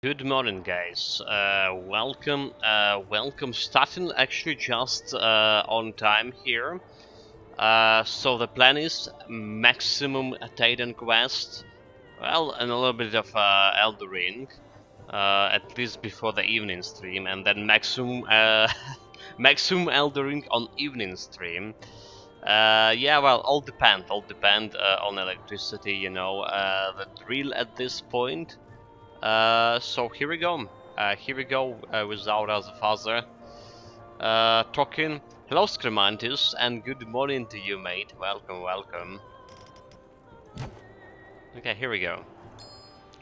Good morning, guys. Welcome. Starting actually just on time here. So the plan is maximum Titan quest, well, and a little bit of Elder Ring, at least before the evening stream, and then maximum maximum Elder Ring on evening stream. Yeah, well, all depend on electricity, the drill at this point. So here we go. Without us father talking. Hello, Scremantis, and good morning to you, mate. Welcome. Okay, here we go.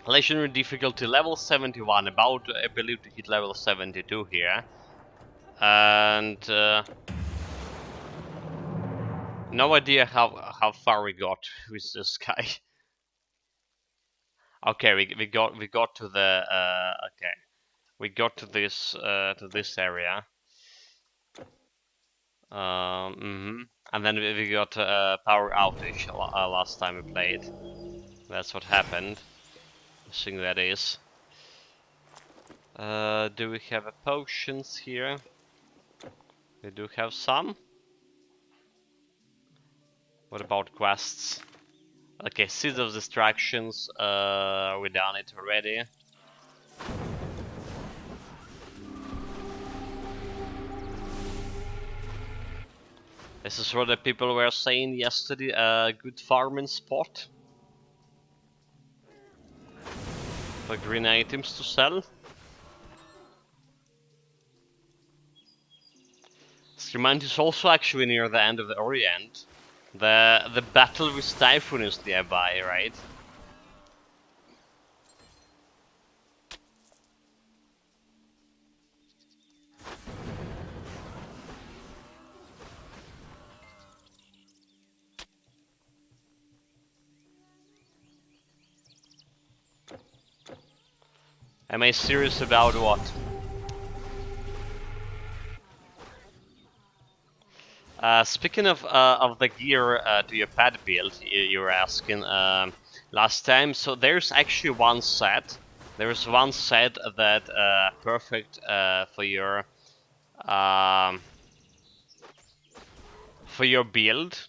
Legendary difficulty level 71. About, I believe, to hit level 72 here. And no idea how far we got with this guy. Okay, we got to the okay. We got to this area. And then we got a power outage last time we played. That's what happened. I think that is. Do we have potions here? We do have some. What about quests? Okay, Seeds of Distractions. We done it already. This is what the people were saying yesterday. A good farming spot for green items to sell. Scrimant is also actually near the end of the Orient. The battle with Typhoon is nearby, right? Am I serious about what? Speaking of the gear to your pad build, you were asking last time. So there's actually one set. There's one set that perfect um, for your build,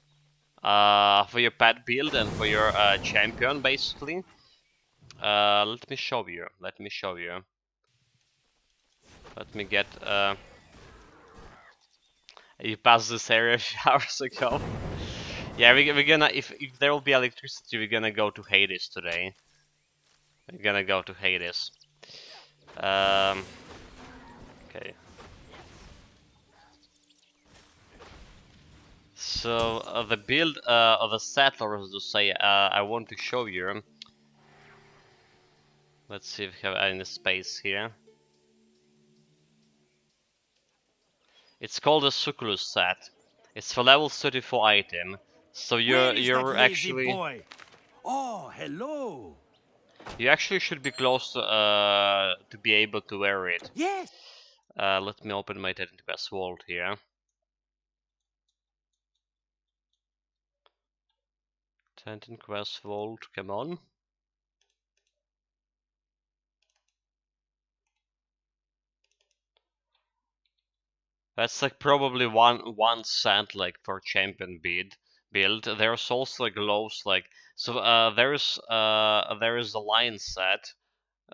for your pad build, and for your champion, basically. Let me show you. Let me get. You passed this area a few hours ago. Yeah, we're gonna, if there will be electricity, we're gonna go to Hades today. We're gonna go to Hades. Okay. So the build of the settlers, to say, I want to show you. Let's see if we have any space here. It's called a Succulus set. It's for level 34 item. So you're actually boy? Oh, hello. You actually should be close to be able to wear it. Yes. Let me open my Titan Quest Vault here. Titan Quest Vault, come on. That's like probably one cent like per champion build. There's also like gloves like so. There is the lion set,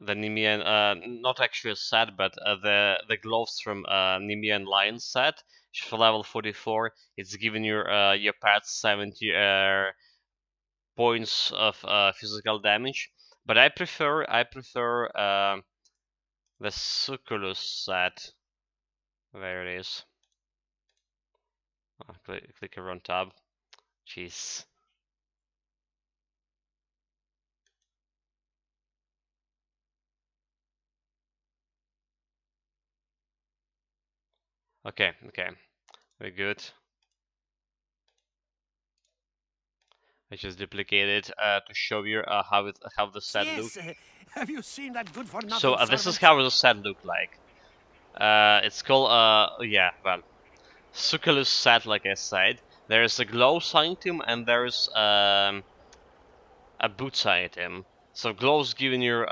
the Nemean, not actually a set, but the gloves from Nemean lion set for level 44. It's giving your pets 70 points of physical damage. But I prefer the Succulus set. There it is. Oh, click around tab. Jeez. Okay, we're good. I just duplicated to show you how the set looks. Have you seen that good for nothing? So this is how the set look like. It's called yeah, well, Succulus set, like I said. There is a gloves item and there is a boots item. So gloves giving your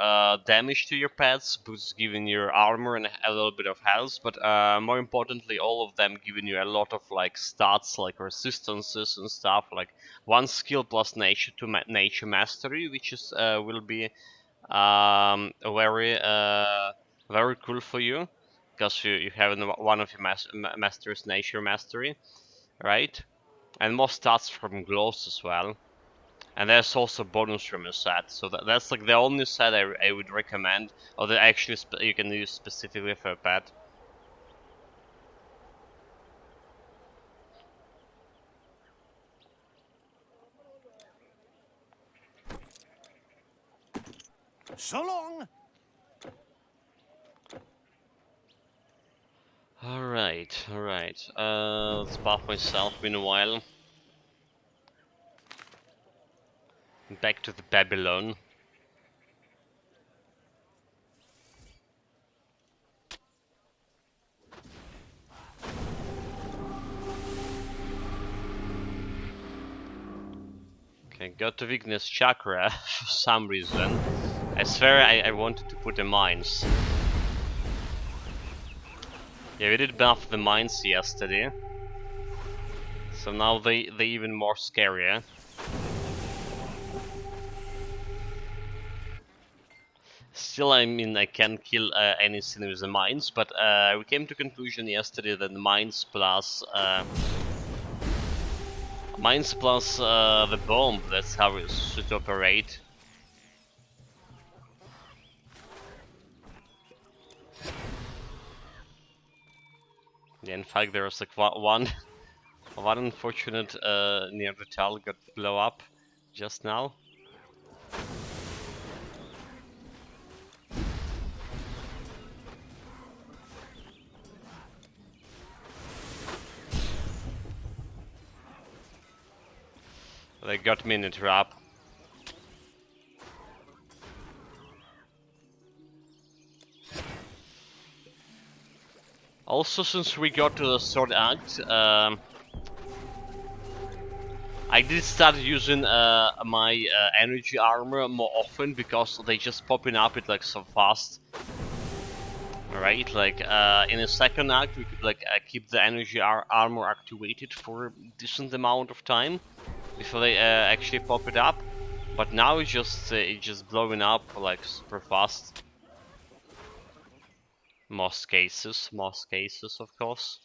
damage to your pets, boots giving your armor and a little bit of health, but more importantly, all of them giving you a lot of like stats, like resistances and stuff. Like one skill plus nature to nature mastery, which is will be very very cool for you, because you have one of your masters nature mastery, right? And more stats from gloves as well. And there's also bonus from a set, so that's like the only set I would recommend, or that actually you can use specifically for a pet. So long. Alright, alright. Let's buff myself in a while. Back to the Babylon. Okay, got the weakness chakra for some reason. I swear I wanted to put the mines. Yeah, we did buff the mines yesterday. So now they even more scarier. Still, I mean, I can kill anything with the mines, but we came to conclusion yesterday that mines plus the bomb, that's how it should operate. Yeah, in fact, there was like one unfortunate Neanderthal got blow up just now. They got me in a trap. Also, since we got to the third act, I did start using my energy armor more often, because they just popping up it like so fast. Right, like in the second act we could like keep the energy armor activated for a decent amount of time before they actually pop it up, but now it's just blowing up like super fast. Most cases, of course.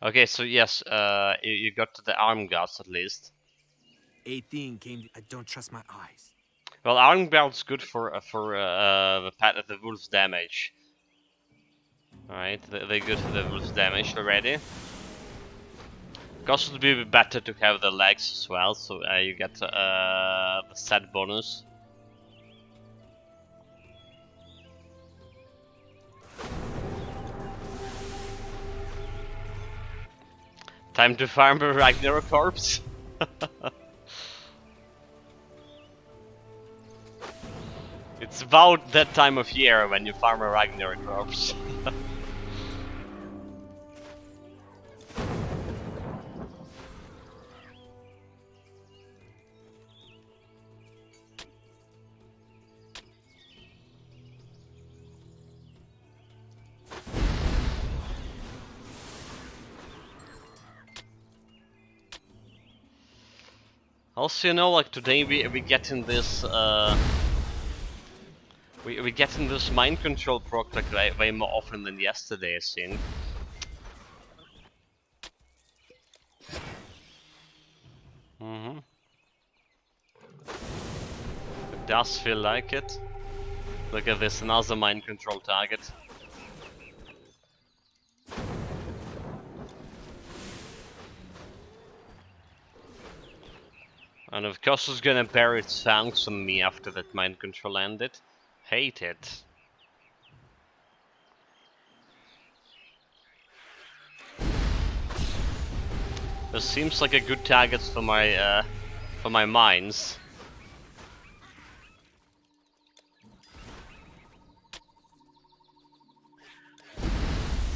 Okay, so yes, you got to the arm guards at least. 18 came. I don't trust my eyes. Well, arm guard's good for the wolf's damage. Alright, they good for the wolf's damage already. Of course, it would be better to have the legs as well, so you get the set bonus. Time to farm a Ragnarok corpse. It's about that time of year when you farm a Ragnarok corpse. Also, you know, like today we getting this we getting this mind control proc like way more often than yesterday, I think. It does feel like it. Look at this, another mind control target. And of course it's gonna bury its fangs on me after that mind control ended. Hate it. This seems like a good target for my mines.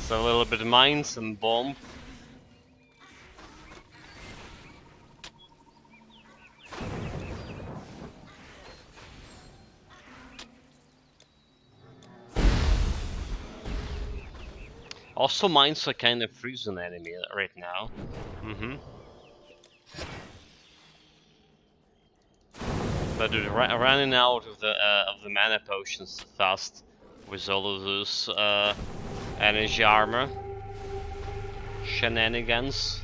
So a little bit of mines and bomb. Also, mine's a kind of freezing enemy right now. But dude, running out of the mana potions fast with all of those energy armor shenanigans.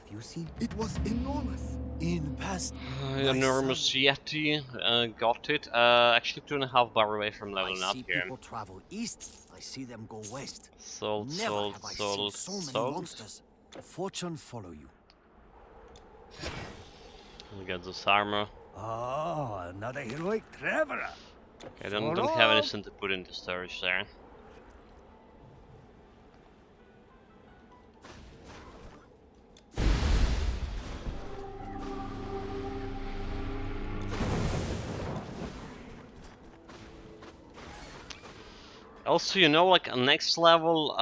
You seen? It was enormous. In past. Enormous Yeti, got it. Actually 2.5 bar away from leveling up here. People travel east. I see them go west. Salt, Never salt, have I salt, seen so many salt. monsters. Fortune follow you. We got this armor. Oh, another heroic traveler. Okay, don't have anything to put into storage there. Also, you know, like next level,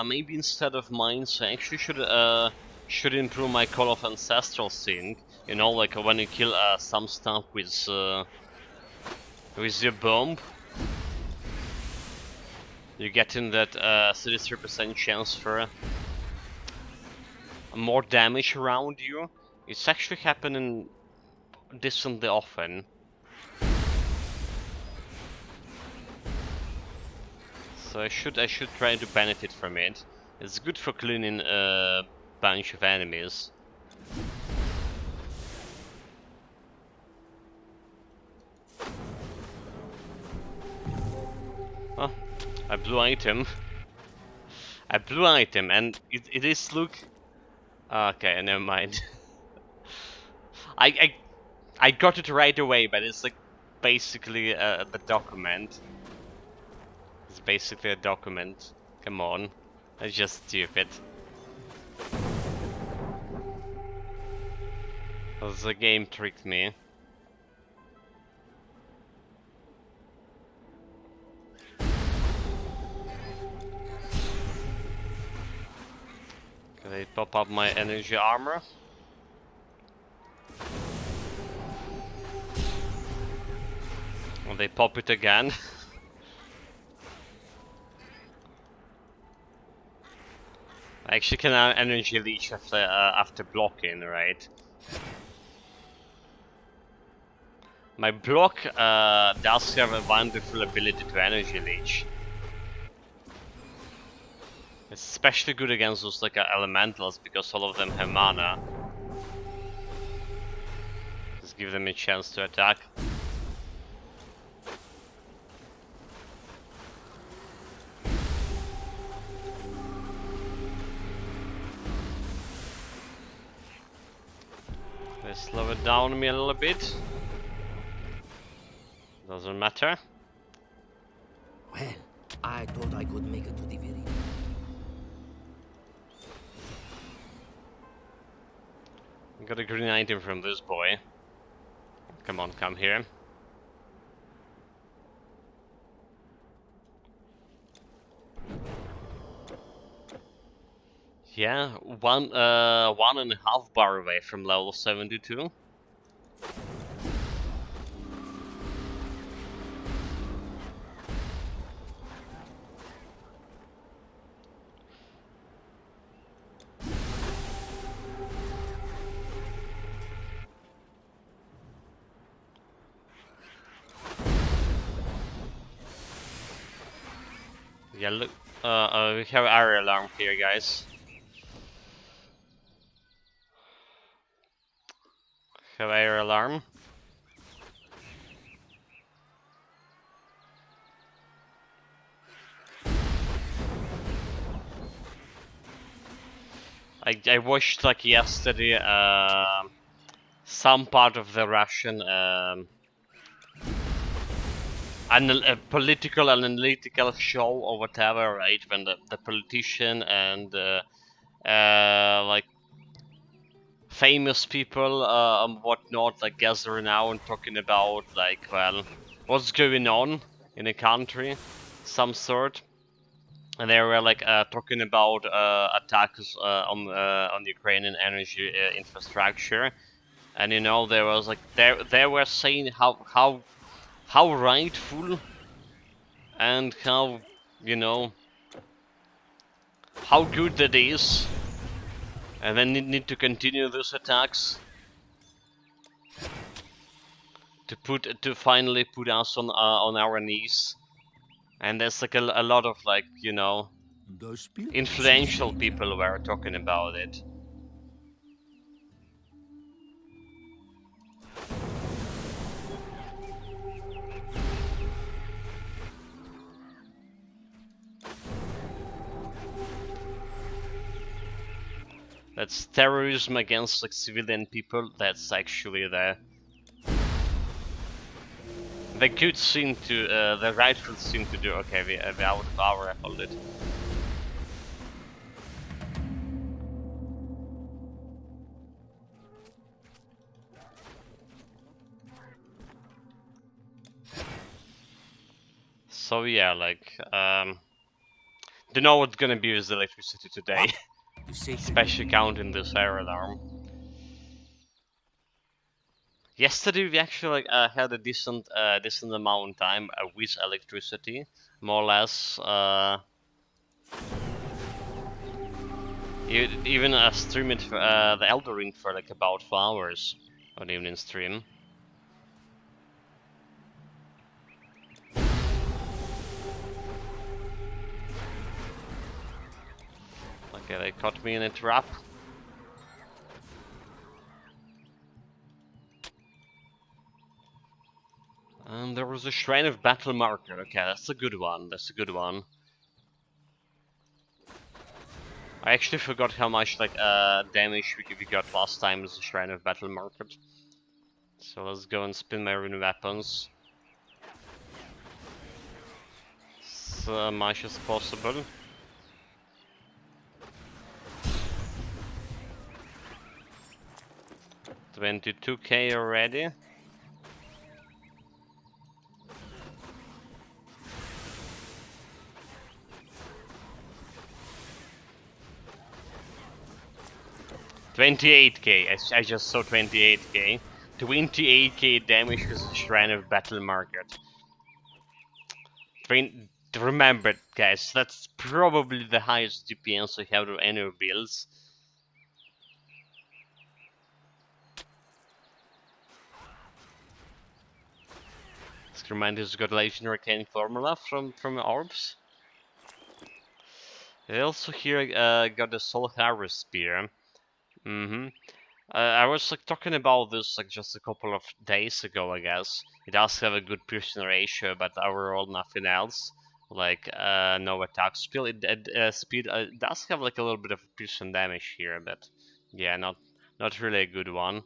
maybe instead of mines, I actually should improve my Call of Ancestral thing. You know, like when you kill some stuff with your bomb, you get in that 33% chance for more damage around you. It's actually happening decently often. So I should try to benefit from it. It's good for cleaning a bunch of enemies. Oh, I blew item. I blew item, and it is look. Okay, never mind. I got it right away, but it's like basically the document. It's basically a document. Come on, that's just stupid. The game tricked me. Can I pop up my energy armor? Well, they pop it again. I actually can energy leech after blocking, right? My block does have a wonderful ability to energy leech. It's especially good against those like elementals because all of them have mana. Just give them a chance to attack. They slow it down me a little bit. Doesn't matter. Well, I thought I could make it to the village. Got a green item from this boy. Come on, come here. Yeah, 1.5 bar away from level 72. Yeah, look, we have area alarm here, guys. Have air alarm. I watched like yesterday some part of the Russian a political analytical show or whatever, right? When the politician and like famous people and whatnot like gather now and talking about like, well, what's going on in a country, some sort. and they were like talking about attacks on the Ukrainian energy infrastructure, and you know there was like they were saying how rightful and how, you know, how good that is, and then need to continue those attacks to finally put us on our knees. And there's like a lot of, like, you know, influential people were talking about it. That's terrorism against like civilian people. That's actually the good thing to the rightful thing to do. Okay, we out of power. I hold it. So yeah, like don't know what's gonna be with electricity today, especially counting this air alarm. Yesterday we actually had a decent amount of time with electricity, more or less. Even stream it for, the Elder Ring for like about 4 hours on evening stream. Okay, they caught me in a trap. And there was a Shrine of Battle marker. Okay, that's a good one. That's a good one. I actually forgot how much like damage we got last time as a Shrine of Battle marker. So let's go and spin my rune weapons as much as possible. $22k already. $28k. I just saw 28k. 28k damage with the Shrine of Battle marker. Remember, guys, that's probably the highest DPS I have of any builds. Scremantis got legendary arcane formula from orbs. I also here got the Soul Harvest Spear. I was like talking about this like just a couple of days ago, I guess. It does have a good piercing ratio, but overall nothing else. Like no attack speed. It does have like a little bit of piercing damage here, but yeah, not really a good one.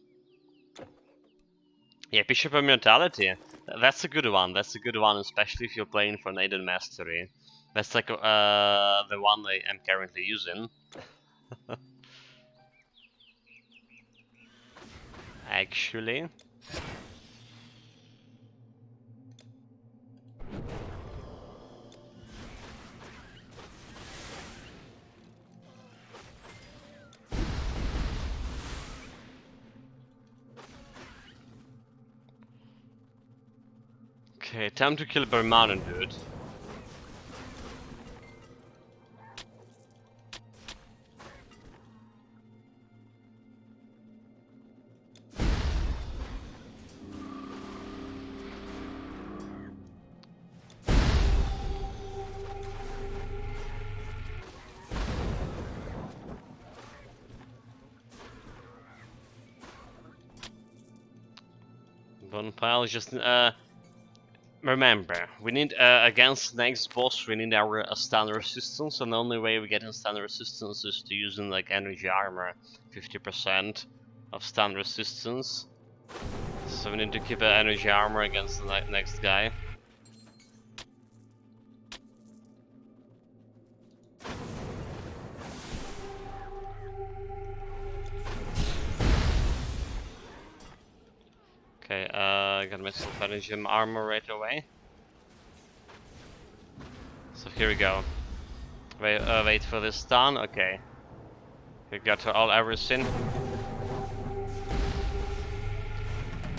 Yeah, Bishop Immortality. That's a good one. That's a good one, especially if you're playing for Neidan Mastery. That's like the one I am currently using. Actually. Okay, time to kill Bermanen, dude. Bonpile just remember, we need against the next boss we need our stun resistance, and the only way we get in stun resistance is to using like energy armor, 50% of stun resistance. So we need to keep energy armor against the next guy. Okay, I got myself energy armor right away. So here we go. Wait for the stun. Okay. We got all everything.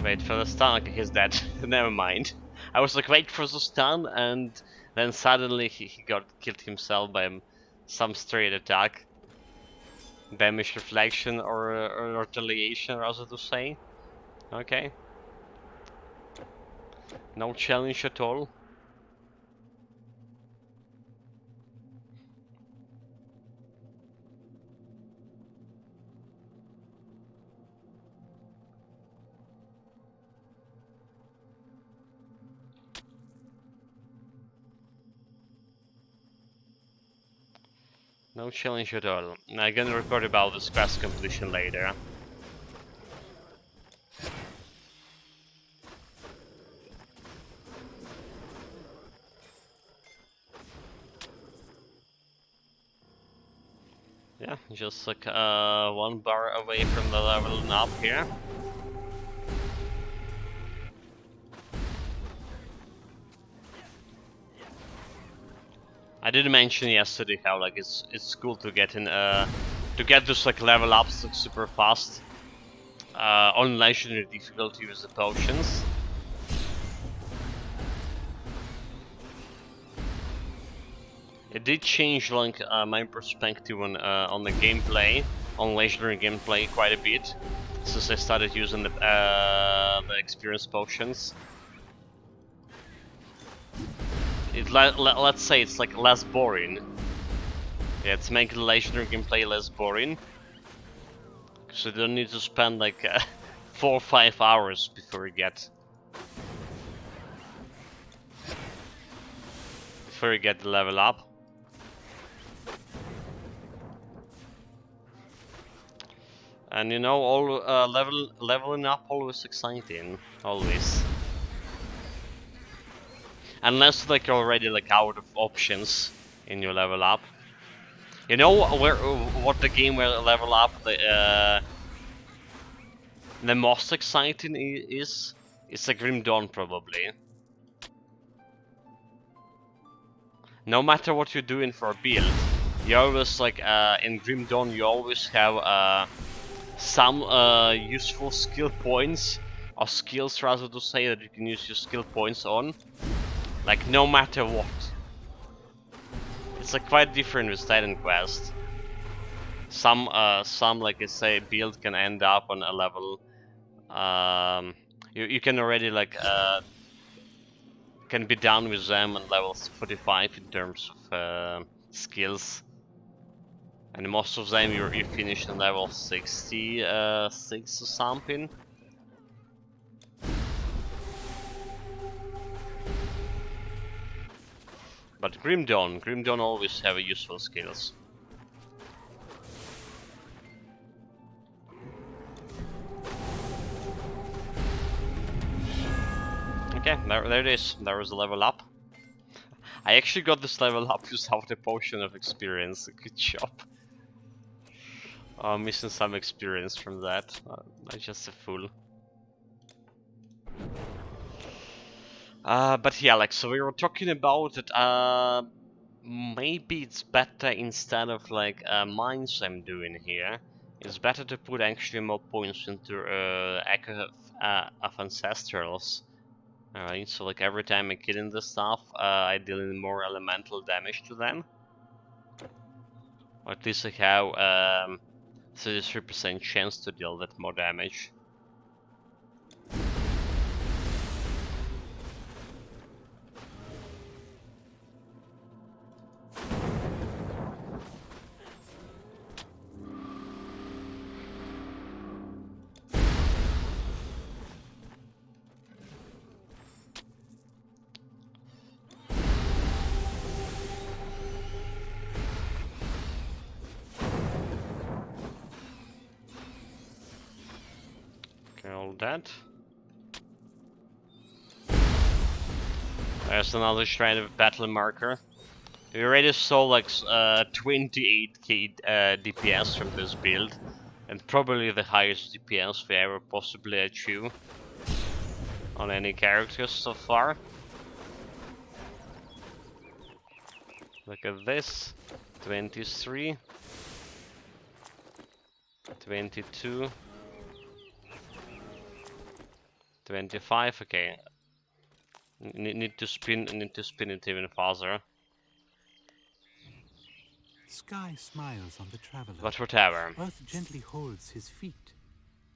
Wait for the stun. Okay, he's dead. Never mind. I was like, wait for the stun, and then suddenly he got killed himself by some straight attack. Damage reflection or retaliation, rather to say. Okay. No challenge at all. No challenge at all. I'm gonna report about this quest completion later. Yeah, just like 1 bar away from the leveling up here. I did mention yesterday how like it's cool to get in to get this like level ups like, super fast on legendary difficulty with the potions. It did change like my perspective on the gameplay, on legendary gameplay quite a bit since I started using the experience potions. Let's say it's like less boring. Yeah, it's making legendary gameplay less boring. So you don't need to spend like 4 or 5 hours before you get the level up. And you know, all leveling up always exciting, always. Unless like you're already like out of options in your level up. You know what the game where level up the most exciting is? It's a Grim Dawn probably. No matter what you're doing for a build, you always like in Grim Dawn you always have some useful skill points or skills rather to say that you can use your skill points on. Like no matter what. It's like quite different with Titan Quest. Some like I say build can end up on a level. You can already like can be done with them on level 45 in terms of skills, and most of them you finish on level 66 or something. But Grim Dawn always have useful skills. Okay, there it is. There is a level up. I actually got this level up without a potion of experience. Good job. I'm missing some experience from that. I'm just a fool. But yeah, like, so we were talking about that, maybe it's better instead of like mines I'm doing here, it's better to put actually more points into Echo of Ancestrals. Alright, so like every time I kill in this stuff, I deal in more elemental damage to them. Or at least I have 33% chance to deal that more damage. Okay, all that. There's another shrine of battle marker. We already saw like 28k DPS from this build, and probably the highest DPS we ever possibly achieve on any characters so far. Look at this. 23, 22, 25. Okay, need to spin it even faster. Sky smiles on the traveler. But whatever. Earth gently holds his feet.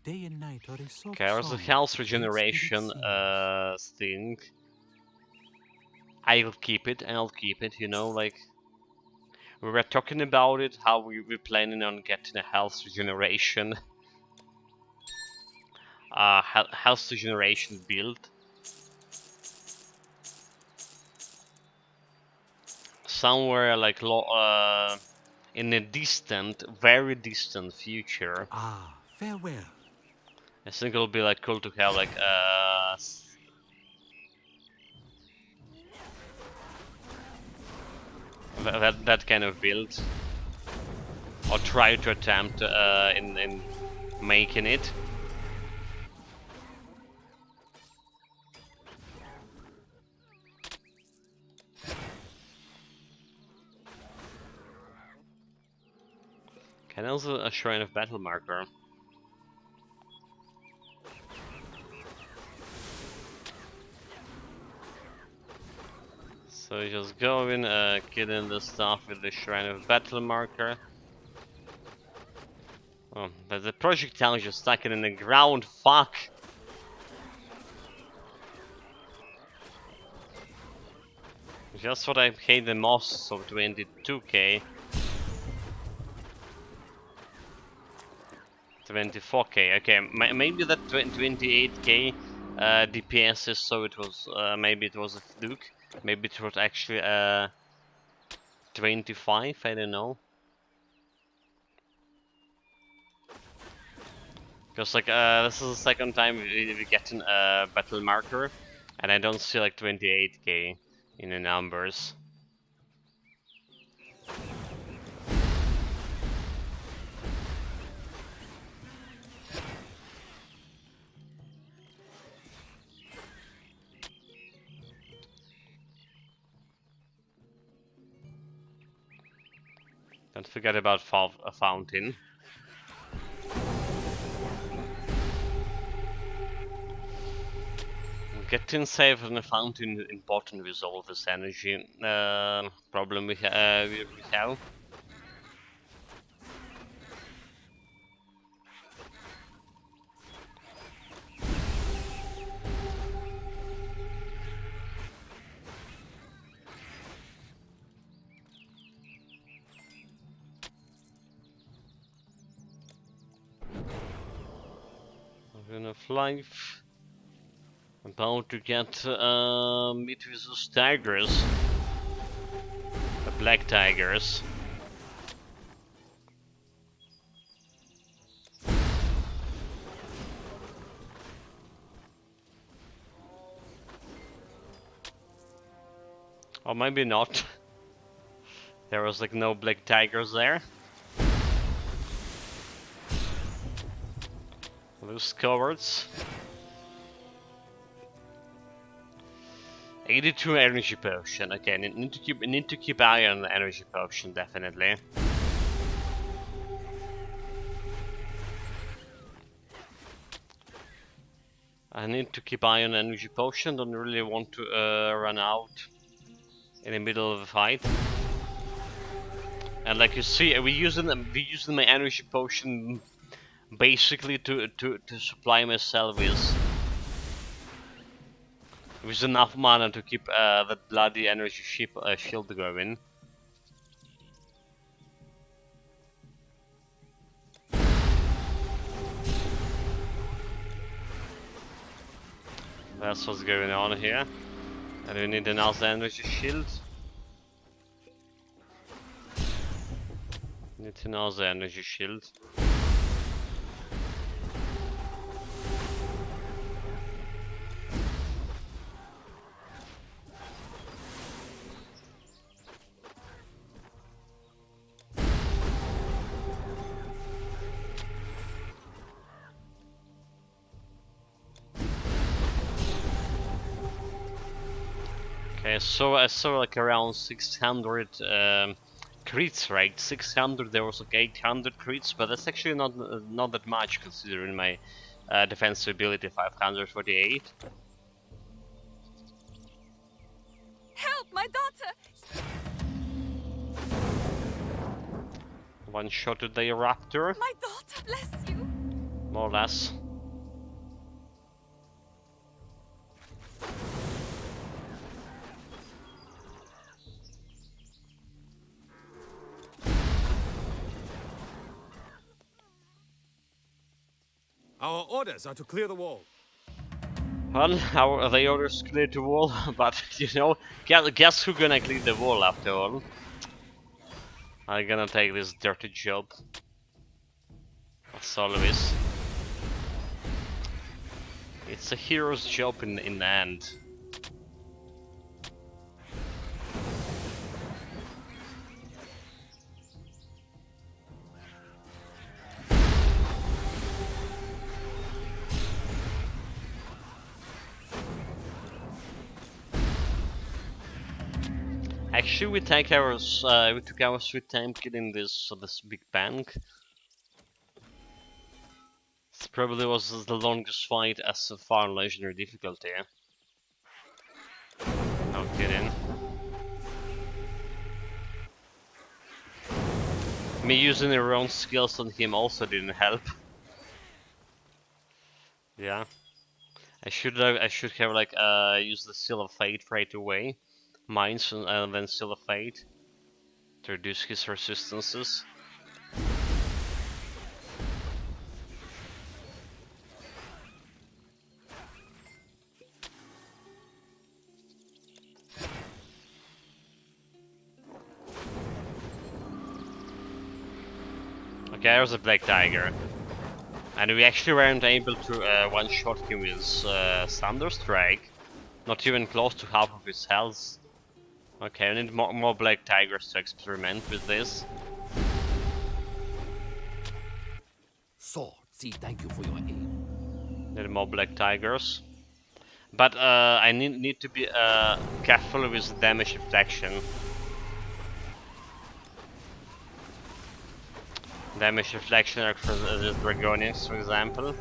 Day and night are a soft Okay, there's a song health the great spirit regeneration sings. thing. I'll keep it, you know, like we were talking about it, how we're planning on getting a health regeneration health regeneration build. Somewhere like in a distant, very distant future. Ah, farewell. I think it'll be like cool to have like that kind of build, or try to attempt in making it. Can also a shrine of battle marker. So you just go in, killing the stuff with the shrine of battle marker. Oh, but the projectile is just stuck in the ground. Fuck. Just what I hate the most. So 22k. 24k. Okay, maybe that 28k DPS is so it was maybe it was a fluke. Maybe it was actually 25. I don't know. Because like this is the second time we get a battle marker, and I don't see like 28k in the numbers. Don't forget about a fountain. Getting safe on a fountain is important with all this energy problem we have. Rune of life. About to get meet with those tigers. The black tigers. Or maybe not. There was like no black tigers there. Loose cowards. 82 energy potion. Okay, need to keep eye on the energy potion definitely. I need to keep eye on energy potion. Don't really want to run out in the middle of a fight. And like you see, we using my energy potion basically to supply myself with enough mana to keep that bloody energy shield going. That's what's going on here. And we need another energy shield. Need another energy shield. Okay, so I saw like around 600 crits, right? 600, there was like 800 crits, but that's actually not that much considering my defense ability 548. Help, my daughter! One shot at the raptor, My daughter, bless you! more or less. Our orders are to clear the wall. Well, they orders cleared the wall, but you know, guess who gonna clear the wall after all? I'm gonna take this dirty job. As always. It's a hero's job in the end. Actually, we took our sweet time killing this big bank. This probably was the longest fight as far on legendary difficulty. No kidding. Me using their own skills on him also didn't help. Yeah, I should have like used the Seal of Fate right away, mines and then Seal of Fate to reduce his resistances. Okay, there's a Black Tiger. And we actually weren't able to one-shot him with Thunder Strike. Not even close to half of his health. Okay, I need more Black Tigers to experiment with this. Sword, see, thank you for your aid. Need more Black Tigers. But I need to be careful with damage reflection. Damage reflection like for the Dragonians, for example.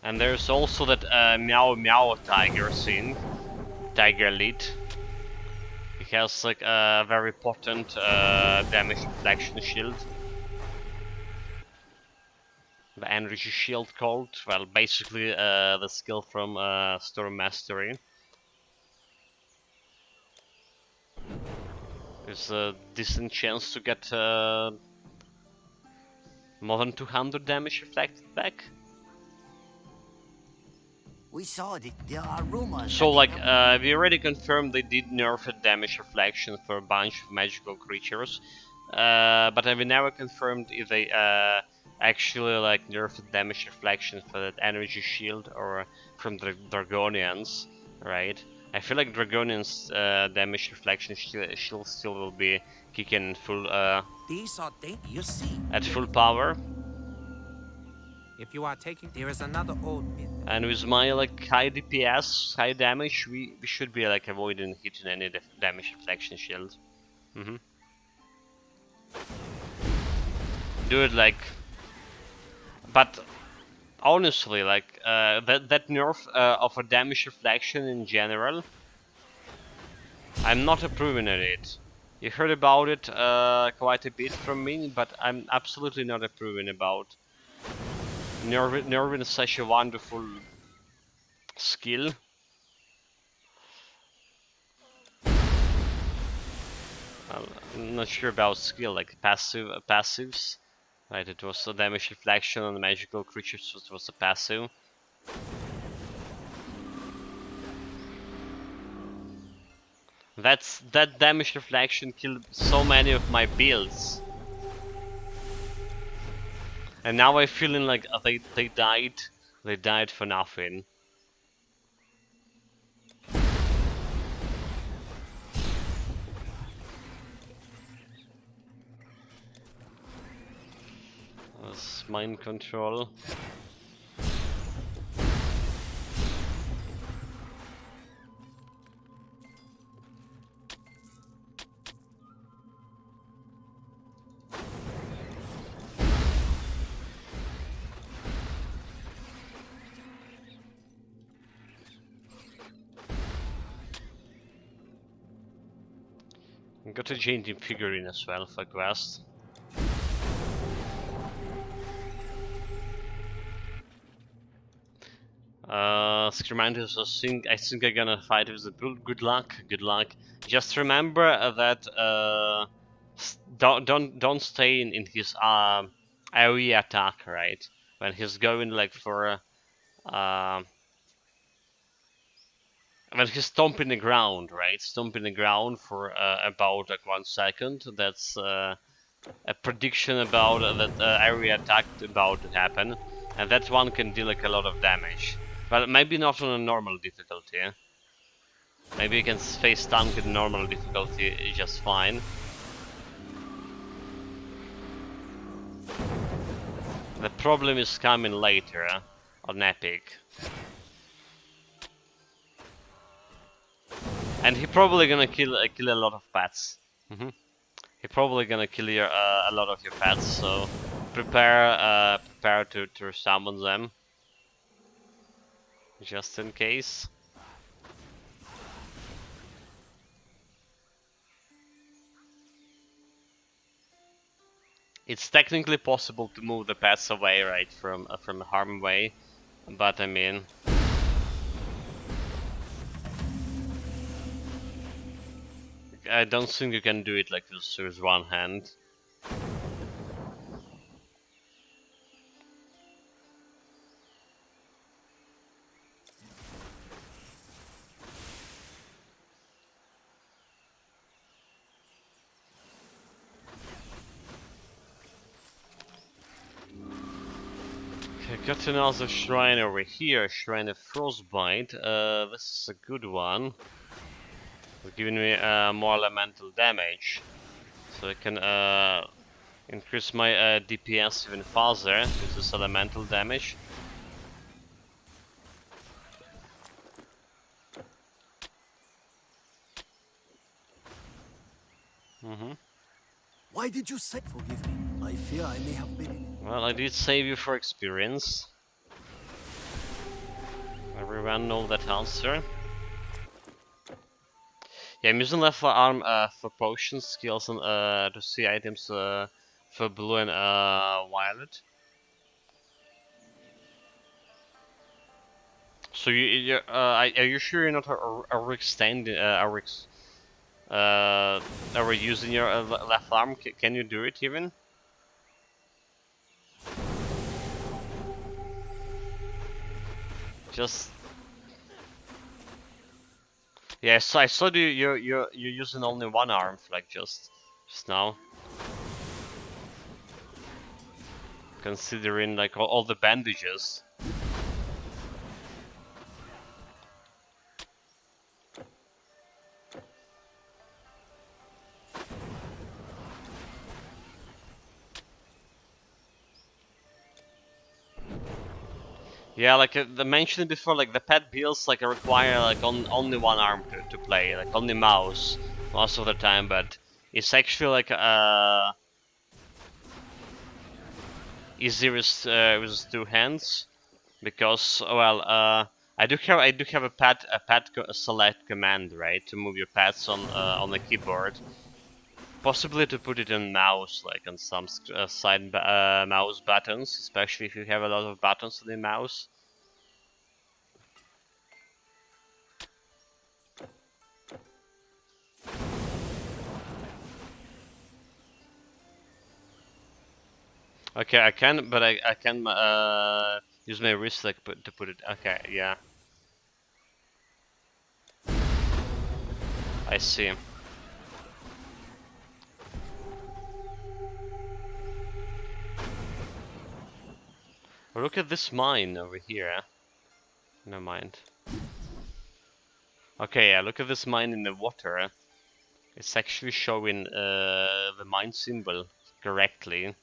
And there's also that Meow Meow Tiger thing, Tiger Elite. It has like a very potent damage reflection shield. The energy shield called, well, basically the skill from Storm Mastery. There's a decent chance to get more than 200 damage reflected back. We saw it. There are rumors. So like, we already confirmed they did nerf damage reflection for a bunch of magical creatures. But we never confirmed if they actually like nerfed damage reflection for that energy shield or from the Dragonians, right? I feel like Dragonians damage reflection shield still will be kicking full These are you see. at full power. If you are taking, there is another old myth. And with my like high DPS, high damage, we should be like avoiding hitting any damage reflection shield. Do it like, but honestly, like that nerf of a damage reflection in general, I'm not approving of it. You heard about it quite a bit from me, but I'm absolutely not approving about nerfing is such a wonderful skill. I'm not sure about skill, like passives. Right, it was a damage reflection on the magical creatures, so it was a passive. That damage reflection killed so many of my builds. And now I'm feeling like they died for nothing. That's mind control. Got a changing figurine as well for quest. Scrimantus, I think I'm gonna fight with the bull. Good luck, good luck. Just remember that don't stay in his area attack, right? When he's going like for when he's stomping the ground, right? Stomping the ground for about like 1 second. That's a prediction about that area attack about to happen, and that one can deal like a lot of damage. But maybe not on a normal difficulty. Maybe you can face tank in normal difficulty just fine. The problem is coming later on epic. And he probably gonna kill a lot of pets. He probably gonna kill a lot of your pets, so prepare to summon them just in case. It's technically possible to move the pets away, right, from harm way, but I mean, I don't think you can do it like this with one hand. Okay, got another shrine over here, Shrine of Frostbite. This is a good one. It's giving me more elemental damage, so I can increase my DPS even faster with this elemental damage. Why did you say? Forgive me. I fear I may have been. Well, I did save you for experience. Everyone know that answer. Yeah, I'm using left arm for potions, skills, and to see items for blue and violet. So are you sure you're not using your left arm? Can you do it even? Just yeah, so I saw you're using only one arm, like just now. Considering like all the bandages. Yeah, like I mentioned before, like the pet builds like require like only one arm to play, like only mouse most of the time, but it's actually like easier with 2 hands because well I do have a select command, right, to move your pads on the keyboard. Possibly to put it in mouse, like on some side mouse buttons, especially if you have a lot of buttons on the mouse. Okay, I can, but I can use my wrist like to put it. Okay, yeah. I see. Oh, look at this mine over here. Never mind. Okay, yeah, look at this mine in the water. It's actually showing the mine symbol correctly.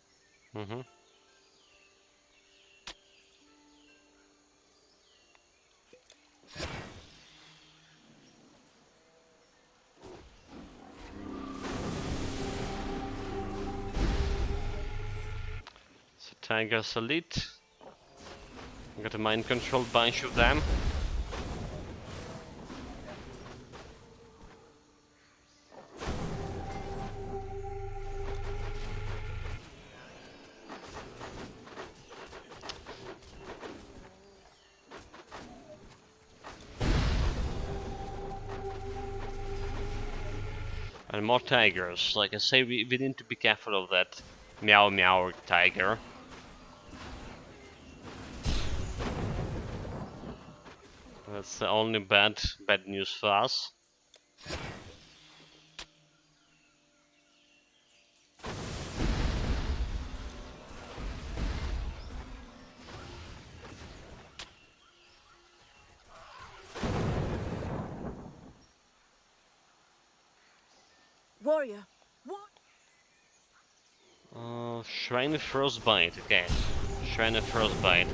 Tigers elite. Got a mind control bunch of them. And more tigers. Like I say, we need to be careful of that meow meow tiger. That's the only bad news for us. Warrior, Shrine of Frostbite. Okay, Shrine of Frostbite.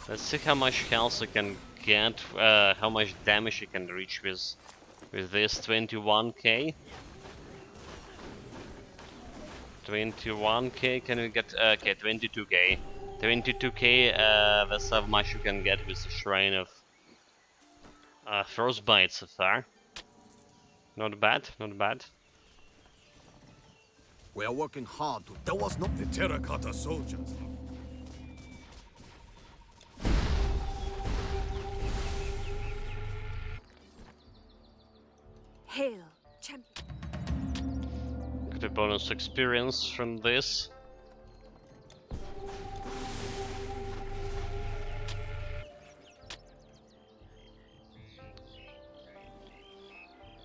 Let's see how much health I can get. How much damage I can reach with this 21k. 21k. Can we get? Okay, 22k. 22k. That's how much you can get with the Shrine of Frostbite so far. Not bad. Not bad. We are working hard to... There was no... The terracotta soldiers. hail, champion. Get a bonus experience from this.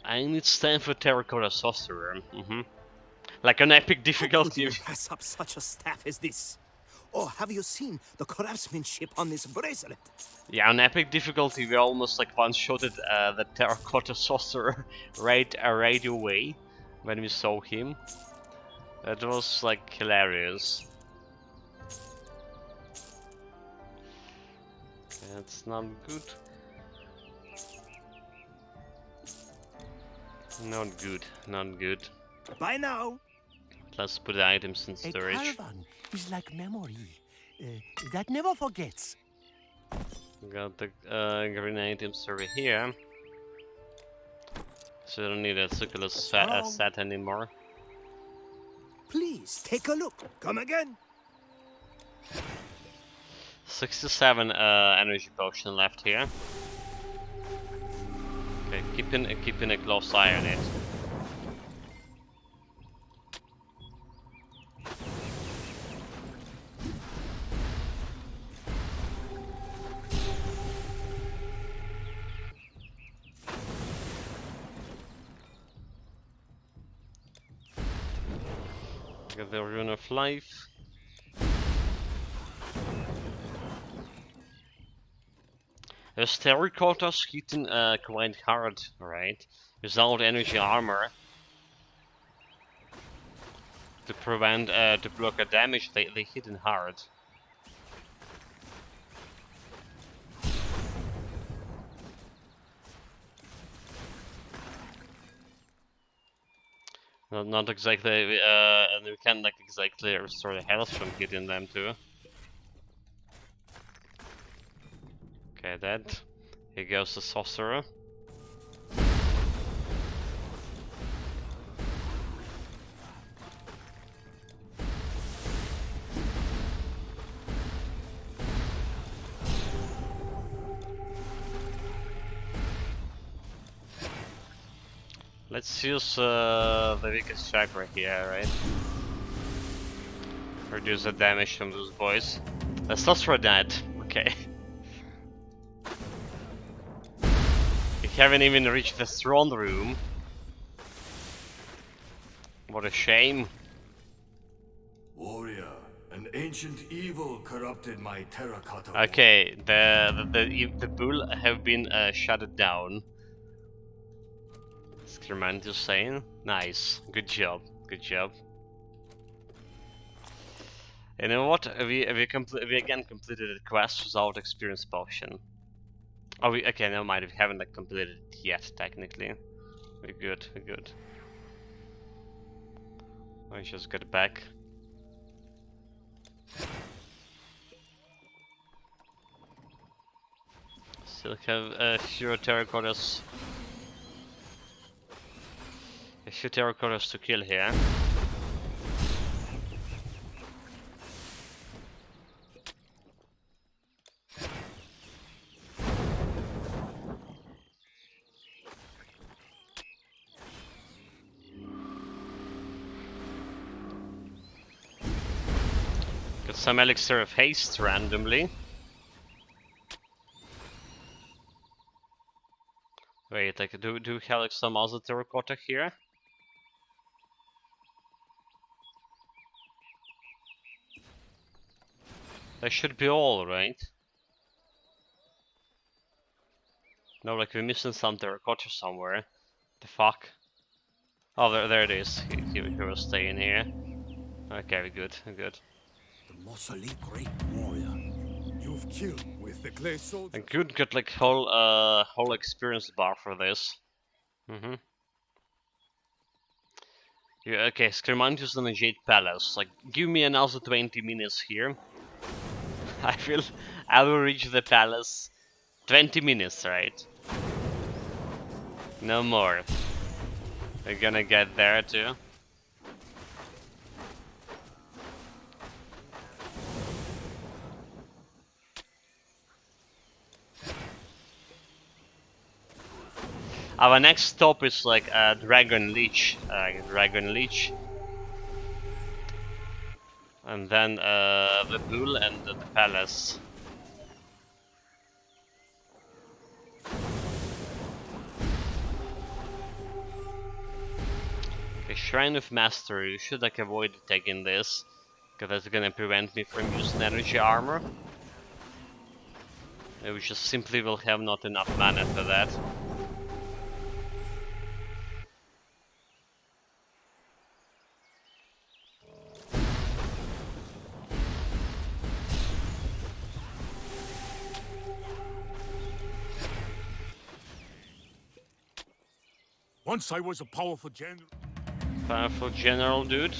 And it's time for Terracotta Sorcerer. Like an epic difficulty. How could you pass up such a staff as this? Or have you seen the craftsmanship on this bracelet? Yeah, on epic difficulty we almost like one-shotted the Terracotta Sorcerer right away when we saw him. That was like hilarious. That's not good. Not good, not good. By now. Let's put the items in A storage. caravan is like memory that never forgets. Got the green items over here. So I don't need a circular set anymore. Please take a look. Come again. 67 energy potion left here. Okay, keeping a close eye on it. Get the Rune of Life. There's terracottas hitting quite hard, right? Without energy armor. To prevent, to block a damage, they hit in hard. Not exactly, and we can't like exactly restore the health from hitting them too. Okay, dead. Here goes the sorcerer. Let's use the weakest chakra here, right? Reduce the damage from those boys. Let's not throw that. Okay. We haven't even reached the throne room. What a shame. Warrior, an ancient evil corrupted my terracotta. Okay, the bull have been shut down. Sclermantis saying, nice, good job, good job. You know what? We again completed the quest without experience potion. Oh, okay, never mind. We haven't like completed it yet. Technically, we're good. We're good. I just get back. Still have a few terracottas. A few terracottas to kill here. Got some elixir of haste randomly. Wait, like do we have like some other terracotta here? That should be all, right? No, like we're missing some terracotta somewhere. The fuck? Oh, there it is. He was staying here. Okay, good, good. The Mausoleum Great Warrior. You've killed with the clay soldiers. And good got like whole experience bar for this. Yeah, okay, Skermantius and the Jade Palace. Like, give me another 20 minutes here. I will reach the palace. 20 minutes, right? No more. We're gonna get there too. Our next stop is like Dragon Leech. Dragon Leech. And then the pool and the palace. Okay, Shrine of Mastery. You should like avoid taking this, because that's gonna prevent me from using energy armor. We just simply will have not enough mana for that. Once I was a powerful general. Powerful general, dude.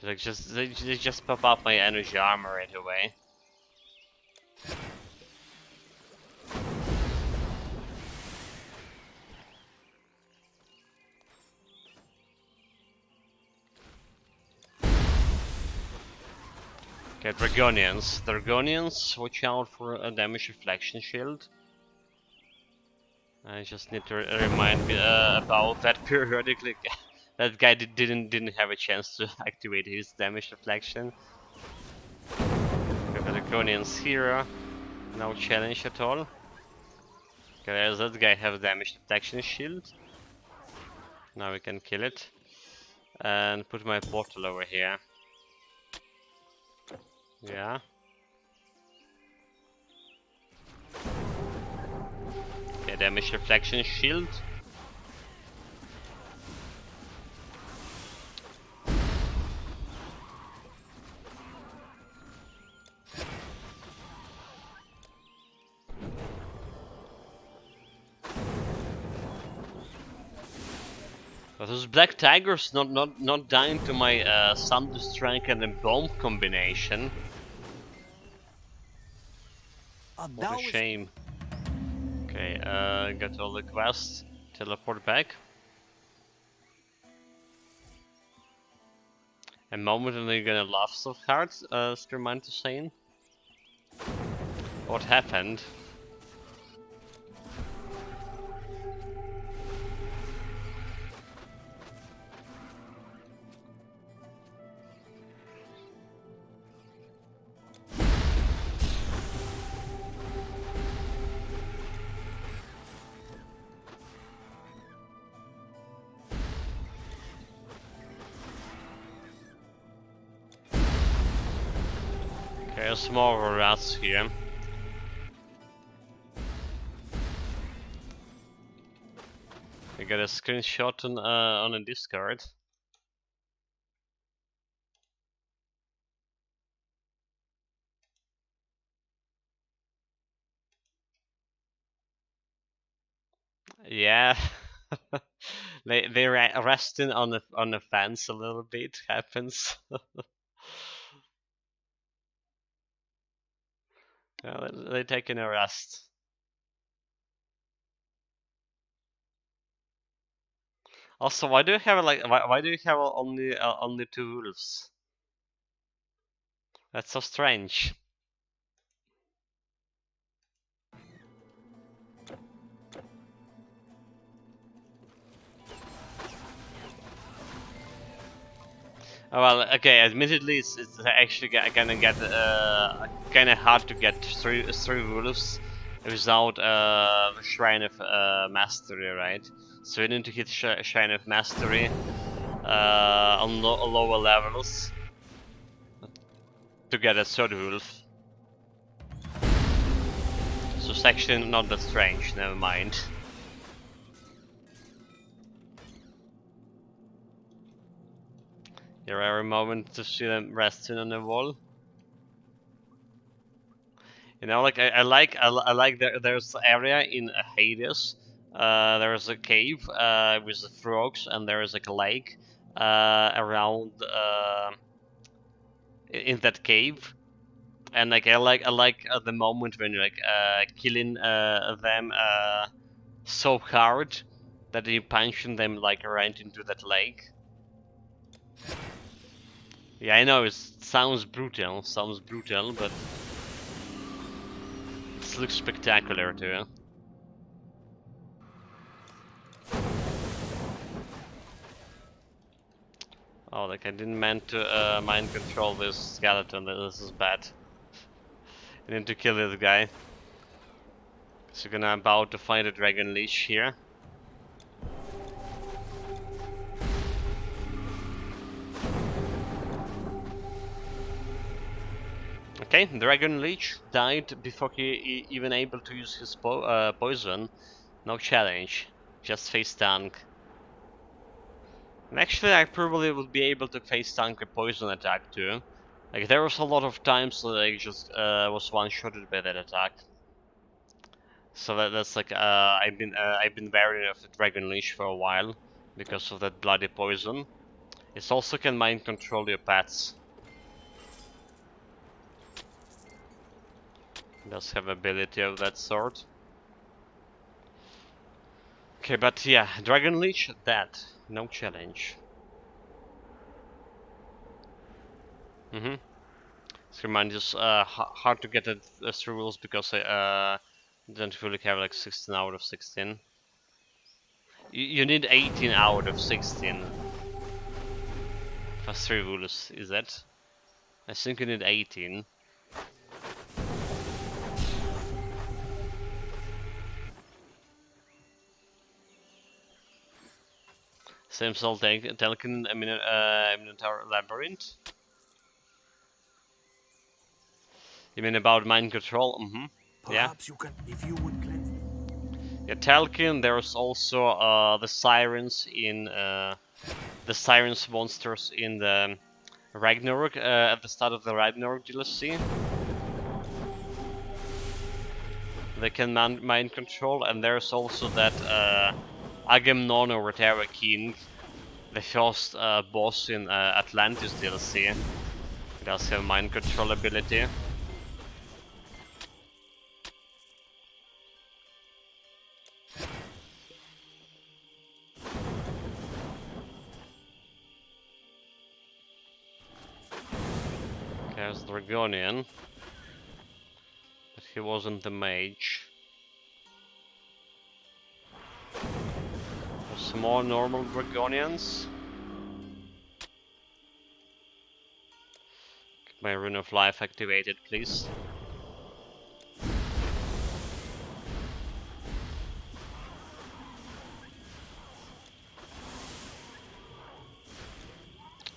They just pop up my energy armor right away. Okay, Dragonians. Dragonians, watch out for a damage reflection shield. I just need to remind me about that periodically. That guy didn't have a chance to activate his damage deflection. Okay, Dragonians here, no challenge at all. Okay, does that guy have a damage deflection shield? Now we can kill it. And put my portal over here. Yeah. Okay, damage reflection shield. But those black tigers not dying to my Thunder Strike and then bomb combination. What a shame. Okay, got all the quests. Teleport back. A moment and they're gonna laugh so hard, Skermantius saying. What happened? Okay, a small rats here. I got a screenshot on a Discord. Yeah, They're resting on the fence a little bit. Happens. Yeah, they're taking a rest. Also, why do you have like why do you have only two wolves? That's so strange. Oh, well, okay. Admittedly, it's actually gonna get kind of hard to get through wolves without the Shrine of Mastery, right? So you need to hit Shrine of Mastery on lower levels to get a third wolf. So it's actually not that strange. Never mind. Your every moment to see them resting on the wall. You know, like I like there's area in Hades. There's a cave with the frogs, and there is like a lake around in that cave. And like I like the moment when you're like killing them so hard that you punching them like right into that lake. Yeah, I know it sounds brutal, but this looks spectacular too. Oh, like I didn't meant to mind control this skeleton. This is bad. I need to kill this guy. So we're gonna about to find a dragon leech here. Okay, dragon leech died before he even able to use his poison. No challenge, just face tank. And actually, I probably would be able to face tank a poison attack too. Like there was a lot of times that I just was one-shotted by that attack. So that's like I've been wary of the dragon leech for a while because of that bloody poison. It also can mind control your pets. It does have ability of that sort. Okay, but yeah, dragon leech dead, no challenge. This reminds us hard to get it through rules because I don't really have like 16 out of 16. You need 18 out of 16 for 3 rules, is that? I think you need 18. Same soul Telkin Minotaur Labyrinth. You mean about mind control? Yeah. Perhaps you can, if you would cleanse them. Yeah, Telkin. There's also the sirens in the sirens monsters in the Ragnarok at the start of the Ragnarok DLC. They can mind control, and there's also that Agamemnon or whatever king, the first boss in Atlantis DLC. He does have mind control ability. There's Dragonian, but he wasn't the mage. There's more normal Dragonians. Get my Rune of Life activated, please.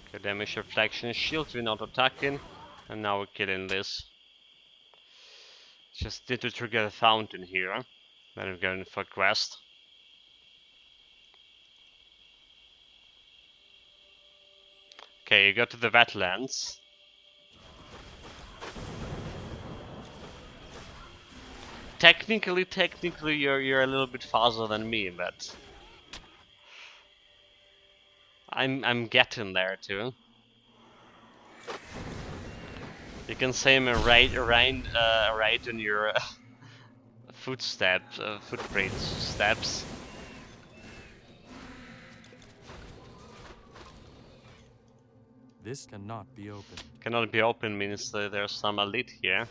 Okay, damage reflection shield, we're not attacking, and now we're killing this. Just need to trigger the fountain here. Then we're going for quest. Okay, you go to the wetlands. Technically, you're a little bit faster than me, but I'm getting there too. You can say I'm right on your footsteps, footprints, steps. This cannot be opened. Cannot be open means that there's some elite here.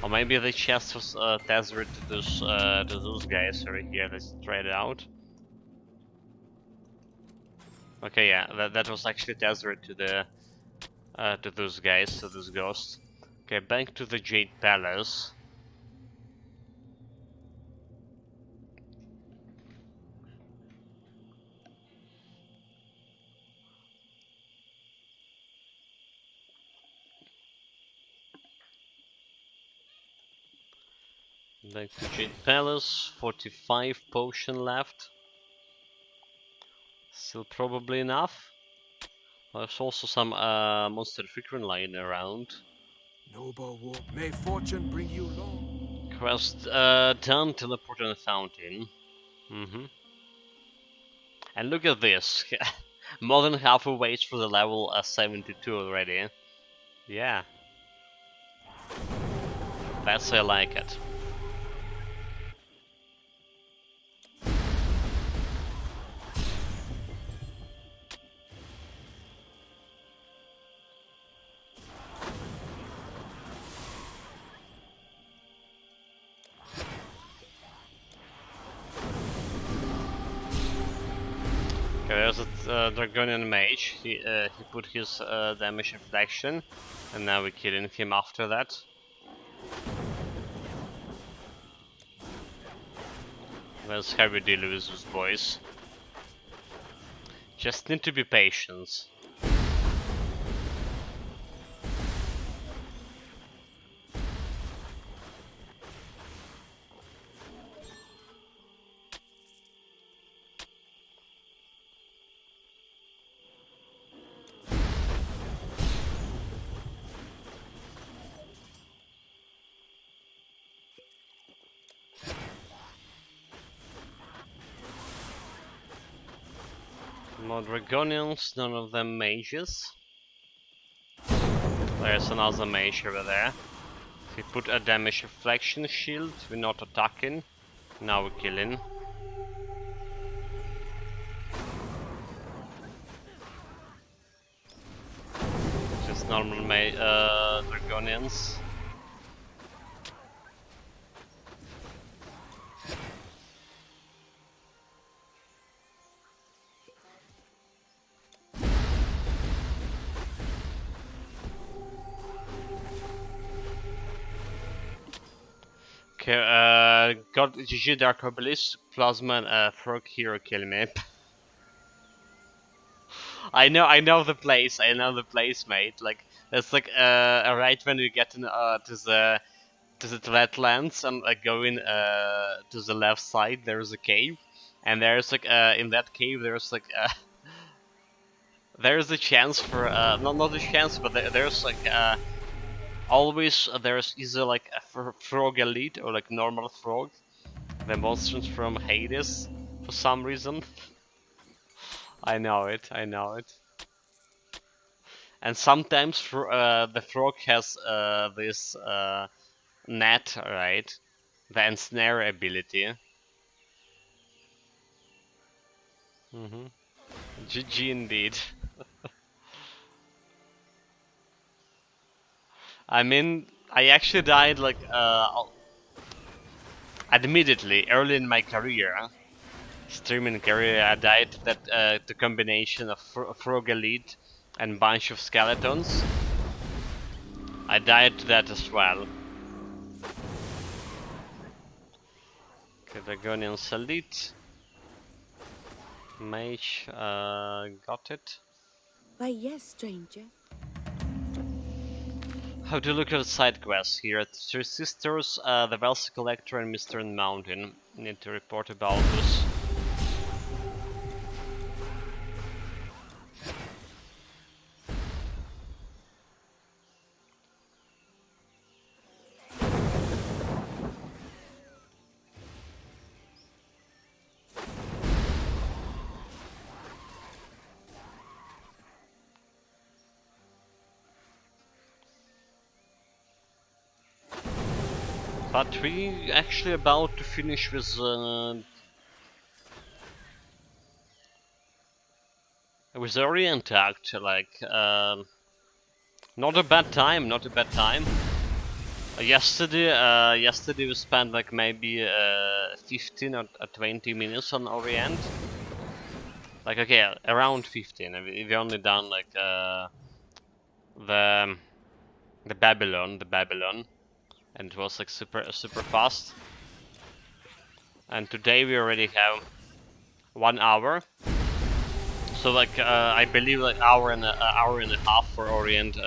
Or maybe the chest was tethered to those guys over here. Let's try it out. Okay, yeah, that was actually tethered to the to those guys, to those ghosts. Okay, back to the Jade Palace. Back to Jade Palace. 45 potion left. Still probably enough. There's also some monster figurine lying around. Noble war. May fortune bring you long. Quest done. Teleport on a fountain. And look at this. More than halfway waits for the level 72 already. Yeah. That's I like it. Okay, there's a Dragonian mage. He put his damage reflection, and now we're killing him after that. That's how we deal with those boys. Just need to be patient. More Dragonians, none of them mages. There's another mage over there. He put a damage reflection shield, we're not attacking. Now we're killing. Just normal Dragonians. Okay, got GG Dark Obelisk, Plasma and Frog Hero kill me. I know the place, mate. Like, it's like, right when you get to the Flatlands and going to the left side, there's a cave. And there's like, in that cave, there's like, there's a chance for, not a chance, but there's like, always there's either like a frog elite or like normal frog, the monsters from Hades, for some reason. I know it. And sometimes the frog has this net, right? The ensnare ability. GG indeed. I mean, I actually died like admittedly early in my career, streaming career. I died that the combination of frog elite and bunch of skeletons. I died to that as well. Okay, Dragonians elite. Mage, got it. Why, yes, stranger. How to look at the side quests here. Three Sisters, the Velsa Collector and Mr. Mountain. Need to report about this. But we actually about to finish with Orient Act, like not a bad time, not a bad time. Yesterday we spent like maybe 15 or 20 minutes on Orient. Like okay, around 15. We only done like the the Babylon, and it was like super fast. And today we already have 1 hour. So like I believe like hour and a half for Orient.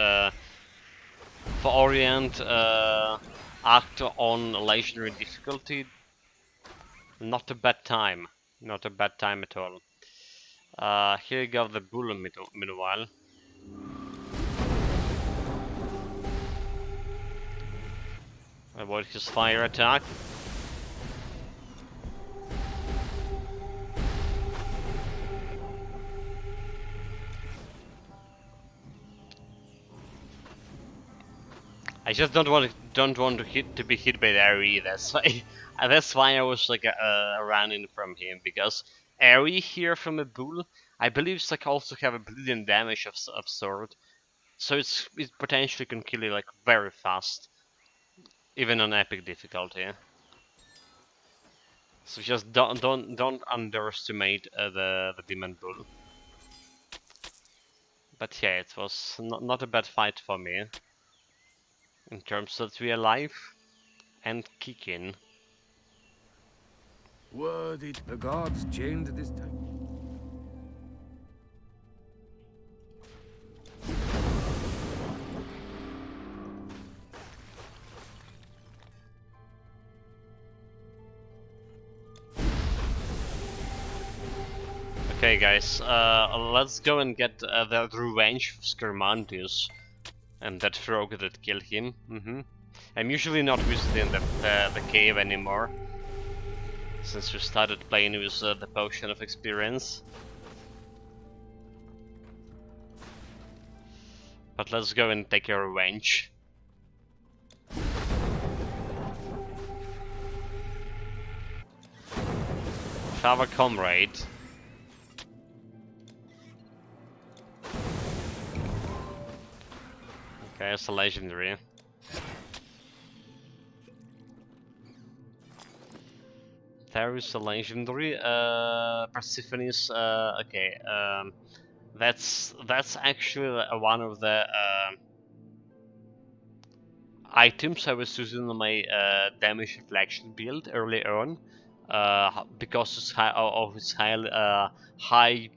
Act on legendary difficulty. Not a bad time. Not a bad time at all. Here you go the bull meanwhile. Avoid his fire attack. I just don't want to be hit by the Aerie. That's why I was like running from him, because Aerie here from a bull, I believe it's like also have a bleeding damage of sort, so it potentially can kill you like very fast, even on epic difficulty. So just don't underestimate the demon bull. But yeah, it was not a bad fight for me in terms that we are alive and kicking. Worthy the gods chained this time. Okay guys, let's go and get the revenge of Scarmantius and that frog that killed him. I'm usually not visiting the cave anymore, since we started playing with the Potion of Experience. But let's go and take a revenge. Have a comrade. Okay, it's a legendary. There is a legendary. Persephone's. Okay. That's actually one of the items I was using on my damage reflection build early on, because of its high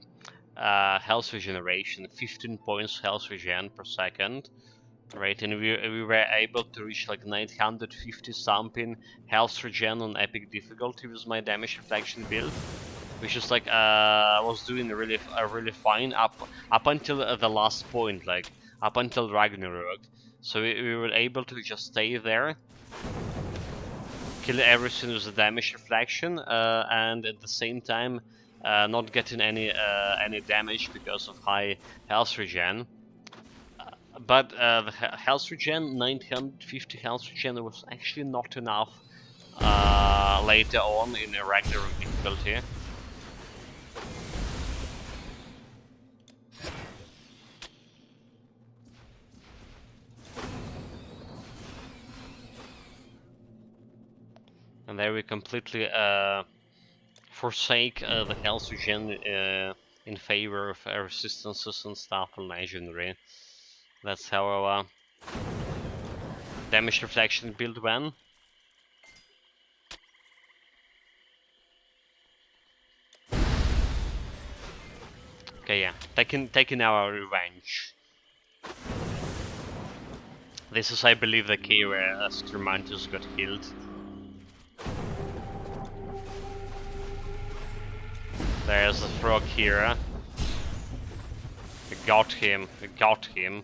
health regeneration, 15 points health regen per second. Right, and we were able to reach like 950 something health regen on epic difficulty with my damage reflection build, which is like was doing really fine up until the last point, like up until Ragnarok. So we were able to just stay there, kill everything with the damage reflection, and at the same time not getting any damage because of high health regen. But the health regen, 950 health regen, was actually not enough later on in a Ragnarok difficulty. And there we completely forsake the health regen in favor of resistances and stuff on legendary. That's how our damage reflection build went. Okay, yeah, taking our revenge. This is, I believe, the key where Scarmantius got killed. There's a frog here. We got him. We got him.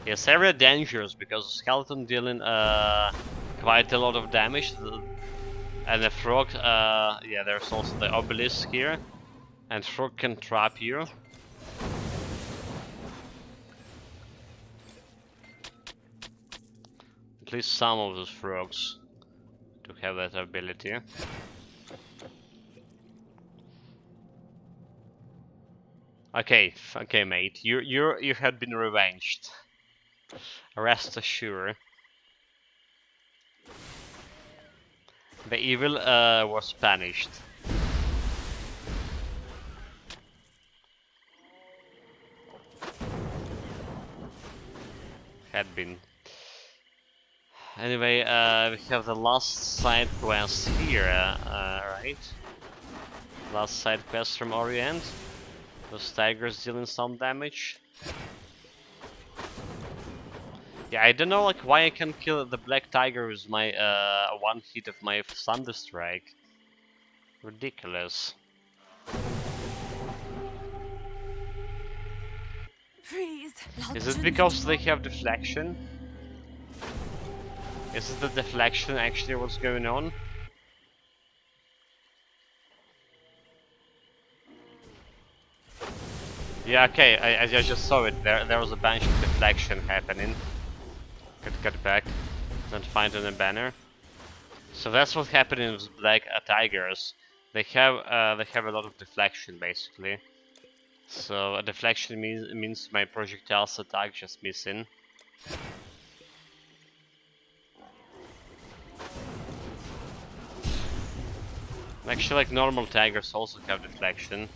Yes, very dangerous because skeleton dealing quite a lot of damage, and the frog. Yeah, there's also the obelisk here, and frog can trap you. at least some of those frogs to have that ability. Okay, okay, mate. You have been revenged. Rest assured. The evil was punished. Had been. Anyway, we have the last side quest here, right? Last side quest from Orient. Those tigers dealing some damage. Yeah, I don't know like why I can kill the black tiger with my one hit of my thunder strike. Ridiculous. Please, Lord Is it Jin because they Mitchell. have deflection? Is it the deflection actually what's going on? Yeah, okay, I just saw it. There was a bunch of deflection happening. Could get back, then find on a banner. So that's what's happening with black tigers. They have a lot of deflection basically. So a deflection means my projectiles attack just missing. Actually, like normal tigers also have deflection.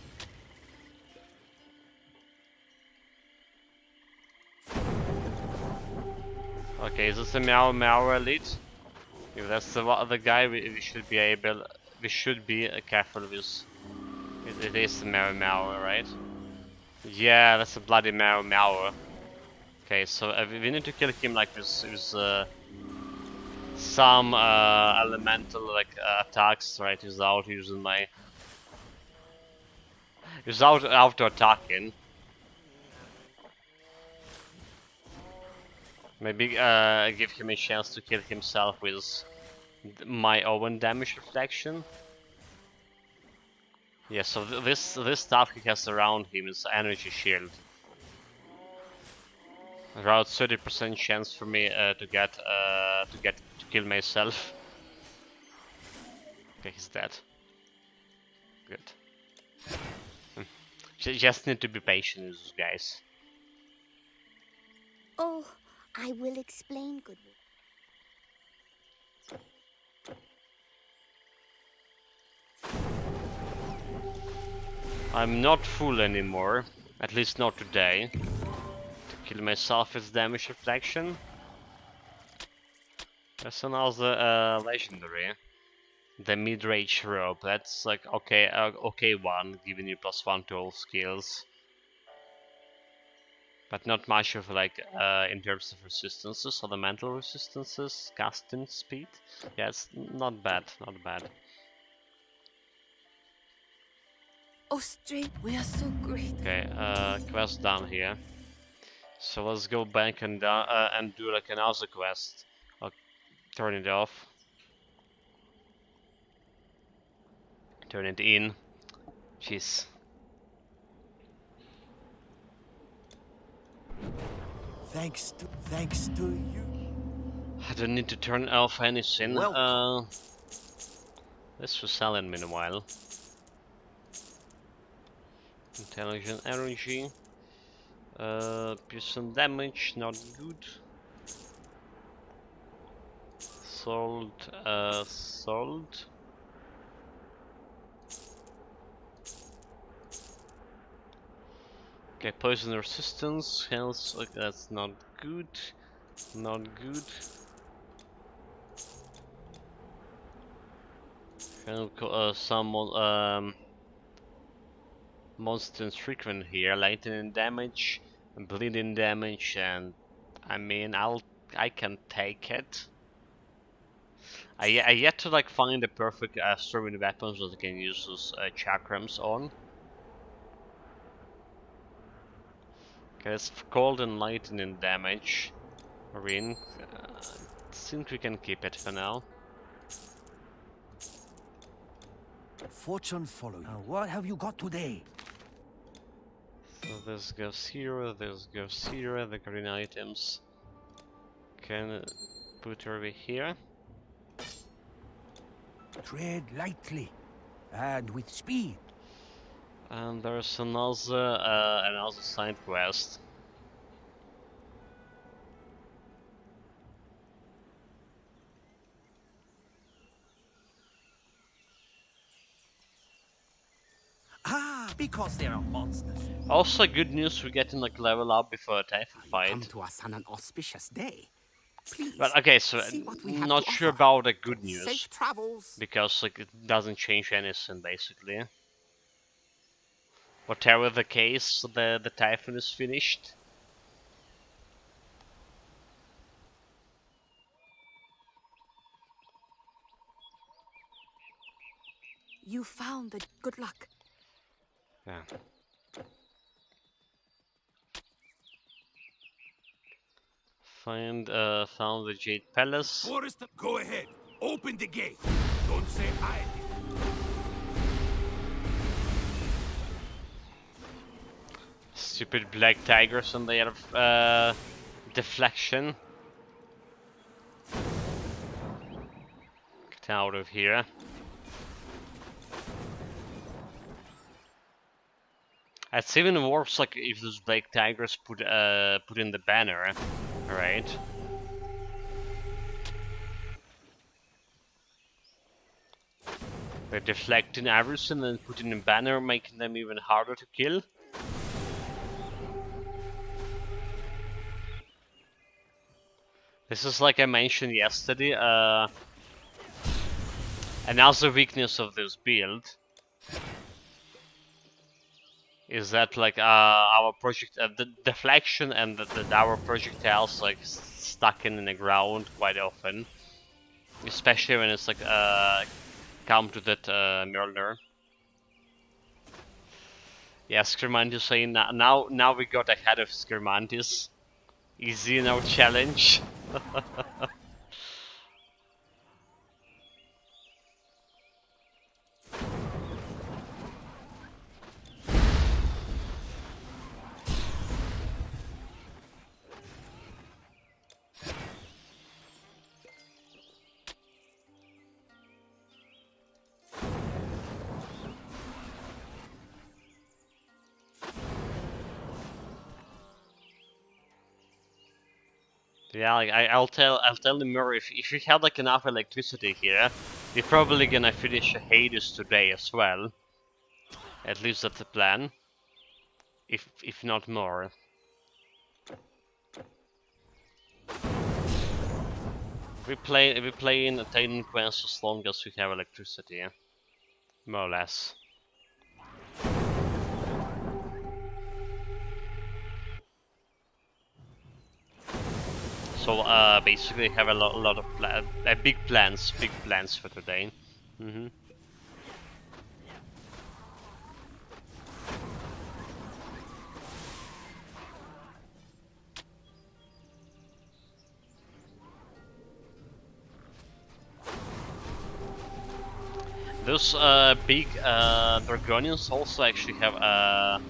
Okay, is this a Meow Meow elite? If that's the guy, we should be able, we should be careful with. It is a Meow Meow, right? Yeah, that's a bloody Meow Meow. Okay, so we need to kill him like with some elemental like attacks, right? Without using my, without auto attacking. Maybe give him a chance to kill himself with my own damage reflection. Yeah, so this stuff he has around him is energy shield. Around 30% chance for me to kill myself. Okay, he's dead. Good. Just need to be patient with these guys. Oh, I will explain, good woman. I'm not full anymore, at least not today. To kill myself with damage reflection. That's another legendary. The mid-range rope. That's like okay, okay one, giving you +1 to all skills. But not much of like in terms of resistances, elemental resistances, casting speed. Yeah, it's not bad, not bad. Oh, Strange, we are so great. Okay, quest done here. So let's go back and do like another quest. I'll turn it off. Turn it in. Jeez. Thanks to you. I don't need to turn off anything. Welcome. This was selling meanwhile. Intelligent energy. Piercing damage, not good. Salt, salt. Okay, poison resistance, health, okay, that's not good. Not good. Some monsters frequent here, lightning damage, bleeding damage, and I mean I can take it. I yet to like find the perfect throwing weapons that I can use those chakrams on. Okay, it's cold and lightning damage. Marine, think we can keep it for now. Fortune follow you. What have you got today? So this goes here, this goes here, the green items can put her over here. Tread lightly and with speed. And there's another side quest. Ah, because there are monsters. Also, good news, we're getting like level up before a Typhon You fight. come to us on an auspicious day. Please, But okay, so see what we have not to sure offer. about the good news Safe travels. because like it doesn't change anything basically. Whatever the case, the Typhon is finished. You found the good luck. Yeah. Found the Jade Palace. Forrester, go ahead. Open the gate. Don't say I did. Stupid black tigers and they have deflection. Get out of here. It's even worse like if those black tigers put in the banner, right? They're deflecting everything and putting a banner, making them even harder to kill. This is like I mentioned yesterday, another weakness of this build is that like our project, the deflection and our projectiles like stuck in the ground quite often, especially when it's like come to that Mjolnir. Yeah, Skirmantis saying now we got ahead of Skirmantis. Easy in our challenge. Yeah, like I'll tell the mirror if we had like enough electricity here, we're probably gonna finish Hades today as well. At least that's the plan. If not more. We play in Titan Quest as long as we have electricity, more or less. So basically have a lot of big plans for today. Those big Dragonians also actually have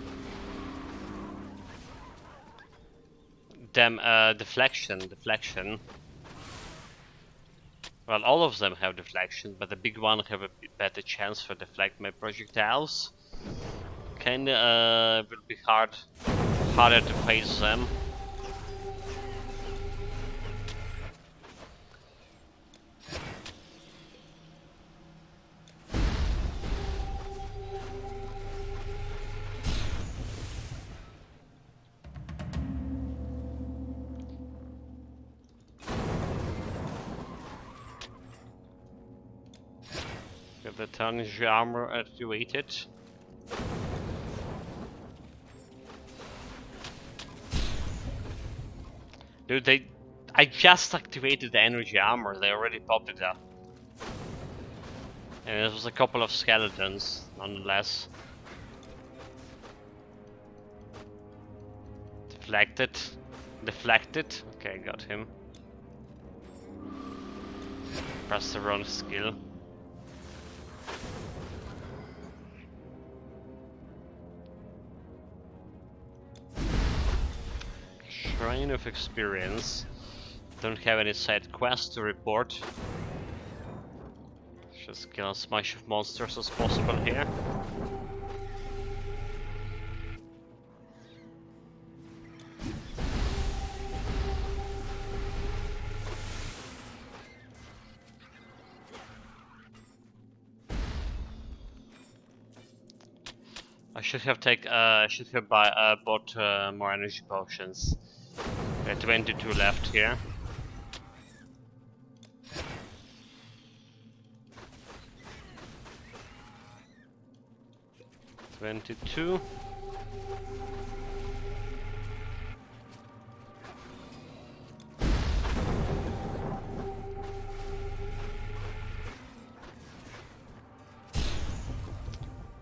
deflection. Well, all of them have deflection, but the big one have a better chance for deflect my projectiles. Kinda will be harder to face them. Get the tarnished armor activated. Dude, I just activated the energy armor, they already popped it up. And it was a couple of skeletons, nonetheless. Deflected. Okay, got him. Press the wrong skill. Shrine of Experience. Don't have any side quests to report. Just kill as much of monsters as possible here. I should have bought more energy potions. 22 left here. $22.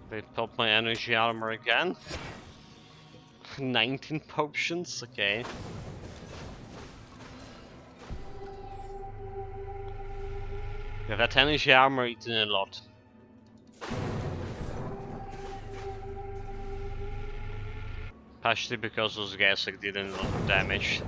They pop my energy armor again. 19 potions, okay. Yeah, that energy armor eaten a lot. Partially because those guys like did a lot of damage.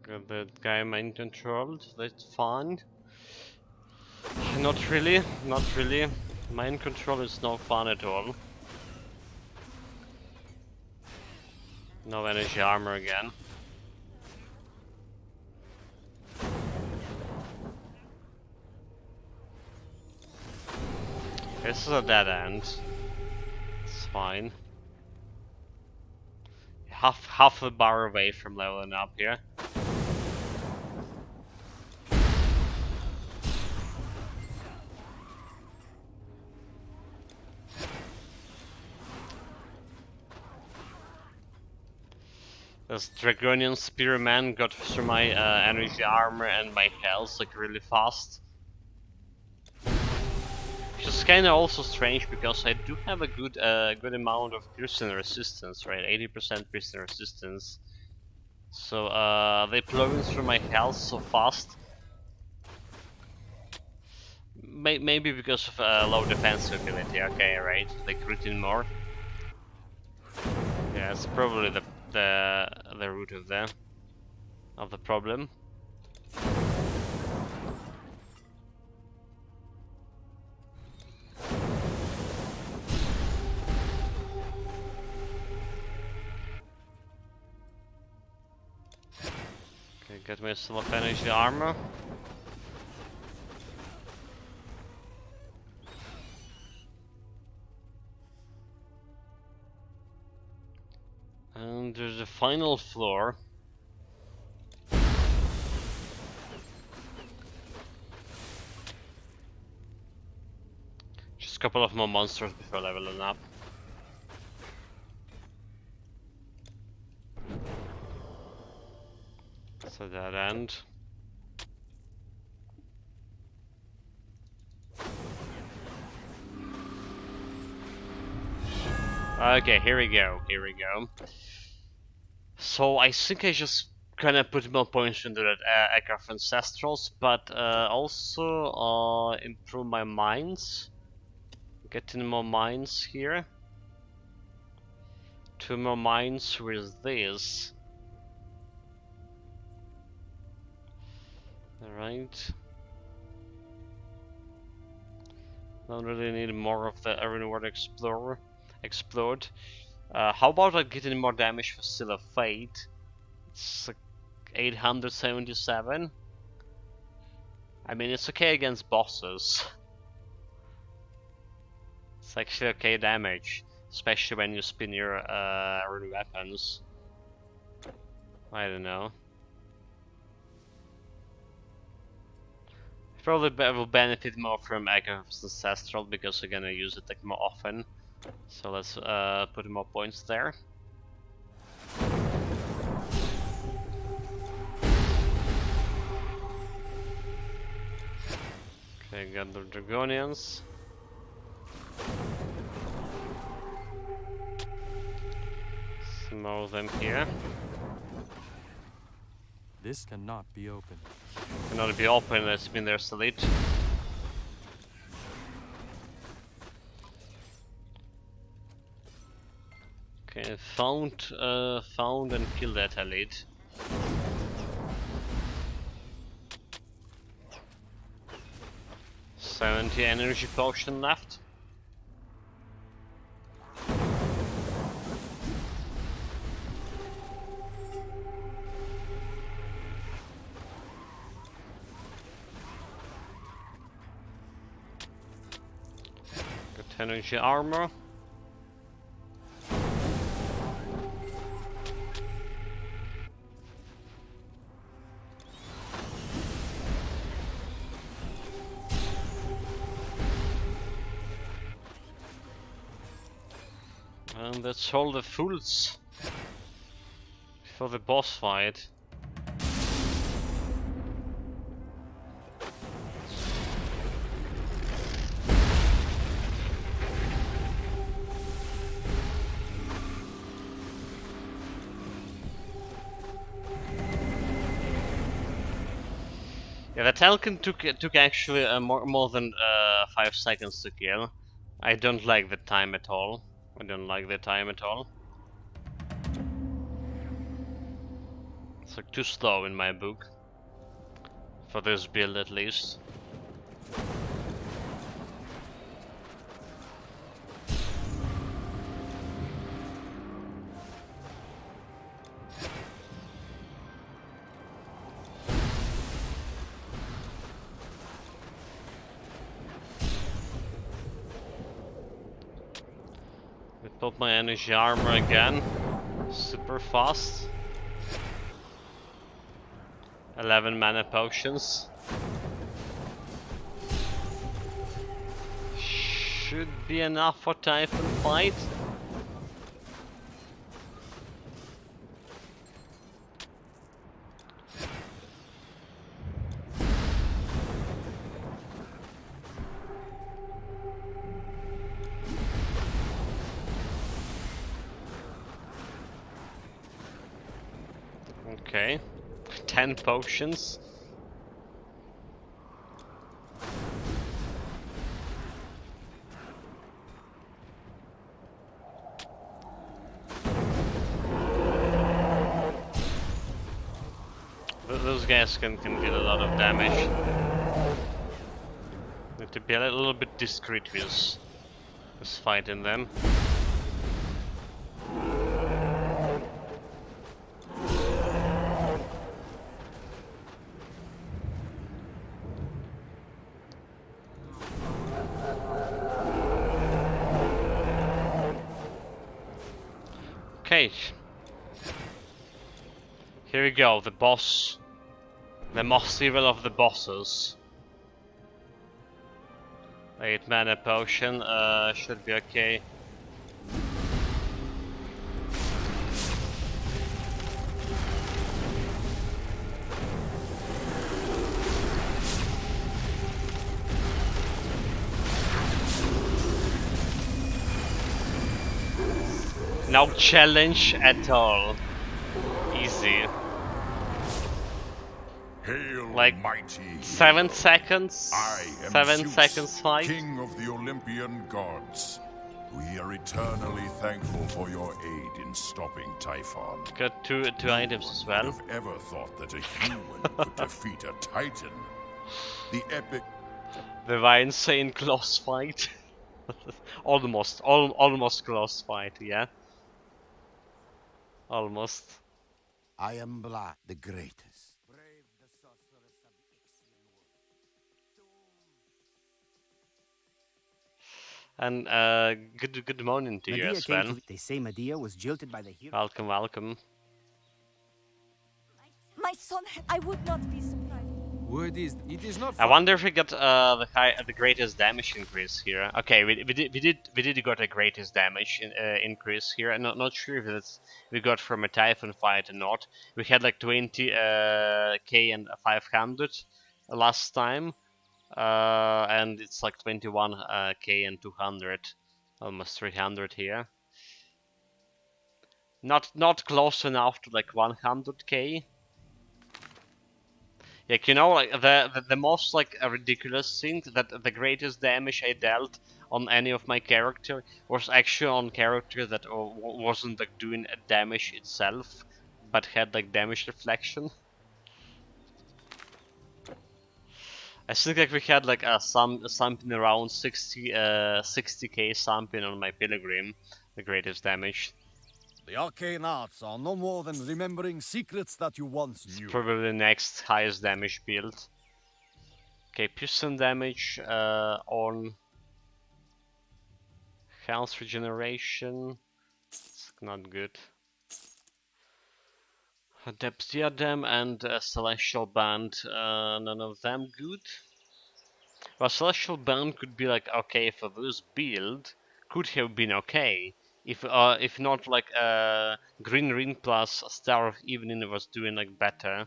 Got that guy mind controlled, that's fine. Not really, not really. Mind control is no fun at all. No energy armor again. This is a dead end. It's fine. Half a bar away from leveling up here. This Dragonian Spearman got through my energy armor and my health like really fast. Which is kinda also strange because I do have a good amount of piercing resistance, right? 80% piercing resistance. So they plowing through my health so fast. Maybe because of low defense ability, okay, right? They crit in more. Yeah, it's probably the root of the problem. Okay, get myself energy armor. And there's a final floor. Just a couple of more monsters before leveling up. So that end. Okay, here we go. So I think I just kind of put more points into that Aircraft Ancestrals, but also improve my mines. Getting more mines here. 2 more mines with this. Alright. Don't really need more of the Rune Neidan Explode. How about I getting more damage for Seal of Fate? It's like 877. I mean, it's okay against bosses. It's actually okay damage, especially when you spin your rune weapons. I don't know. Probably will benefit more from Aircraft Ancestral because we're gonna use it like more often. So let's put more points there. I got the Dragonians. Some more of them here. This cannot be opened. Cannot be open, it's been there solid. Okay, found and killed that elite. $70 energy potion left. Got energy armor. And that's all the fools for the boss fight. Yeah, the Talcon took actually more than 5 seconds to kill. I don't like the time at all. I don't like the time at all. It's like too slow in my book. For this build at least. I put my energy armor again. Super fast. 11 mana potions. Should be enough for Typhon fight. Okay. 10 potions. Those guys can deal a lot of damage. Need to be a little bit discreet with fighting them. Okay. Here we go, the boss. The most evil of the bosses. 8 mana potion, should be okay. No challenge at all. Easy. Hail, Like mighty 7 hero. seconds. I am 7 Zeus, seconds fight. King of the Olympian gods. We are eternally thankful for your aid in stopping Typhon. Got two items as Would well. have ever thought that a human could defeat a titan. The epic The insane close fight. almost close fight, yeah. Almost. I am Blah, the greatest. Brave the sorceress of the Ixian And good morning to you Medea as came well. to. They say Medea was jilted by the hero. Welcome, welcome. My son, I would not be surprised. Word is, it is not I wonder if we got the greatest damage increase here. Okay, we did got a greatest damage increase here. I'm not sure if it's we got from a Typhon fight or not. We had like 20 k and 500 last time. and it's like 21k and 200, almost 300 here. Not close enough to like 100k. Like, you know, like the most like ridiculous thing, that the greatest damage I dealt on any of my character was actually on character that wasn't like doing damage itself, but had like damage reflection. I think like we had like something around 60k something on my pilgrim, the greatest damage. The arcane arts are no more than remembering secrets that you once It's knew. probably the next highest damage build. Okay, piston damage on health regeneration. It's not good. Depth diadem and celestial band. None of them good. Well, celestial band could be like okay for this build. Could have been okay if not like green ring plus star of evening was doing like better.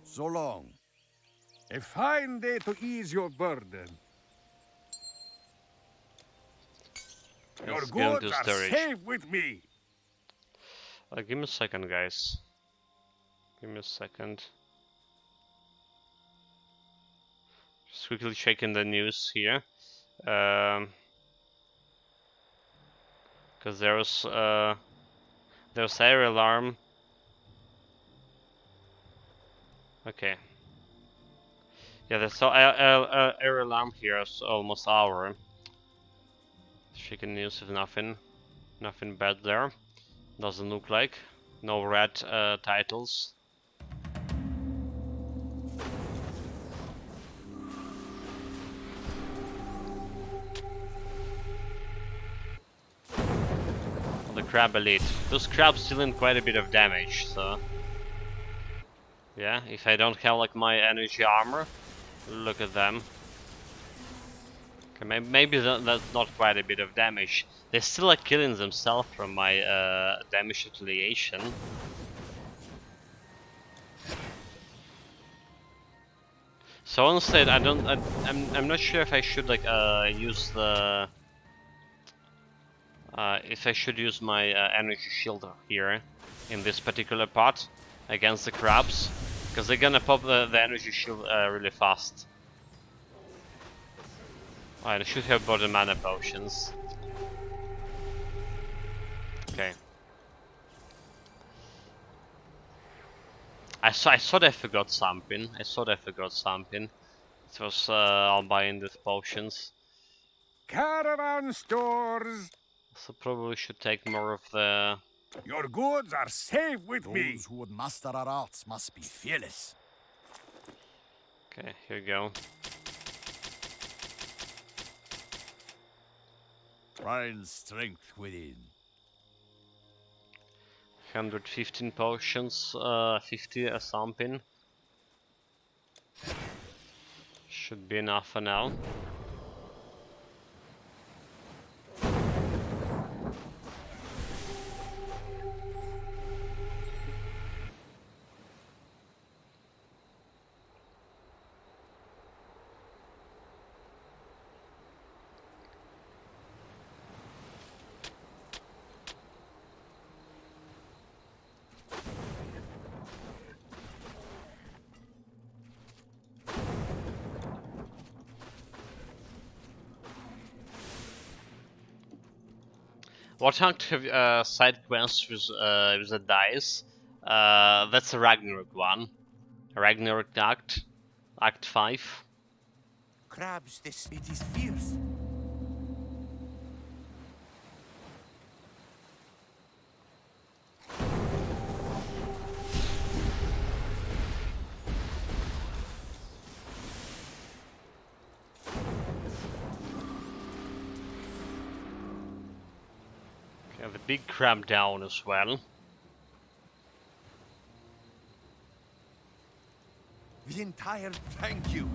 So long. A fine day to ease your burden. Your Let's go into goods are storage. safe with me. Give me a second, guys. Give me a second. Just quickly checking the news here. Because there's air alarm. Okay. Yeah, there's air alarm here. It's almost hour. Checking news if nothing bad there. Doesn't look like. No red titles. The crab elite. Those crabs dealing quite a bit of damage, so yeah, if I don't have like my energy armor, look at them. Okay, maybe that's not quite a bit of damage. They're still like killing themselves from my damage retaliation. So honestly, I'm not sure if I should like use the if I should use my energy shield here in this particular part against the crabs, because they're gonna pop the energy shield really fast. Alright, I should have bought the mana potions. Okay. I thought I forgot something. It was I'll buy in these potions. Caravan stores. So probably should take more of the. Your goods are safe with me. Those who would master our arts must be fearless. Okay, here we go. Find strength within. 115 potions, 50 something. Should be enough for now. What active side quests with the dice? That's a Ragnarok one. Ragnarok Act 5. Crabs, this it is fierce. Okay, the big crab down as well. The entire thank you.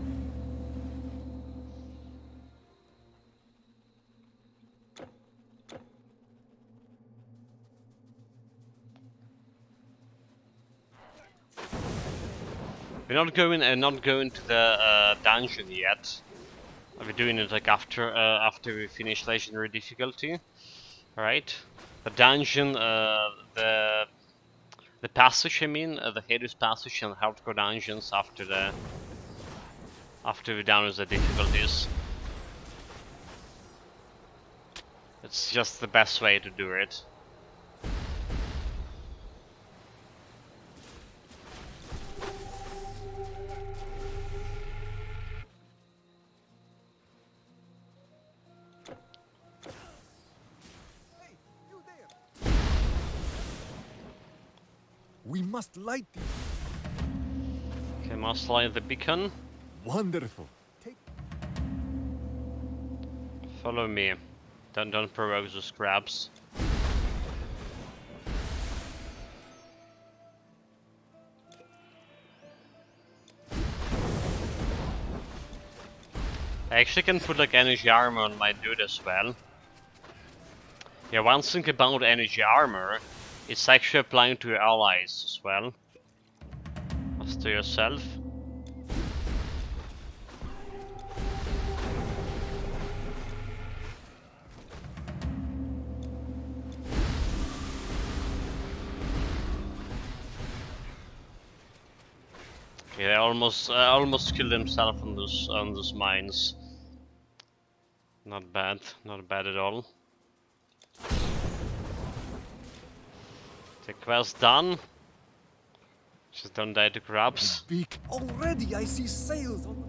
not going to the dungeon yet. We're doing it like after we finish legendary difficulty. Right? The dungeon, the passage, I mean, the Hades passage and hardcore dungeons after we're done with the difficulties. It's just the best way to do it. We must light these. Okay, must light the beacon. Wonderful. Follow me. Don't provoke the scraps. I actually can put like energy armor on my dude as well. Yeah, one thing about energy armor, it's actually applying to your allies as well. As to yourself. Okay, they almost killed himself on those mines. Not bad at all. The quest done. Just don't die to crabs. Already I see sails on.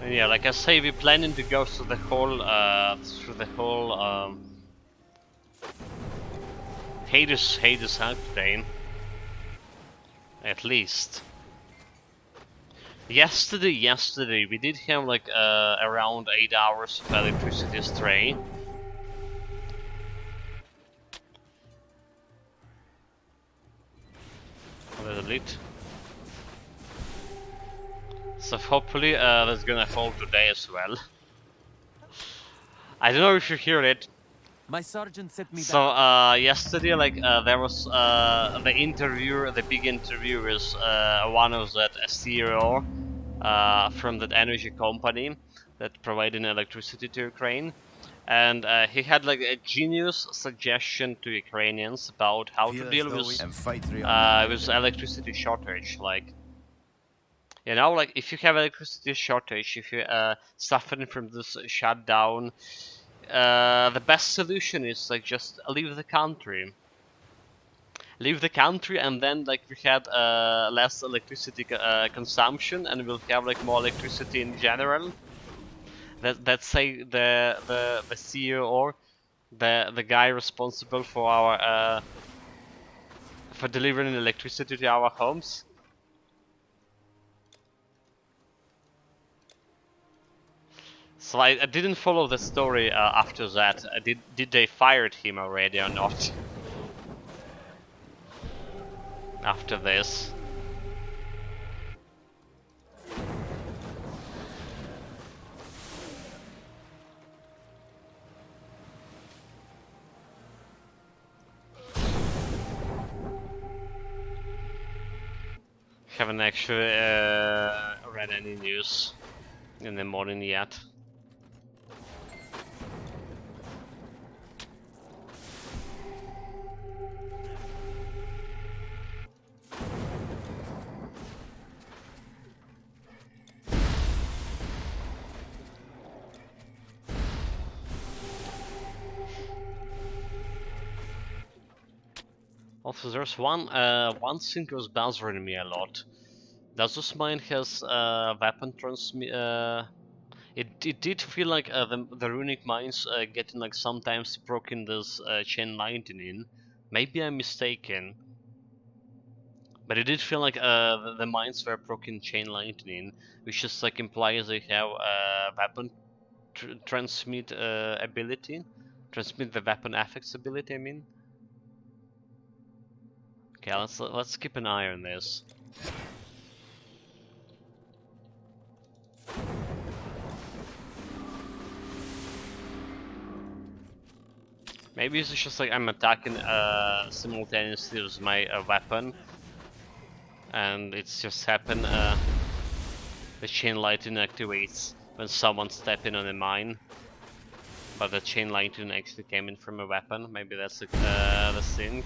And yeah, like I say, we're planning to go through the whole Hades Arcane. At least. Yesterday we did have like around 8 hours of electricity stray. A little bit. So hopefully that's gonna fall today as well. I don't know if you hear it. My sergeant set me So back. yesterday, like there was the interviewer, the big interview with one of that CEO from that energy company that providing electricity to Ukraine, and he had like a genius suggestion to Ukrainians about how to deal with electricity shortage. Like, you know, like if you have electricity shortage, if you suffering from this shutdown, the best solution is like just leave the country. Leave the country, and then like we had less electricity consumption, and we'll have like more electricity in general. That's say the CEO or the guy responsible for our for delivering electricity to our homes. So I didn't follow the story after that. Did they fired him already or not? After this. Haven't actually read any news in the morning yet. Also, there's one thing was bothering me a lot. Does this mine has weapon transmit? It did feel like the runic mines getting like sometimes broken this chain lightning. Maybe I'm mistaken, but it did feel like the mines were broken chain lightning, which just like implies they have weapon transmit ability, transmit the weapon effects ability. I mean. Okay, let's keep an eye on this. Maybe it's just like I'm attacking simultaneously with my weapon, and it's just happened. The chain lightning activates when someone's stepping on a mine, but the chain lightning actually came in from a weapon. Maybe that's the thing.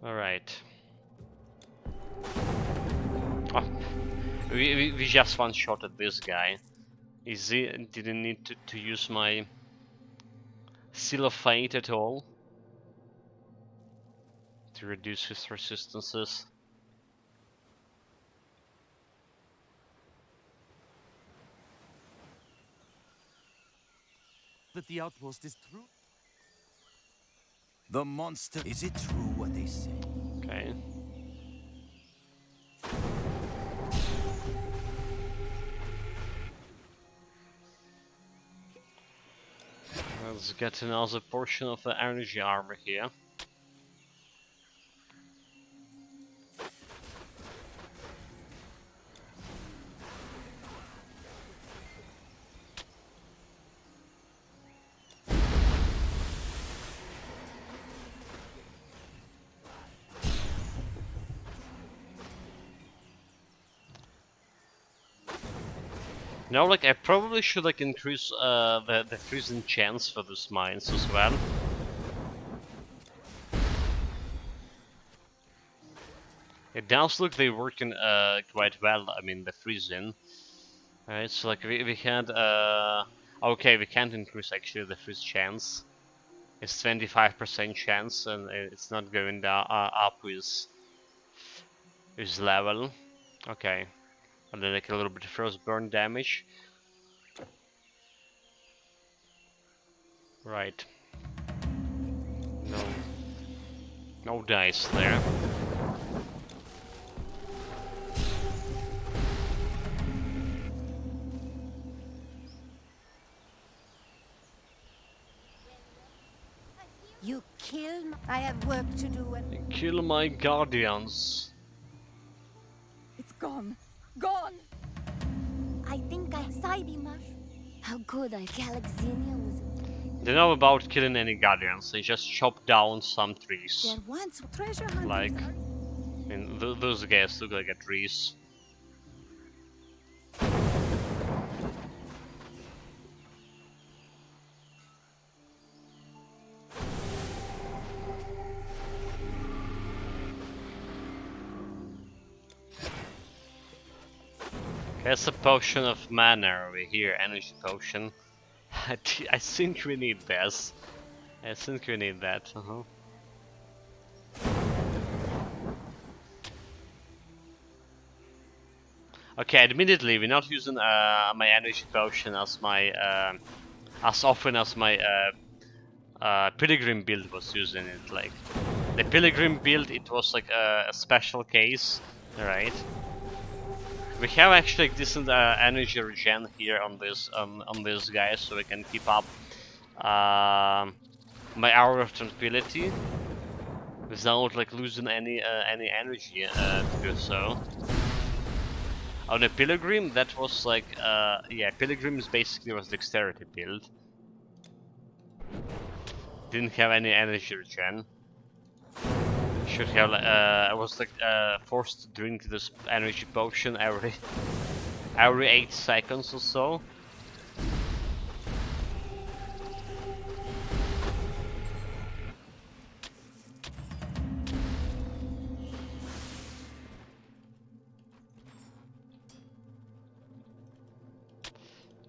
All right. Oh, we just one-shotted this guy. Easy. Didn't need to use my Seal of Fate at all to reduce his resistances. That the outpost is true. The monster. Is it true what they say? Okay. Let's get another portion of the energy armor here. Now, like, I probably should like increase the freezing chance for these mines as well. It does look they're working quite well. I mean, the freezing. Alright, so like we had okay, we can't increase actually the freeze chance. It's 25% chance, and it's not going down up with level. Okay, and then like a little bit of frost burn damage. Right. No dice there. You kill me. I have work to do and Kill my guardians. It's gone. Gone! I think I Saibi mush. How good I Galaxinia was. They know about killing any guardians. They just chop down some trees. There once treasure hunting. Like, I mean, those guys look like a trees. There's a potion of mana over here, energy potion. I think we need this. I think we need that. Okay, admittedly, we're not using my energy potion as my as often as my pilgrim build was using it. Like the pilgrim build, it was like a special case, right? We have actually decent energy regen here on this guy, so we can keep up my hour of tranquility without like losing any energy to do so. On a pilgrim, that was like yeah, pilgrims basically was dexterity build. Didn't have any energy regen. Should have. I was like forced to drink this energy potion every 8 seconds or so.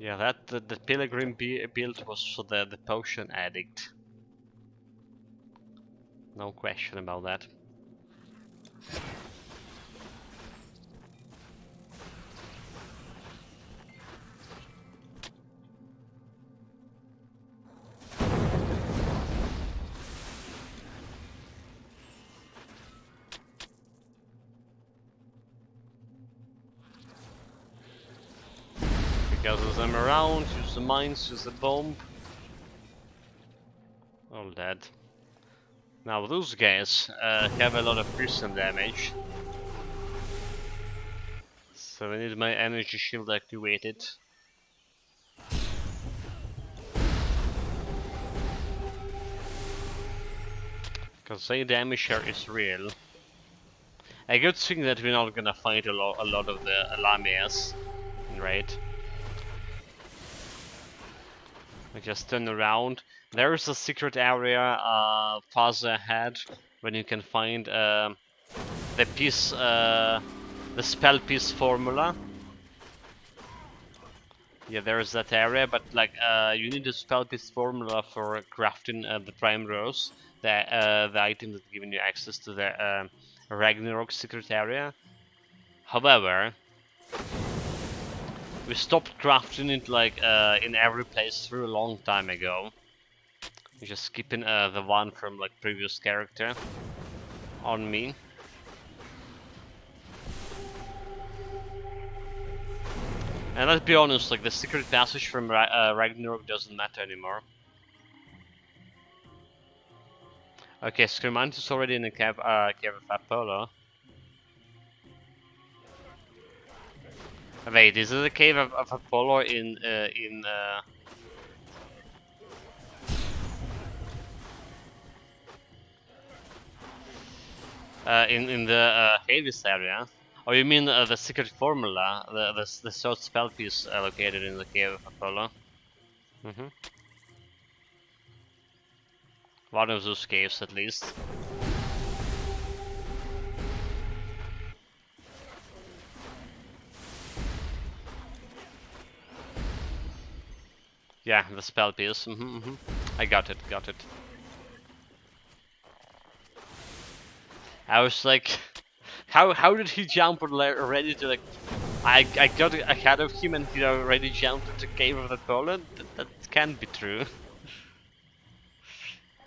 Yeah, that the pilgrim build was for the potion addict. No question about that. Gather them around, use the mines, use the bomb. All dead. Now those guys have a lot of piercing damage. So I need my energy shield activated. Because their damage here is real. A good thing that we're not gonna fight a lot of the Lamias, right? We just turn around. There is a secret area farther ahead when you can find the piece, the spell piece formula. Yeah, there is that area, but like you need a spell piece formula for crafting the Prime Rose, the item that's giving you access to the Ragnarok secret area. However, we stopped crafting it like in every playthrough a long time ago. Just skipping the one from like previous character on me. And let's be honest, like the secret passage from Ragnarok doesn't matter anymore. Okay, Scrimantus already in the cave of Apollo. Wait, is it the cave of Apollo in the Hades area? Oh, you mean the secret formula, the short spell piece located in the cave of Apollo? One of those caves, at least. Yeah, the spell piece. I got it. I was like, how did he jump already to like? I got ahead of him and he already jumped into the cave of the Poland. That can't be true.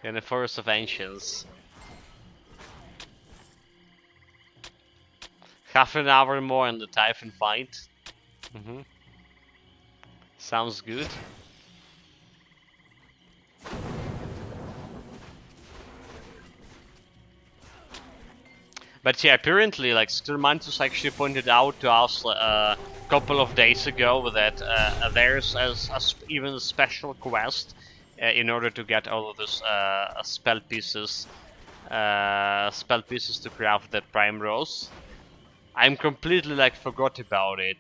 In the Forest of Ancients. Half an hour more in the Typhon fight. Sounds good. But yeah, apparently, like Sturmantus actually pointed out to us a couple of days ago that there's even a special quest in order to get all of those spell pieces to craft the Prime Rose. I'm completely like forgot about it.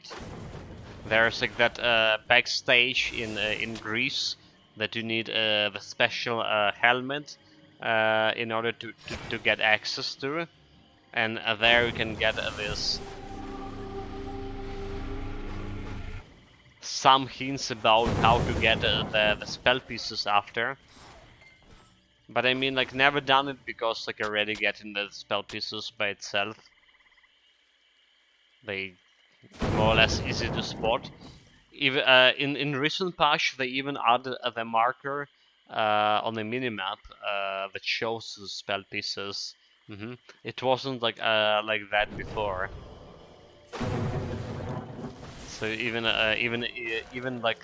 There's like that backstage in Greece that you need the special helmet in order to get access to. And there you can get this some hints about how to get the spell pieces after. But I mean, like, never done it because like already getting the spell pieces by itself, they more or less easy to spot. Even in recent patch, they even added the marker on the minimap that shows the spell pieces. It wasn't like that before. So even like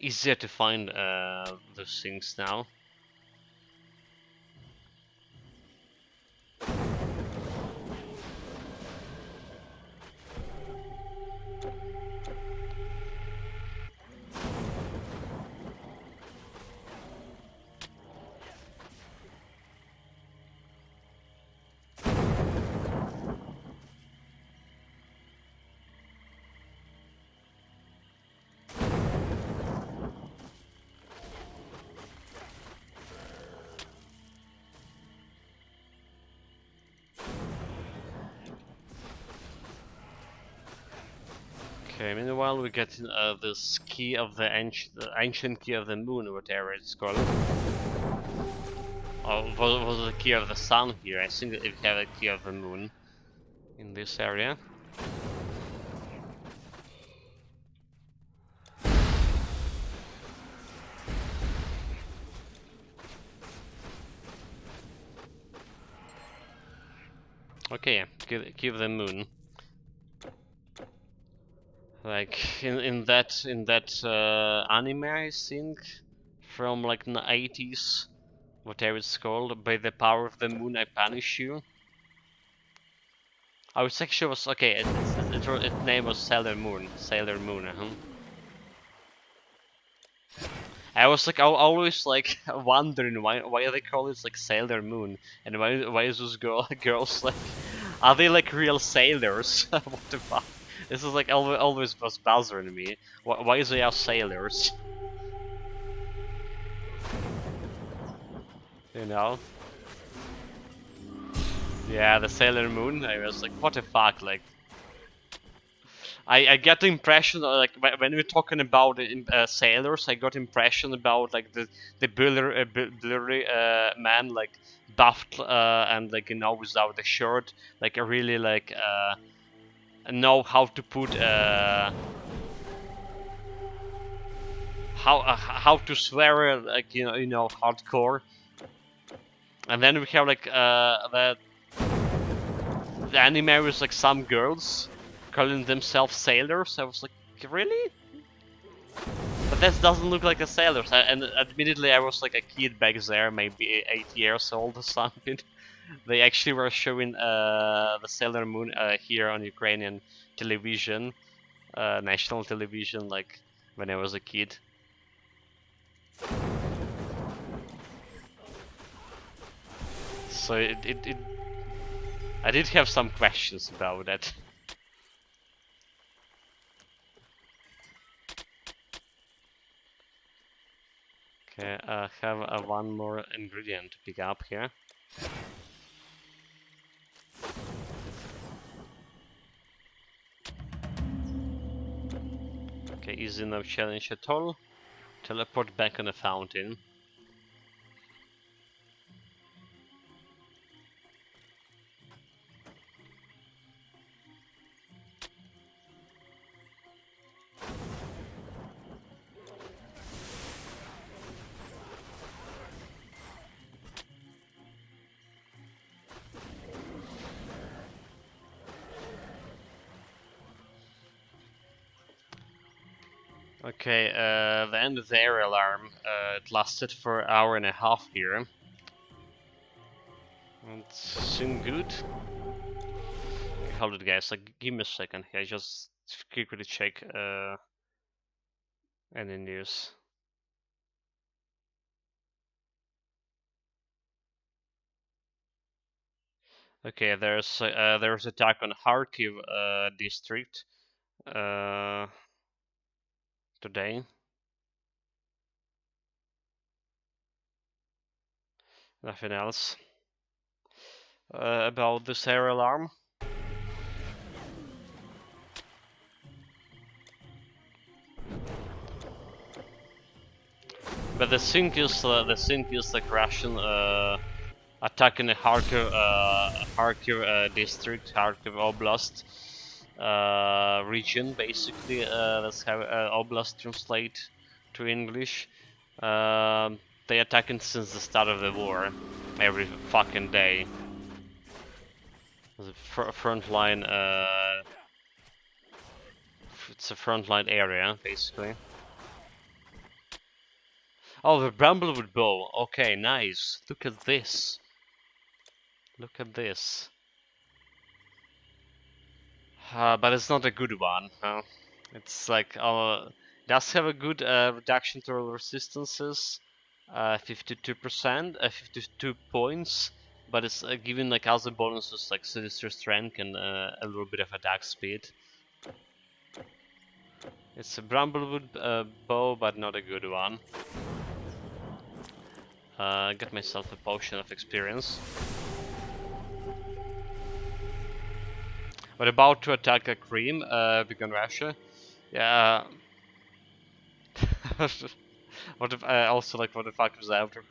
easier to find those things now. Okay, meanwhile we're getting this key of the ancient key of the moon, whatever it's called. Oh, was the key of the sun here? I think it have a key of the moon in this area. Okay, yeah, key of the moon. Like in that anime, I think, from like the 80s, whatever it's called, by the power of the moon I punish you. Oh, it's actually was okay. Its name was Sailor Moon. Sailor Moon. I was like always like wondering why they call it like Sailor Moon, and why is those girls like, are they like real sailors? What the fuck? This is like always was bothering me. Why is they are sailors? You know? Yeah, the Sailor Moon. I was like, what the fuck? Like, I get the impression like when we're talking about sailors, I got impression about like the blurry man like buffed and like without the shirt, like really like know how to put how to swear like hardcore. And then we have like the anime was like some girls calling themselves sailors. I was like, really? But that doesn't look like a sailor. And admittedly, I was like a kid back there, maybe 8 years old or something. They actually were showing the Sailor Moon here on Ukrainian television, national television, like when I was a kid. So I did have some questions about that. Okay, I have one more ingredient to pick up here. Okay, easy, no challenge at all. Teleport back on the fountain. Okay, the end of the air alarm. It lasted for an hour and a half here. It's soon good. Hold it, guys. Like, give me a second here. Just quickly check any news. Okay, there's attack on Kharkiv district today. Nothing else about this air alarm. But the thing is like Russian attacking the Kharkiv district, Kharkiv Oblast region, basically. That's how Oblast translate to English. They attacking since the start of the war, every fucking day. The front line. It's a frontline area, basically. Oh, the Bramblewood bow. Okay, nice. Look at this. Look at this. But it's not a good one. It's like does have a good reduction to all resistances, 52%, 52 points. But it's giving like other bonuses like sinister strength and a little bit of attack speed. It's a Bramblewood bow, but not a good one. Got myself a potion of experience. We're about to attack a cream, Vegan Russia. Yeah. What if also like what the fuck was I have to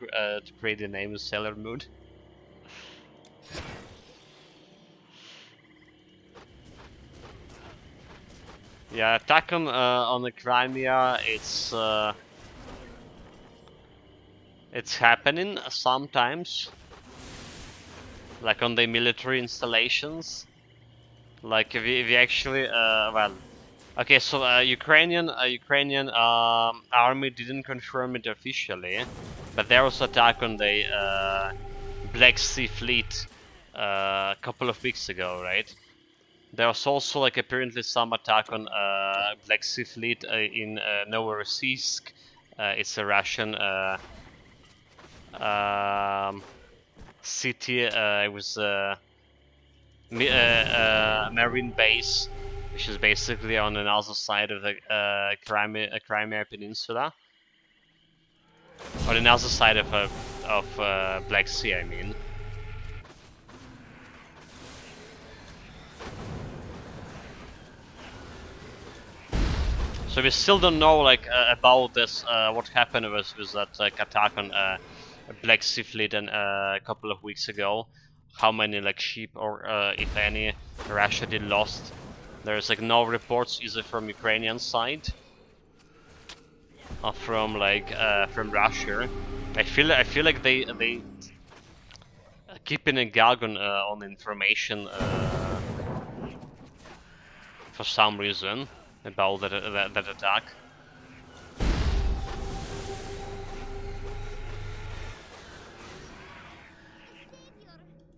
create the name of Sailor Moon? Yeah, attack on the Crimea. It's happening sometimes, like on the military installations. Like we actually well, Okay, so Ukrainian army didn't confirm it officially, but there was attack on the Black Sea Fleet a couple of weeks ago, right? There was also like apparently some attack on Black Sea Fleet in Novorossiysk. It's a Russian city. It was marine base, which is basically on another side of the Crimea Peninsula, on another side of Black Sea, I mean. So we still don't know like about this, what happened with that attack on Black Sea Fleet and a couple of weeks ago. How many like ship or if any Russia did lost. There's like no reports either from Ukrainian side or from like from Russia. I feel like they keeping a gag on information for some reason about that attack.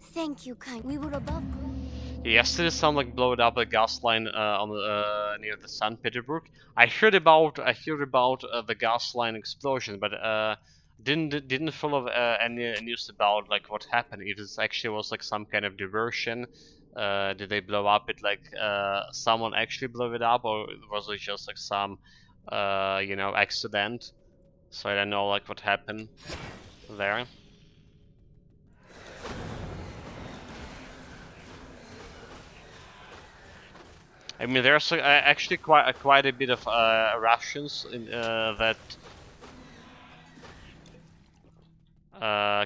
Thank you, kind. We were above ground. Yesterday, some like blowed up a gas line on near the St. Petersburg. I heard about the gas line explosion, but didn't follow any news about like what happened. If it actually was like some kind of diversion, did they blow up it like someone actually blew it up, or was it just like some you know, accident? So I don't know like what happened there. I mean, there's actually quite a bit of Russians in, that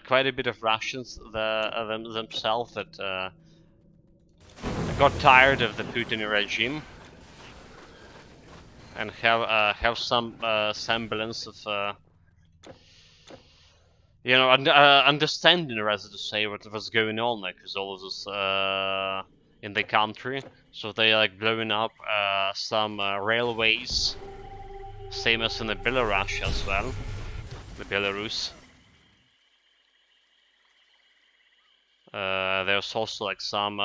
quite a bit of Russians themselves that got tired of the Putin regime and have some semblance of you know, understanding, rather to say, what was going on, like with all of this in the country. So they like blowing up some railways, same as in the Belarus as well, the Belarus. There's also like some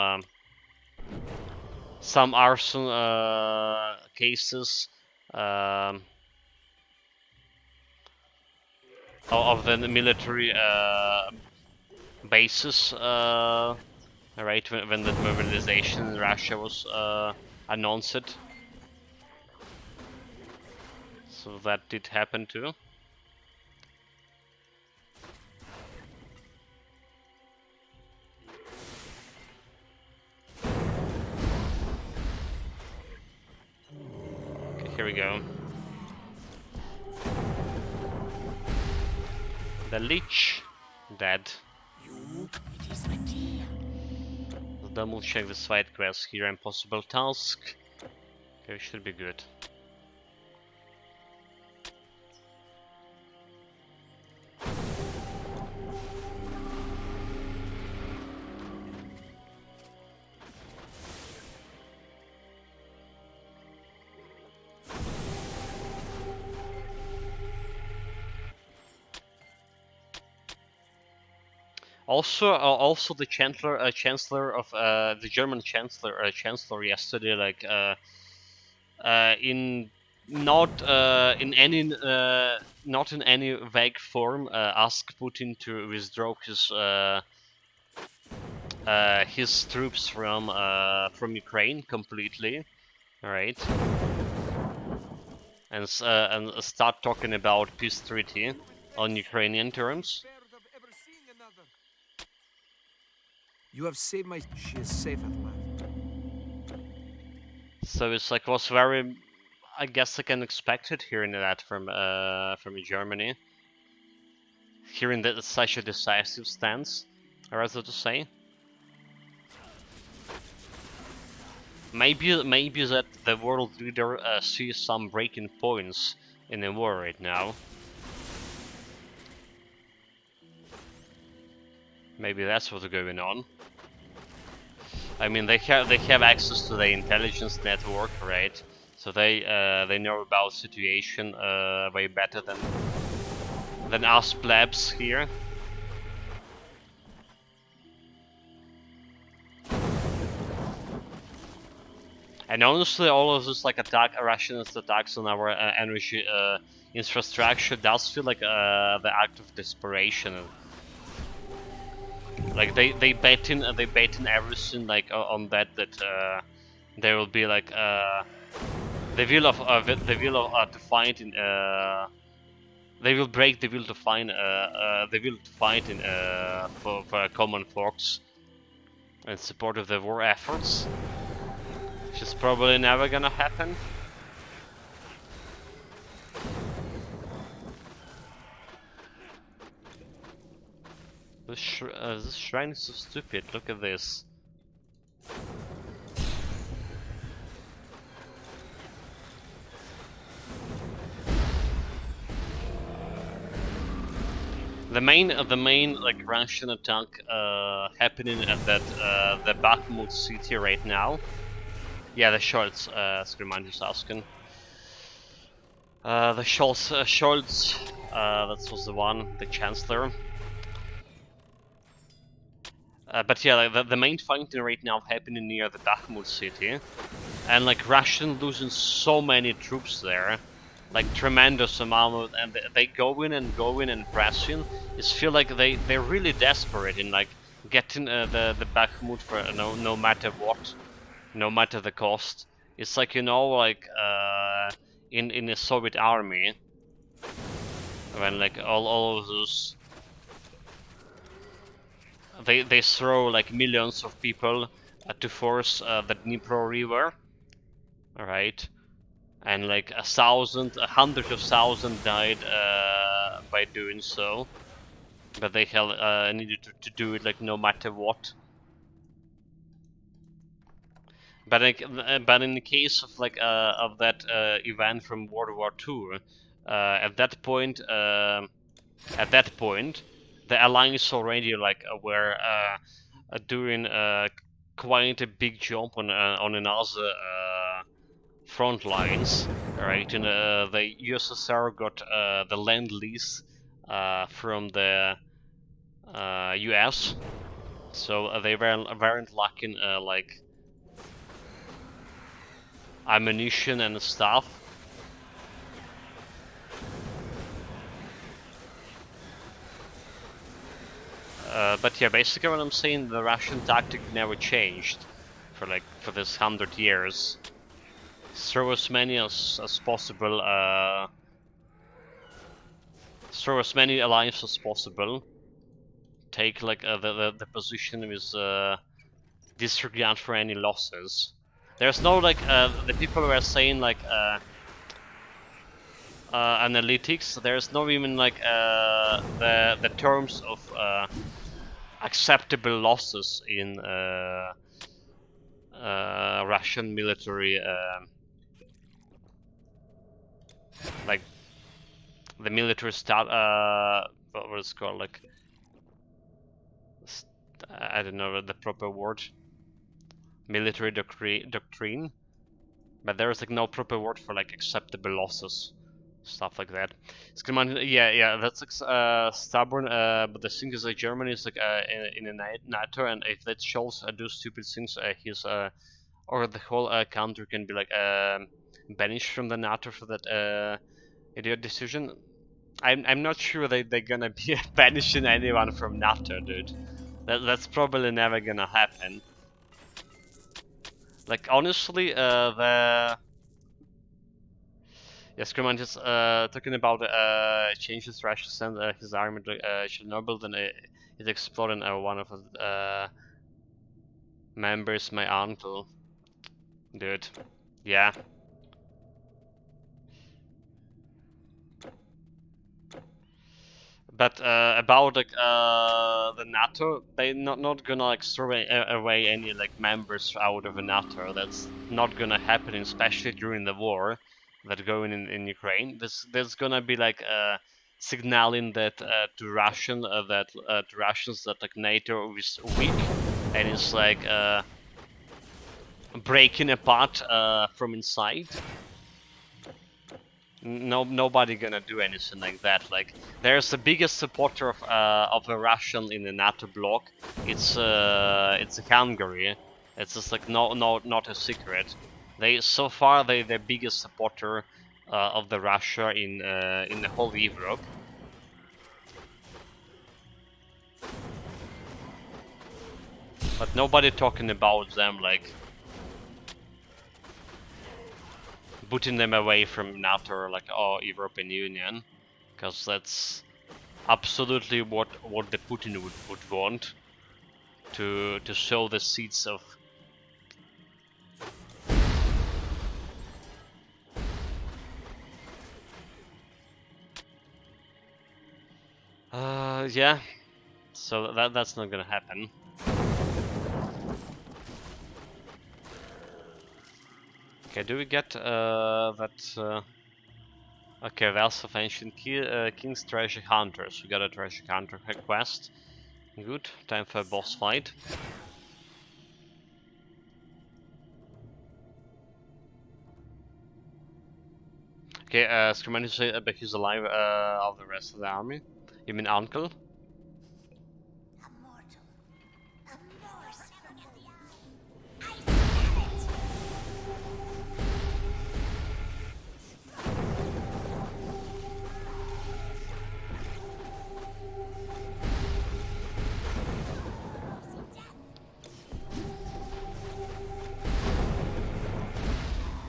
arson cases of the military bases, right, when the mobilization in Russia was announced. So that did happen too. Okay, here we go. The Lich, dead. Let's double check the side quest here. Impossible task. Okay, should be good. Also the chancellor of the German chancellor yesterday, like in not in any not in any vague form, asked Putin to withdraw his troops from Ukraine completely, right? And start talking about peace treaty on Ukrainian terms. You have saved my... She is safe at last. So it's like was very, I guess I can expect it hearing that from Germany. Hearing that it's such a decisive stance, rather to say. Maybe that the world leader sees some breaking points in the war right now. Maybe that's what's going on. I mean, they have access to the intelligence network, right? So they know about situation way better than us plebs here. And honestly, all of this like rationalist attacks on our energy infrastructure does feel like the act of desperation. Like they bet in everything like on that there will be like the will of to fight in they will break the will to find the will to fight in for common folks in support of the war efforts, which is probably never gonna happen. This shrine is so stupid. Look at this. The main like Russian attack happening at that the Bakhmut city right now. Yeah, the Scholz, Screamantis is asking. The Scholz, that was the one, the Chancellor. But yeah, like, the main fighting right now happening near the Bakhmut city, and like Russian losing so many troops there, like tremendous amount, and they go in and pressing. It's feel like they're really desperate in like getting the Bakhmut for no matter what, no matter the cost. It's like, you know, like in the Soviet army when like all of those they throw like millions of people to force the Dnipro River, right? And like hundreds of thousands died by doing so, but they needed to do it like no matter what. But like, but in the case of like of that event from World War II, at that point, the Alliance already like were doing quite a big jump on another front lines, right? And the USSR got the Lend Lease from the US, so they weren't lacking like ammunition and stuff. But yeah, basically what I'm saying, the Russian tactic never changed for this 100 years. Throw as many as possible, throw as many alliances as possible. Take like the position with disregard for any losses. There's no like the people were saying like analytics. There's no even like the terms of acceptable losses in Russian military, like the military what was it called, like I don't know the proper word, military doctrine, but there is like no proper word for like acceptable losses, stuff like that. It's yeah, that's like stubborn. But the thing is, like Germany is like in a NATO, and if that shows do stupid things, he's or the whole country can be like banished from the NATO for that idiot decision. I'm not sure they're gonna be banishing anyone from NATO, dude. That's probably never gonna happen. Like honestly, yes, Grumman is talking about changes Russia sent his army to Chernobyl, then it exploded, and one of his members, my uncle. Dude, yeah. But about like the NATO, they not gonna like throw away any like members out of the NATO. That's not gonna happen, especially during the war that going in Ukraine. There's gonna be like signaling that to Russians that like NATO is weak and it's like breaking apart from inside. Nobody gonna do anything like that. Like, there's the biggest supporter of the Russian in the NATO bloc. It's Hungary. It's just like not a secret. They so far they the biggest supporter of the Russia in the whole Europe. But nobody talking about them, like putting them away from NATO or like European Union, because that's absolutely what the Putin would want, to sow the seeds of yeah. So that's not gonna happen. Okay, do we get that? Okay, Wells of Ancient King's Treasure Hunters. We got a Treasure Hunter quest. Good. Time for a boss fight. Okay, Screaming say but he's alive of the rest of the army. You mean Uncle?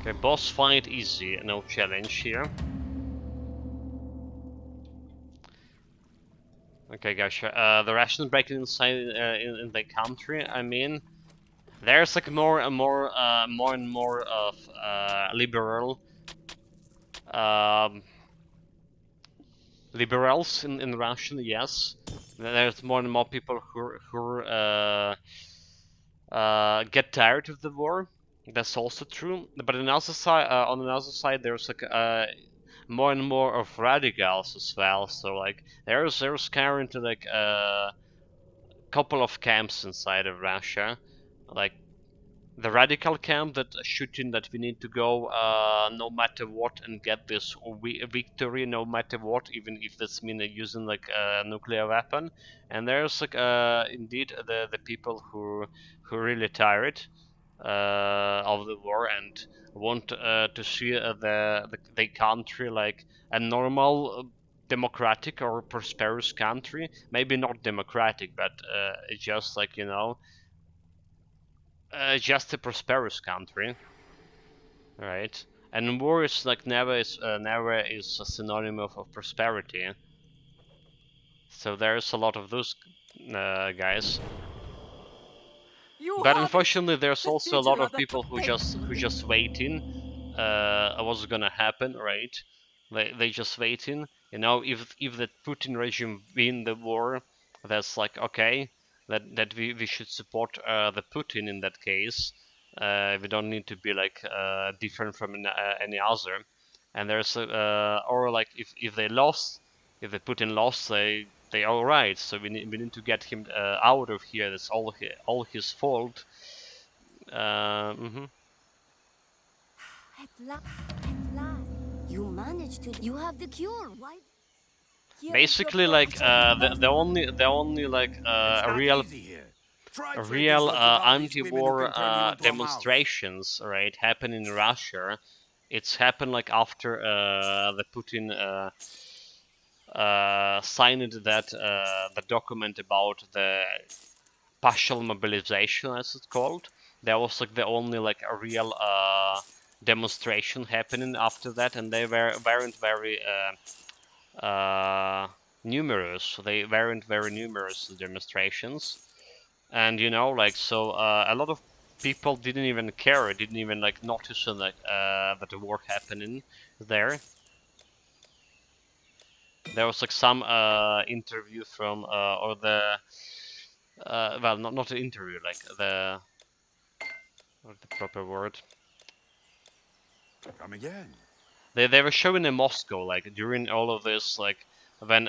Okay, boss fight easy, no challenge here. Okay, gotcha. The Russians breaking inside in the country. I mean, there's like more and more of liberal liberals in Russia. Yes, there's more and more people who get tired of the war. That's also true. But on another side, there's like more and more of radicals as well. So like there's currently like a couple of camps inside of Russia, like the radical camp that shooting that we need to go no matter what and get this victory no matter what, even if this means using like a nuclear weapon. And there's like indeed the people who really tired of the war and want to see the country like a normal democratic or prosperous country. Maybe not democratic, but just like, you know, just a prosperous country, right? And war is like never is a synonym of prosperity. So there's a lot of those guys. You But have it! unfortunately, there's The also a lot sigil of of the people who just waiting what's gonna happen, right? They just waiting. You know, if the Putin regime win the war, that's like okay, that we should support the Putin in that case. We don't need to be like different from any other. And there's or like if they lost, if the Putin lost, they all right. So we need to get him out of here. That's all his fault. Mhm. At last, you managed to. You have the cure. Why? Here is the Basically, book like which I requested. the only like It's a not real easy here. Try trading real for all these women who anti-war can turn you into a mouse. demonstrations, right, happen in Russia. It's happened like after the Putin signed that the document about the partial mobilization, as it's called. There was like the only like a real demonstration happening after that, and they weren't very numerous. They weren't very numerous, the demonstrations. And you know, like, so a lot of people didn't even care, didn't even like notice like that the war happening there. There was like some interview from or the well, not an interview, like the what's the proper word? Come again. They were showing in Moscow, like during all of this, like when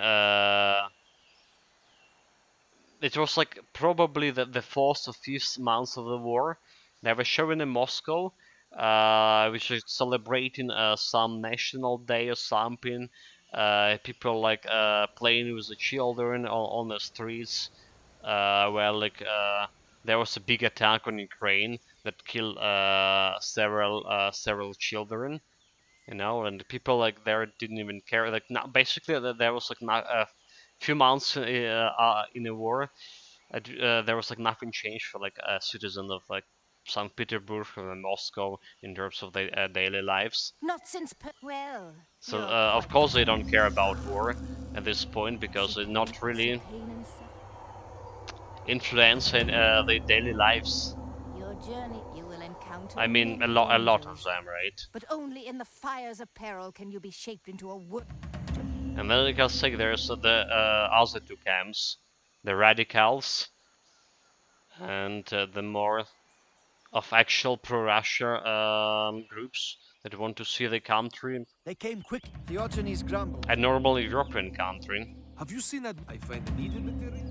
it was like probably the fourth or fifth month of the war. They were showing in Moscow which is celebrating some national day or something. People like playing with the children on the streets. There was a big attack on Ukraine that killed several children. You know, and people like there didn't even care. Like, now, basically, there was like not a few months in a war. There was like nothing changed for like a citizen of like St. Petersburg or Moscow in terms of their daily lives. Not since well. So of course they don't care about war at this point because it not really influencing their daily lives. Your journey, you will encounter I mean, many a lot of dangers, them, right? but only in the fires of peril can you be shaped into a wood. And then like I say, there's the other two camps, the radicals and the more of actual pro-Russia groups that want to see the country They came quick. Theogenes grumbled. a normal European country. Have you seen that? I find the needed material.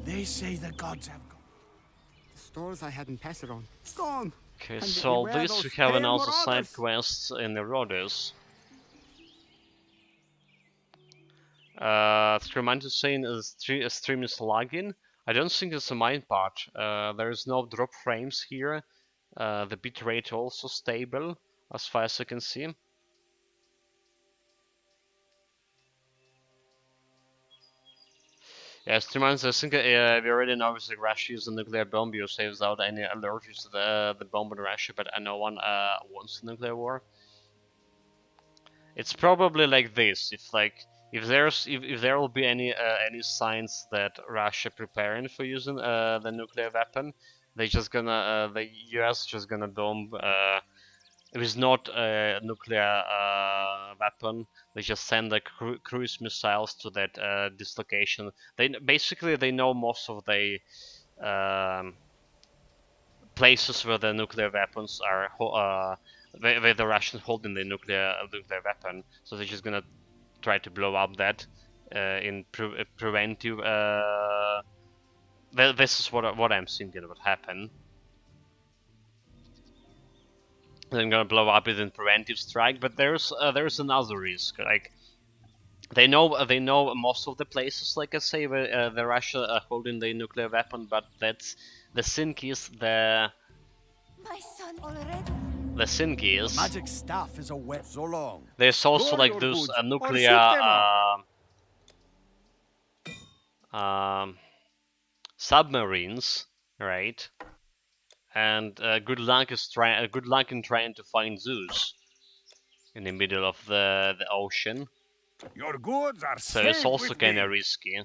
They say the gods have gone. The stores I had in Pesseron, gone. Okay, And so beware this those we have pale another side marauders. quests in the Rhodes. Tremendous is saying a stream is lagging. I don't think it's a mine part. There is no drop frames here. The bitrate also stable, as far as I can see. Yes, Tremendous, I think we already know if Russia uses a nuclear bomb because without any allergies to the bomb in Russia, but no one wants a nuclear war. It's probably like this. If like if there will be any signs that Russia preparing for using the nuclear weapon, they just gonna the US just gonna bomb. If it's not a nuclear weapon, they just send like cruise missiles to that dislocation. They know most of the places where the nuclear weapons are. Where the Russians holding the nuclear weapon, so they're just gonna try to blow up that in preventive. This is what I'm thinking would happen. They're gonna blow up it in preventive strike, but there's another risk. Like they know most of the places, like I say, where the Russia are holding the nuclear weapon, but that's the thing is My son already. the thing is Magic staff is a web. So long. there's also Score like your those goods, or nuclear shoot them up. submarines, right? And good luck in trying to find Zeus in the middle of the ocean. Your goods are So safe it's also with kind me. of risky.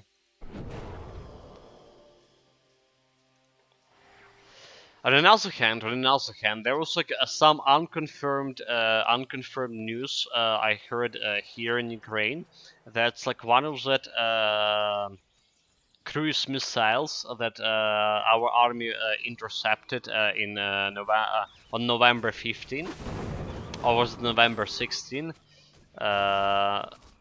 On another hand, there was like some unconfirmed news I heard here in Ukraine. That's like one of that cruise missiles that our army intercepted on November 15, or was it November 16?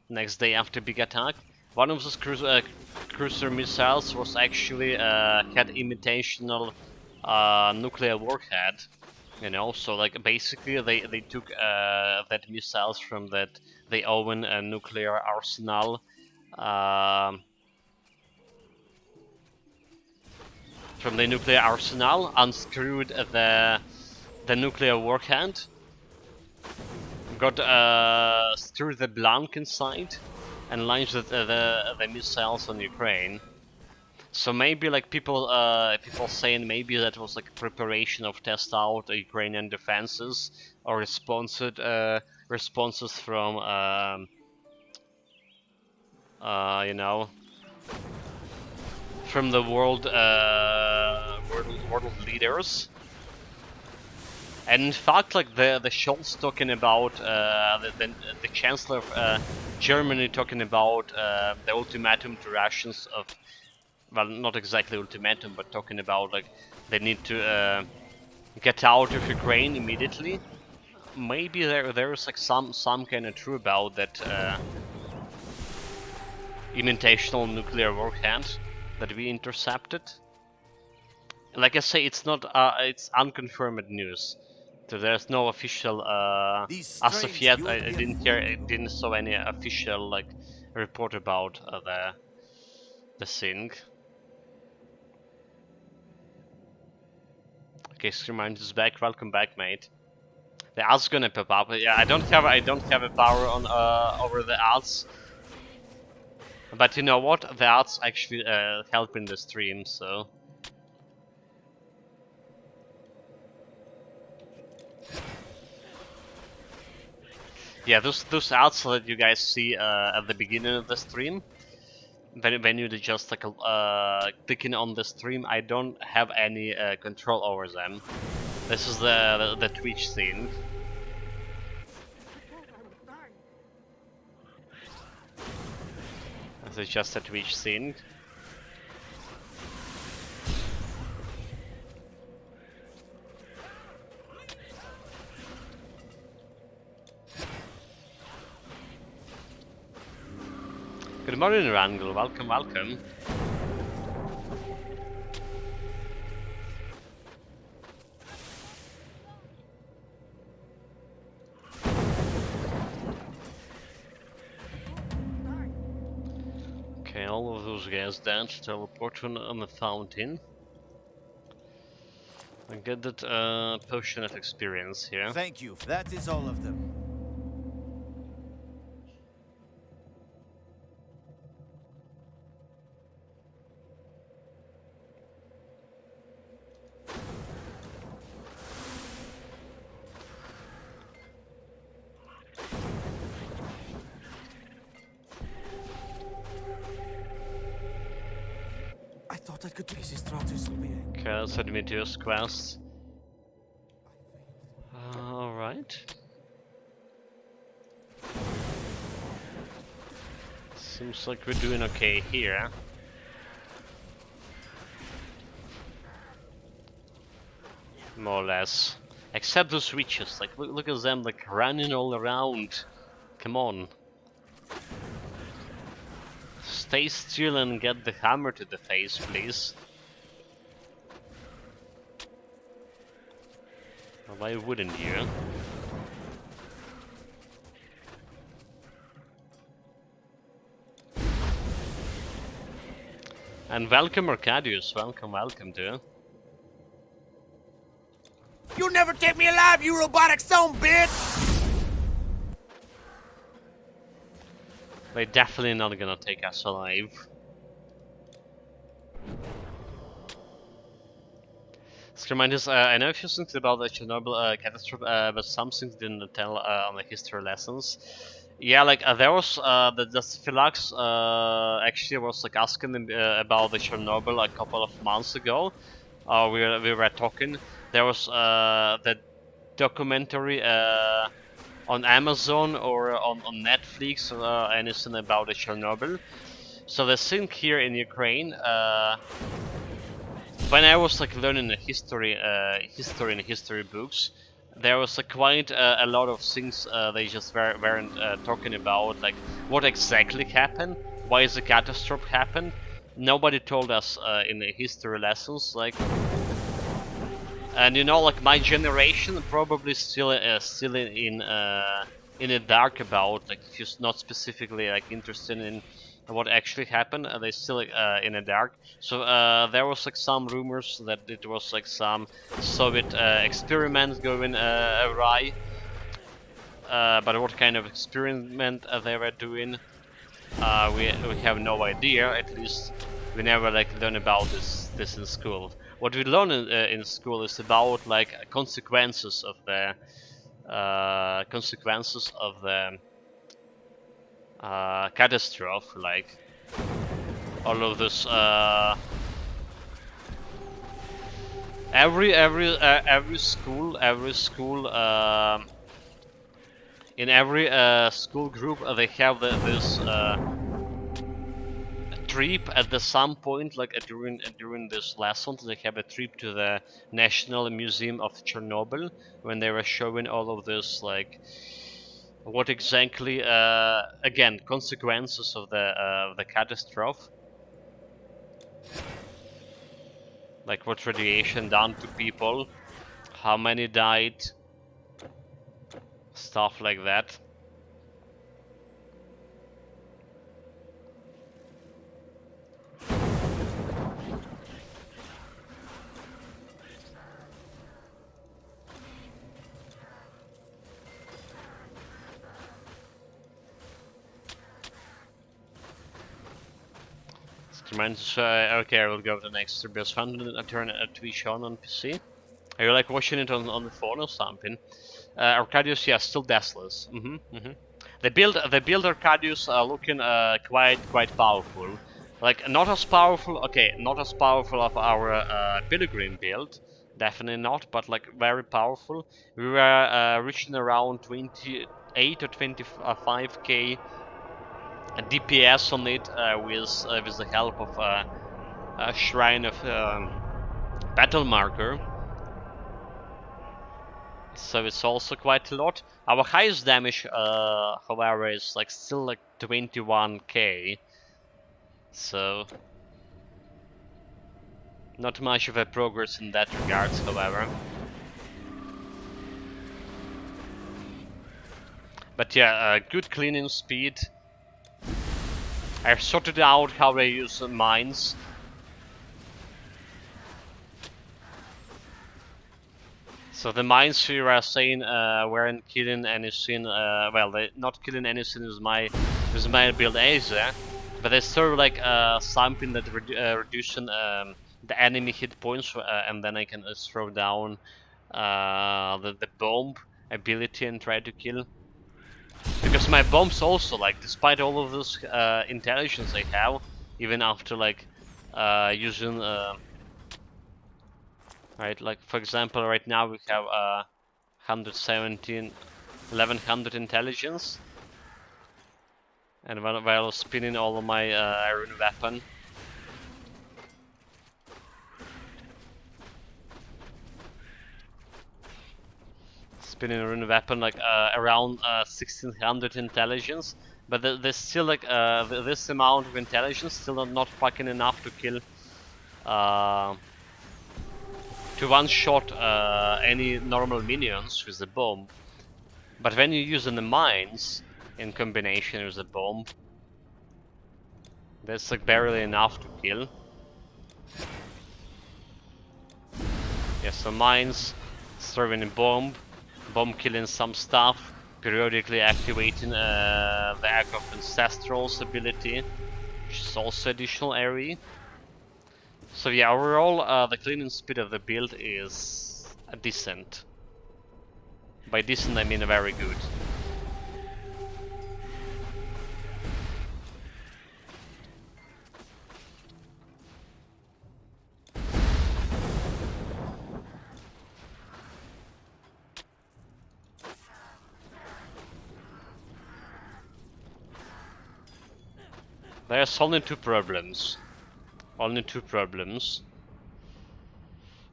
Next day after big attack. One of those cruiser missiles was actually had imitational nuclear warhead, you know. So like basically they took that missiles from that they own a nuclear arsenal. From the nuclear arsenal, unscrewed the nuclear warhead, got screwed the blank inside, and launched the missiles on Ukraine. So maybe like people saying maybe that was like a preparation of test out Ukrainian defenses or responses from you know, from the world leaders. And in fact, like the Scholz talking about the Chancellor of Germany talking about the ultimatum to Russians of, well, not exactly ultimatum, but talking about like they need to get out of Ukraine immediately. Maybe there is like some kind of true about that imitational nuclear warhead that we intercepted. Like I say, it's not it's unconfirmed news. So there's no official, These as of strange yet, I European didn't hear, food. I didn't saw any official like report about the thing. Okay, Screamind is back. Welcome back, mate. The ads gonna pop up. Yeah, I don't have a power on over the ads, but you know what? The ads actually help in the stream, so. Yeah, those ads that you guys see at the beginning of the stream, when you just like clicking on the stream, I don't have any control over them. This is the Twitch thing. This is just a Twitch thing. Good morning, Rangel. Welcome, welcome. Okay, all of those guys down to teleport on the fountain. And get that potion of experience here. Thank you. That is all of them. I thought I could trace his Stratus will be. Okay, let's admit to this quest. Alright. Seems like we're doing okay here. More or less. Except those witches, like look at them like running all around. Come on. Stay still and get the hammer to the face, please. Why wouldn't you? And welcome Arcadius, welcome too. You'll never take me alive, you robotic son bitch! They're definitely not gonna take us alive. Screaminders, I know a few things about the Chernobyl catastrophe, but some things didn't tell on the history lessons. Yeah, like there was the Philax actually was like asking about the Chernobyl a couple of months ago. We were talking. There was the documentary on Amazon or on Netflix or anything about the Chernobyl. So the thing here in Ukraine. When I was like learning the history in history books, there was quite a lot of things they just weren't talking about, like what exactly happened, why the catastrophe happened. Nobody told us in the history lessons, like, and you know, like my generation probably still in the dark about, like, if you're not specifically like interested in what actually happened, they still in the dark. So there was like some rumors that it was like some Soviet experiment going awry, but what kind of experiment they were doing, we have no idea. At least we never like learn about this in school. What we learn in school is about like consequences of the catastrophe, like all of this. Every school in every school group they have this trip at some point, like during this lesson. They have a trip to the National Museum of Chernobyl when they were showing all of this, like what exactly again consequences of the catastrophe, like what radiation done to people, how many died, stuff like that. Okay, I will go to the next because fun to turn to be shown on PC. Are you like watching it on the phone or something? Arcadius, yeah, still deathless. They build Arcadius looking quite powerful. Like not as powerful, okay, not as powerful of our Pilgrim build, definitely not, but like very powerful. We were reaching around 28 or 25k DPS on it with the help of a Shrine of Battle Marker. So it's also quite a lot. Our highest damage, however, is like still like 21k. So not much of a progress in that regards, however. But yeah, good cleaning speed. I've sorted out how they use mines. So the mines here are saying weren't killing any sin. Well, they not killing any sin with my build Asia, but they still like something that reducing the enemy hit points, and then I can throw down the bomb ability and try to kill. Because my bombs also, like, despite all of this intelligence I have, even after like using right, like for example, right now we have 117, 1100 intelligence, and while spinning all of my iron weapon. Spinning a rune weapon like around 1600 intelligence, but there's still like this amount of intelligence still not fucking enough to kill to one-shot any normal minions with the bomb. But when you use the mines in combination with the bomb, that's like barely enough to kill. Yeah, so mines, throwing a bomb killing some stuff, periodically activating the Act of Ancestral's ability, which is also additional area. So yeah, overall the cleaning speed of the build is decent. By decent I mean very good. There's only two problems. Only two problems.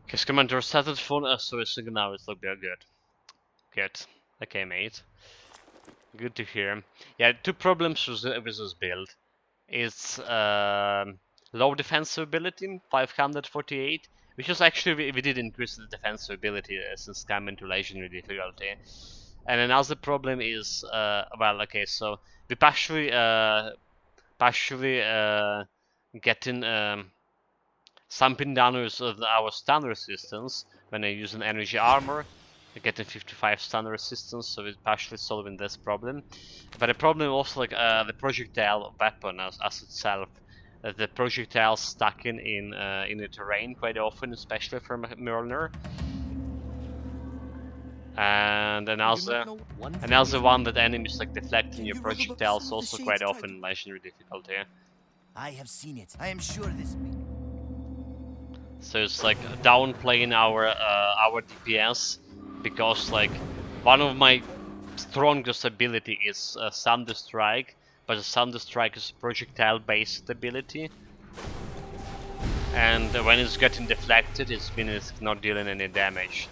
His commander started phone, so it's now it's like they're good. Good. Okay, mate. Good to hear. Yeah, two problems with this build. It's low defensive ability, 548, which is actually we did increase the defensive ability since come into legendary difficulty. And another problem is well, okay, so we partially getting something down with our stun resistance when I use an energy armor. Getting 55 stun resistance, so it's partially solving this problem. But the problem also like the projectile weapon as itself. The projectile stuck in the terrain quite often, especially from Mjolnir. And another one that enemies like deflecting your projectiles also quite often in legendary difficulty. I have seen it. I am sure this. So it's like downplaying our DPS because like one of my strongest ability is Thunder Strike, but the Thunder Strike is a projectile based ability, and when it's getting deflected it's not dealing any damage.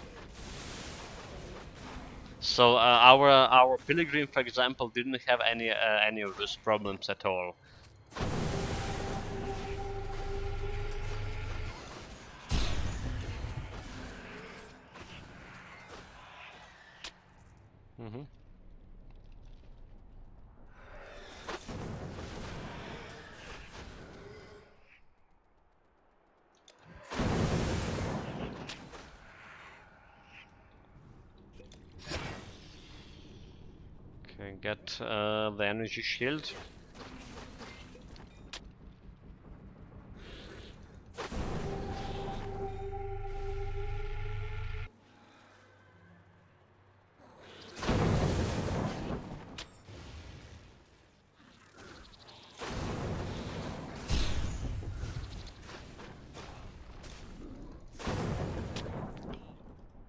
So our Pilgrim, for example, didn't have any of those problems at all. Okay, get the energy shield.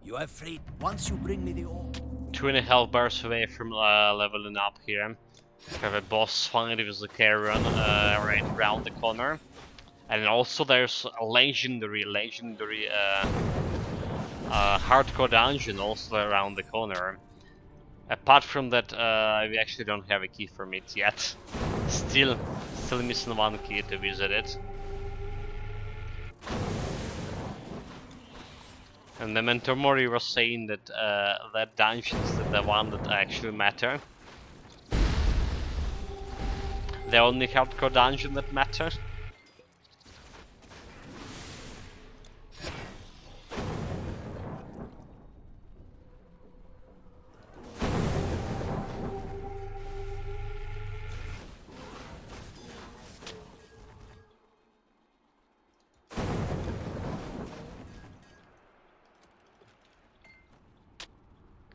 You are afraid once you bring me the ore. 2.5 bars away from leveling up here. We have a boss fight with the Carrion right around the corner. And also there's a legendary hardcore dungeon also around the corner. Apart from that, we actually don't have a key from it yet. Still missing one key to visit it. And the Mentor Mori was saying that that dungeons are the one that actually matter. The only hardcore dungeon that matters.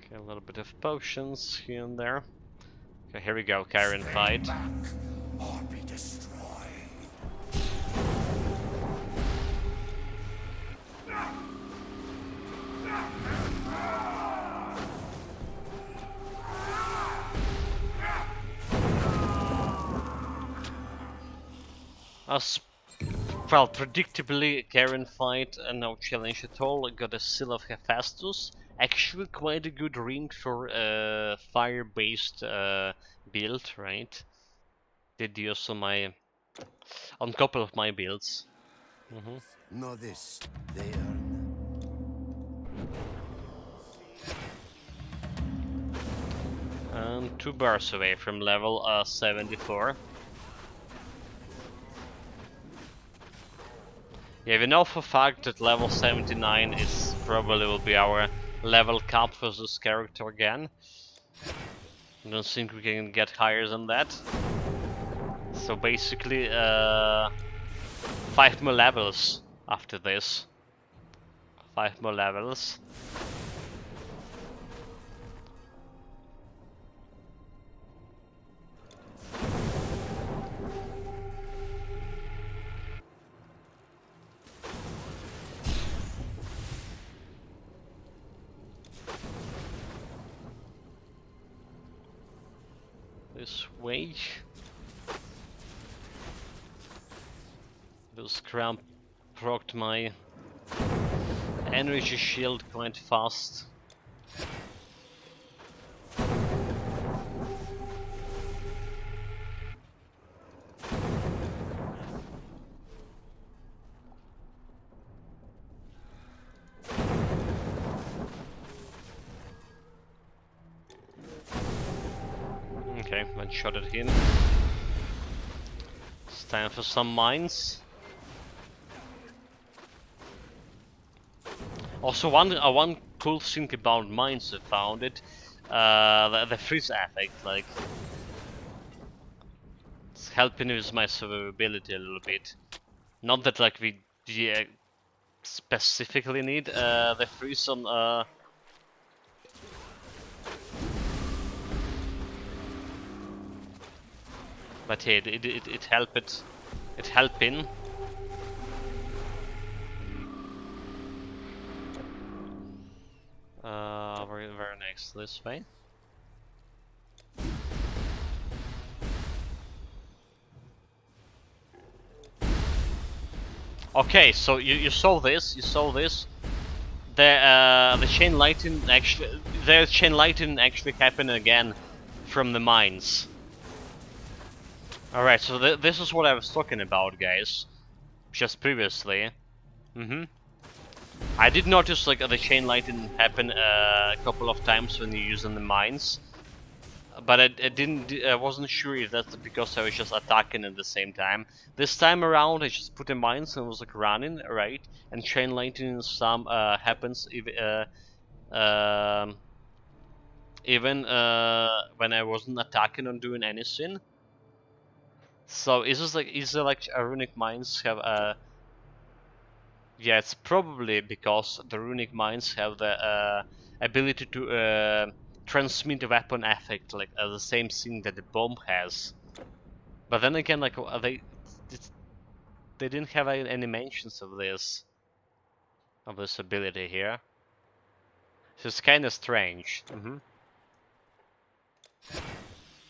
Okay, a little bit of potions here and there. Okay, here we go, Karen fight. Or be destroyed. As well, predictably, Karen fight, no challenge at all. Got a Seal of Hephaestus. Actually, quite a good ring for fire-based build, right? Did use on my on couple of my builds. Know this. They earn. And 2 bars away from level 74. Yeah, we know for a fact that level 79 is probably will be our level cap for this character again. I don't think we can get higher than that. So basically, 5 more levels after this. 5 more levels. This way. This cramp procced my energy shield quite fast. Okay, one shot at him. It's time for some mines. Also, one cool thing about mines I found it, the freeze effect, like it's helping with my survivability a little bit. Not that like we specifically need the freeze on. But hey, it helped. It helping. Where next? This way. Okay, so you saw this. You saw this. The chain lightning actually. The chain lightning actually happened again from the mines. All right, so this is what I was talking about, guys. Just previously. I did notice like the chain lightning happen a couple of times when you're using the mines, but I wasn't sure if that's because I was just attacking at the same time. This time around, I just put the mines and was like running, right? And chain lightning some happens if even when I wasn't attacking or doing anything. So is there like runic mines have yeah, it's probably because the runic mines have the ability to transmit a weapon effect, like the same thing that the bomb has. But then again, like they didn't have any mentions of this ability here. So it's kind of strange.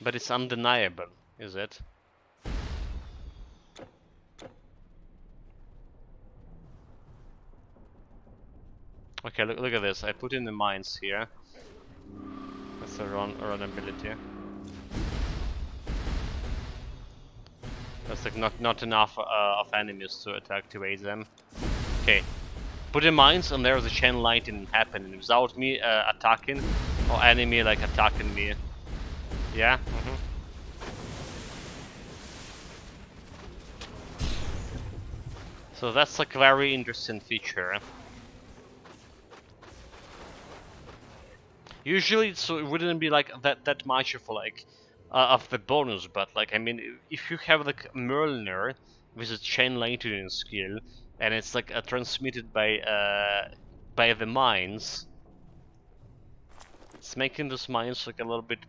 But it's undeniable, is it? Okay, look at this. I put in the mines here. That's a run ability. That's like not enough of enemies to activate them. Okay, put in mines and there's a chain lightning happening without me attacking or enemy like attacking me. Yeah. So that's like a very interesting feature. Usually it wouldn't be like that much of like of the bonus, but like I mean, if you have like Merliner with a chain lightning skill, and it's like transmitted by the mines, it's making those mines like a little bit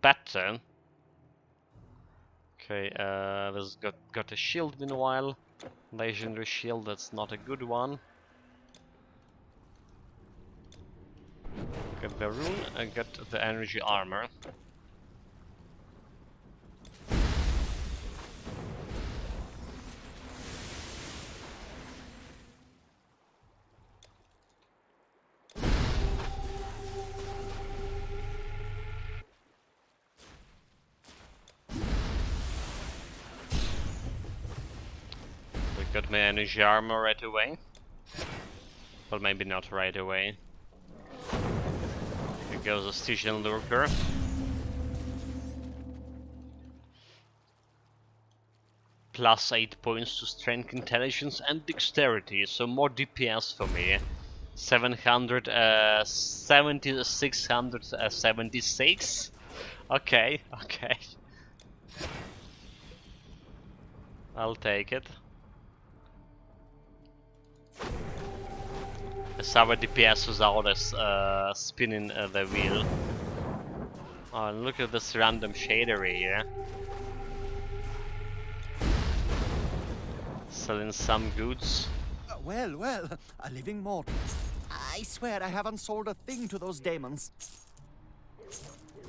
better. Okay, this got a shield meanwhile, legendary shield. That's not a good one. Got the rune, I got the energy armor. We got my energy armor right away. Well, maybe not right away. Here goes a Stygian Lurker. Plus 8 points to strength, intelligence and dexterity, so more DPS for me. 676. Okay. I'll take it. It's our DPS without us spinning the wheel. Oh, look at this random shader here. Selling some goods. Well, a living mortal. I swear I haven't sold a thing to those demons.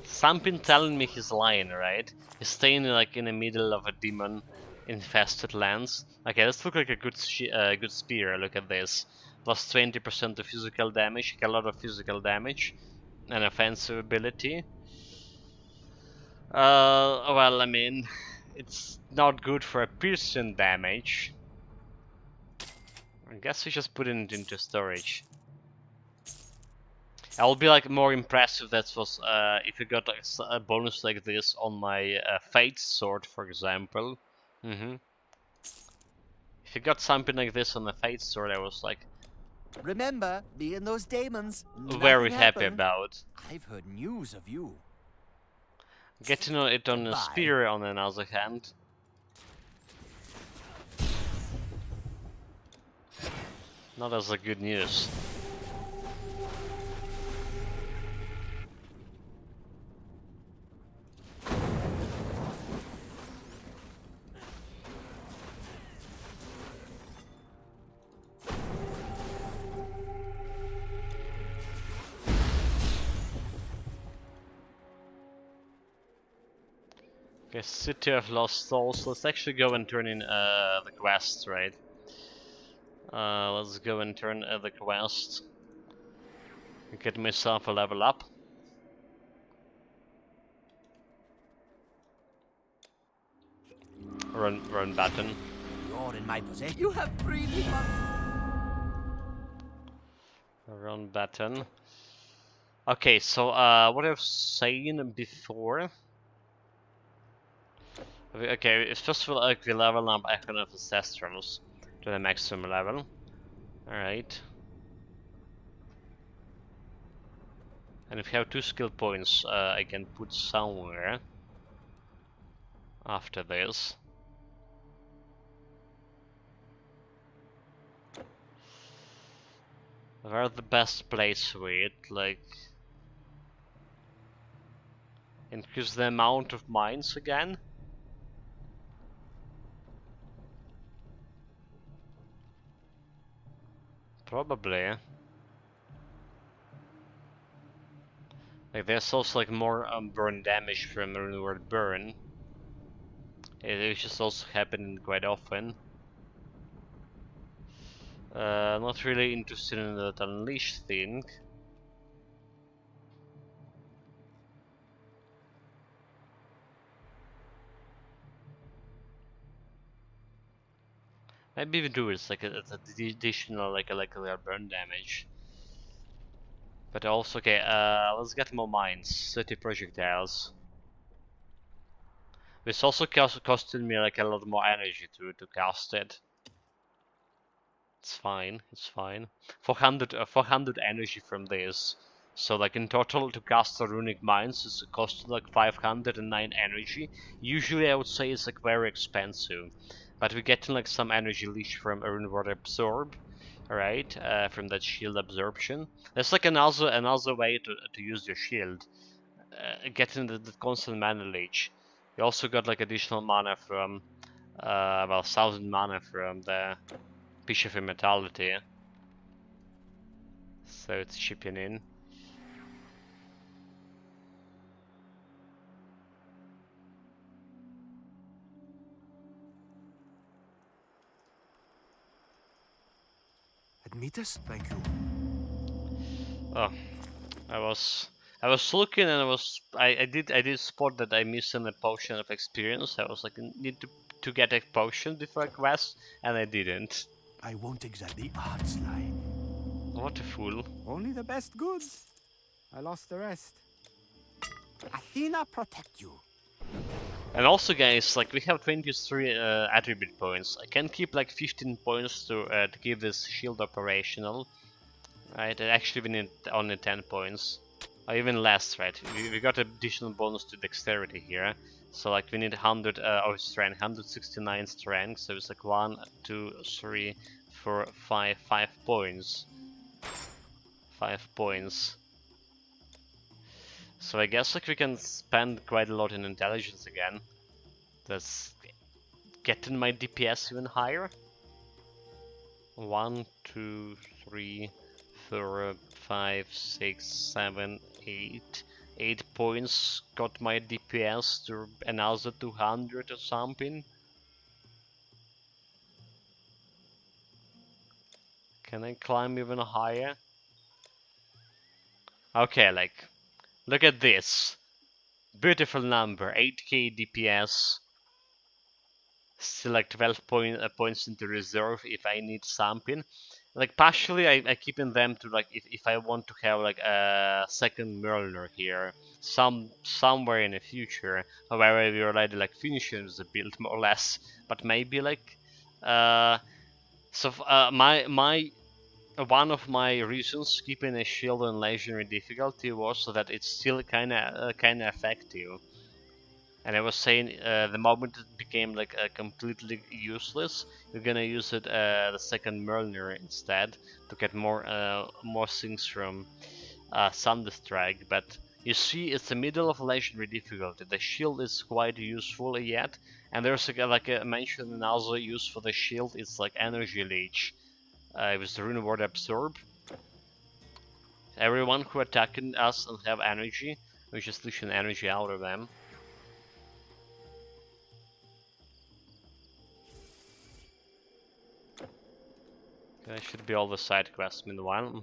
Something telling me he's lying, right? He's staying like in the middle of a demon infested lands. Okay, this looks like a good spear. Look at this. Plus 20% of physical damage, a lot of physical damage, and offensive ability. Well, I mean, it's not good for a piercing damage. I guess we just put it into storage. I'll be like more impressed if that was if you got like a bonus like this on my Fate sword, for example. If you got something like this on the Fate sword, I was like, remember, me and those demons. very happy about. I've heard news of you. Getting it on a spear, on another hand. Not as a good news. Okay, City of Lost Souls. Let's actually go and turn in the quest, right? Let's go and turn the quest. Get myself a level up. Run button. You're in my possession. You have freely. Run button. Okay, so what I was saying before. Okay, first of all, like, we level up Icon of Ancestrals to the maximum level. Alright. And if you have 2 skill points, I can put somewhere after this. Where the best place for it? Like, increase the amount of mines again? Probably. Like, there's also like more burn damage from Runeward Burn. It just also happening quite often. Not really interested in that Unleash thing. Maybe we do it, it's like it's additional like a burn damage. But also, okay, let's get more mines, 30 projectiles. This also costed me like a lot more energy to cast it. It's fine, it's fine. 400 energy from this. So like in total to cast the runic mines it's cost like 509 energy. Usually I would say it's like very expensive. But we're getting like some energy leech from Runeward Absorb. Alright, from that shield absorption. That's like another way to use your shield. Getting the constant mana leech. You also got like additional mana from well 1000 mana from the Piece of Immortality. So it's chipping in. Admetus, thank you. Oh, I was looking and I did spot that I missed a potion of experience. I was like need to get a potion before I quest, and I didn't. I won't exactly art sly. What a fool. Only the best goods. I lost the rest. Athena protect you. And also, guys, like we have 23 attribute points. I can keep like 15 points to keep this shield operational. Right, actually we need only 10 points. Or even less, right? We got additional bonus to dexterity here. So like we need 100 of strength, 169 strength. So it's like 1, 2, 3, 4, 5 points. 5 points. So I guess like we can spend quite a lot in intelligence again. That's getting my DPS even higher. 1, 2, 3, 4, 5, 6, 7, 8. 8 points got my DPS to another 200 or something. Can I climb even higher? Okay, like, look at this. Beautiful number, 8k DPS. Still like 12 points into reserve if I need something. Like partially I keeping them to like if I want to have like a second Merliner here somewhere in the future. However, we already like finishing the build more or less. But maybe like my one of my reasons keeping a shield on legendary difficulty was so that it's still kinda effective. And I was saying, the moment it became like completely useless, we're gonna use it the second Merliner instead to get more things from Thunderstrike. But you see, it's the middle of legendary difficulty. The shield is quite useful yet, and there's like I mentioned another use for the shield. It's like energy leech. With the Runeward Absorb. Everyone who attacking us and have energy, we just leeching energy out of them. That should be all the side quests meanwhile.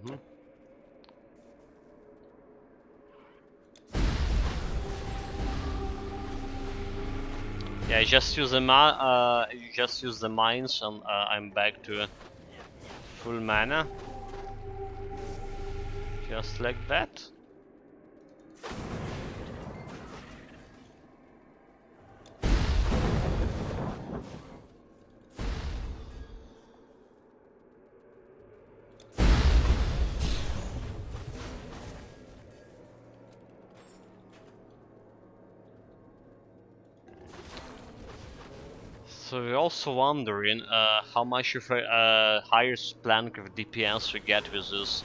Yeah, I just use the mines and I'm back to full mana. Just like that. So we're also wondering how much of a higher plank of DPS we get with this.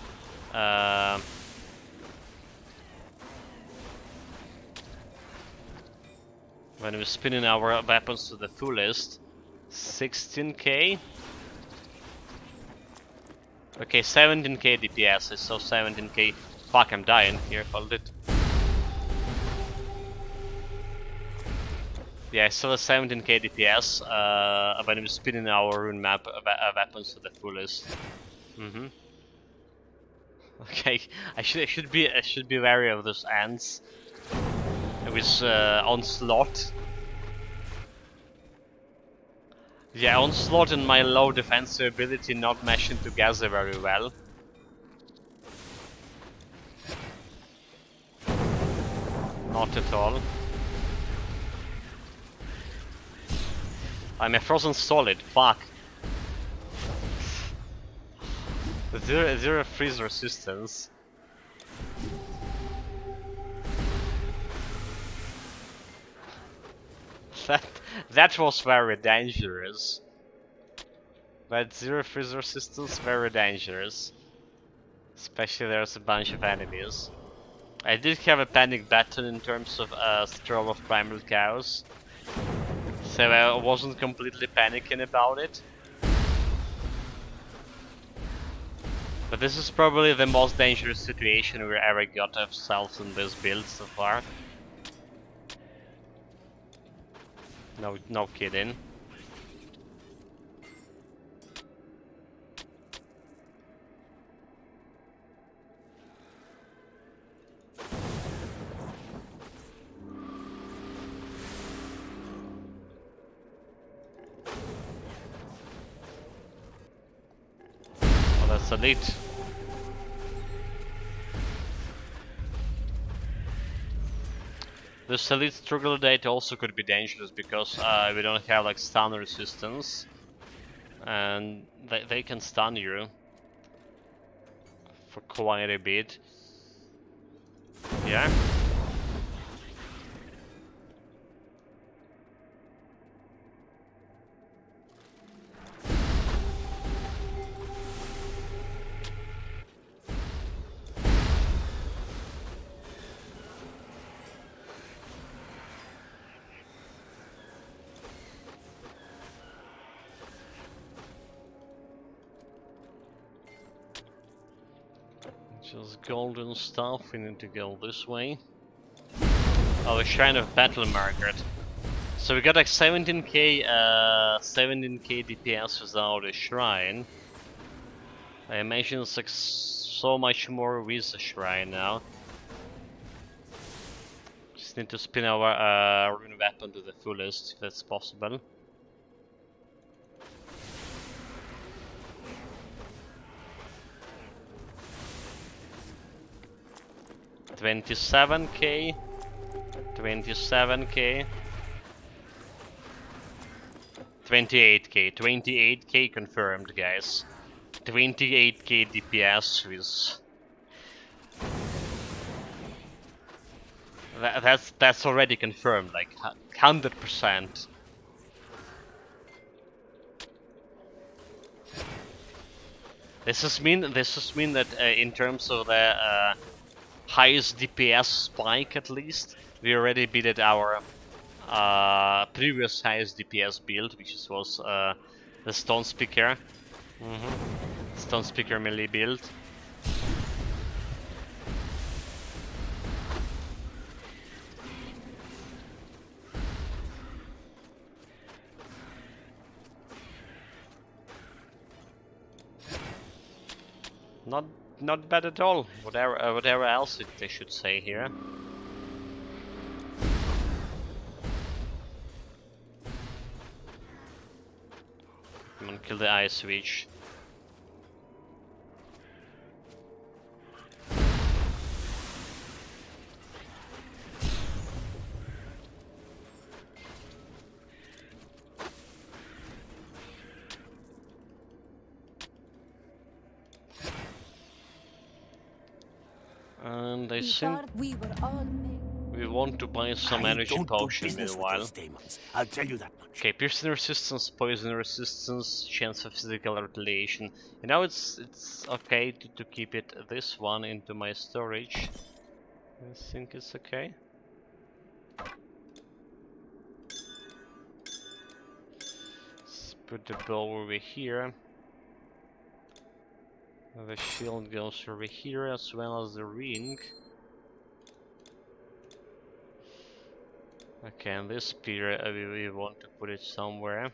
When we're spinning our weapons to the fullest. 16k? Okay, 17k DPS, I saw 17k. Fuck, I'm dying here, hold it. Yeah, I saw 17k DPS when we're spinning our rune map weapons to the fullest. Okay, I should be wary of those ants with onslaught. Yeah, onslaught and my low defensive ability not meshing together very well. Not at all. I'm a frozen solid. Fuck. Zero freeze resistance. That was very dangerous. That zero freeze resistance, very dangerous. Especially there's a bunch of enemies. I did have a panic button in terms of Stroll of Primal Chaos. So I wasn't completely panicking about it. But this is probably the most dangerous situation we ever got ourselves in this build so far. No kidding. Oh, that's elite. The elite struggle date also could be dangerous because we don't have like stun resistance. And they can stun you for quite a bit. Yeah. Just golden stuff, we need to go this way. Oh, the Shrine of Battle Margaret. So we got like 17k DPS without a shrine. I imagine it's like so much more with the shrine now. Just need to spin our rune weapon to the fullest if that's possible. $27k, 27k, 28k confirmed, guys. 28k DPS with that's already confirmed, like 100%. This is mean that in terms of the highest DPS spike, at least we already beat our previous highest DPS build, which was the Stone Speaker. Stone Speaker melee build. Not bad at all. Whatever else they should say here. Come on, kill the Ice Witch. And I think we were all made. We want to buy some energy don't do potion business with meanwhile. those demons. I'll tell you that much. Okay, piercing resistance, poison resistance, chance of physical retaliation. You know, it's okay to keep it this one into my storage. I think it's okay. Let's put the bow over here. The shield goes over here as well as the ring. Okay, and this spear we want to put it somewhere.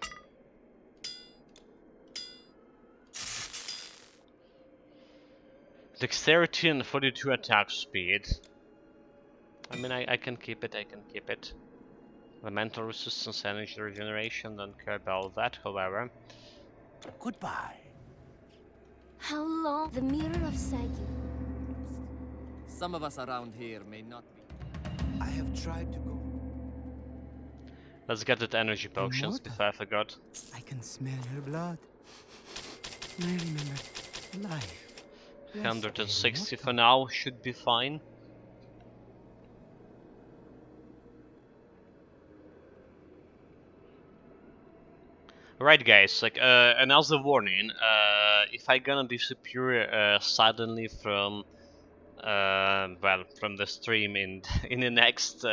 Dexterity and 42 attack speed. I mean, I can keep it, I can keep it. The mental resistance, energy regeneration, don't care about that, however. Goodbye. How long? The mirror of Psyche. Some of us around here may not be. I have tried to go. Let's get that energy potions before I forgot. I can smell her blood. I remember life. 160 for now, should be fine. Right guys, like another warning, if I gonna disappear suddenly from well, from the stream in in the next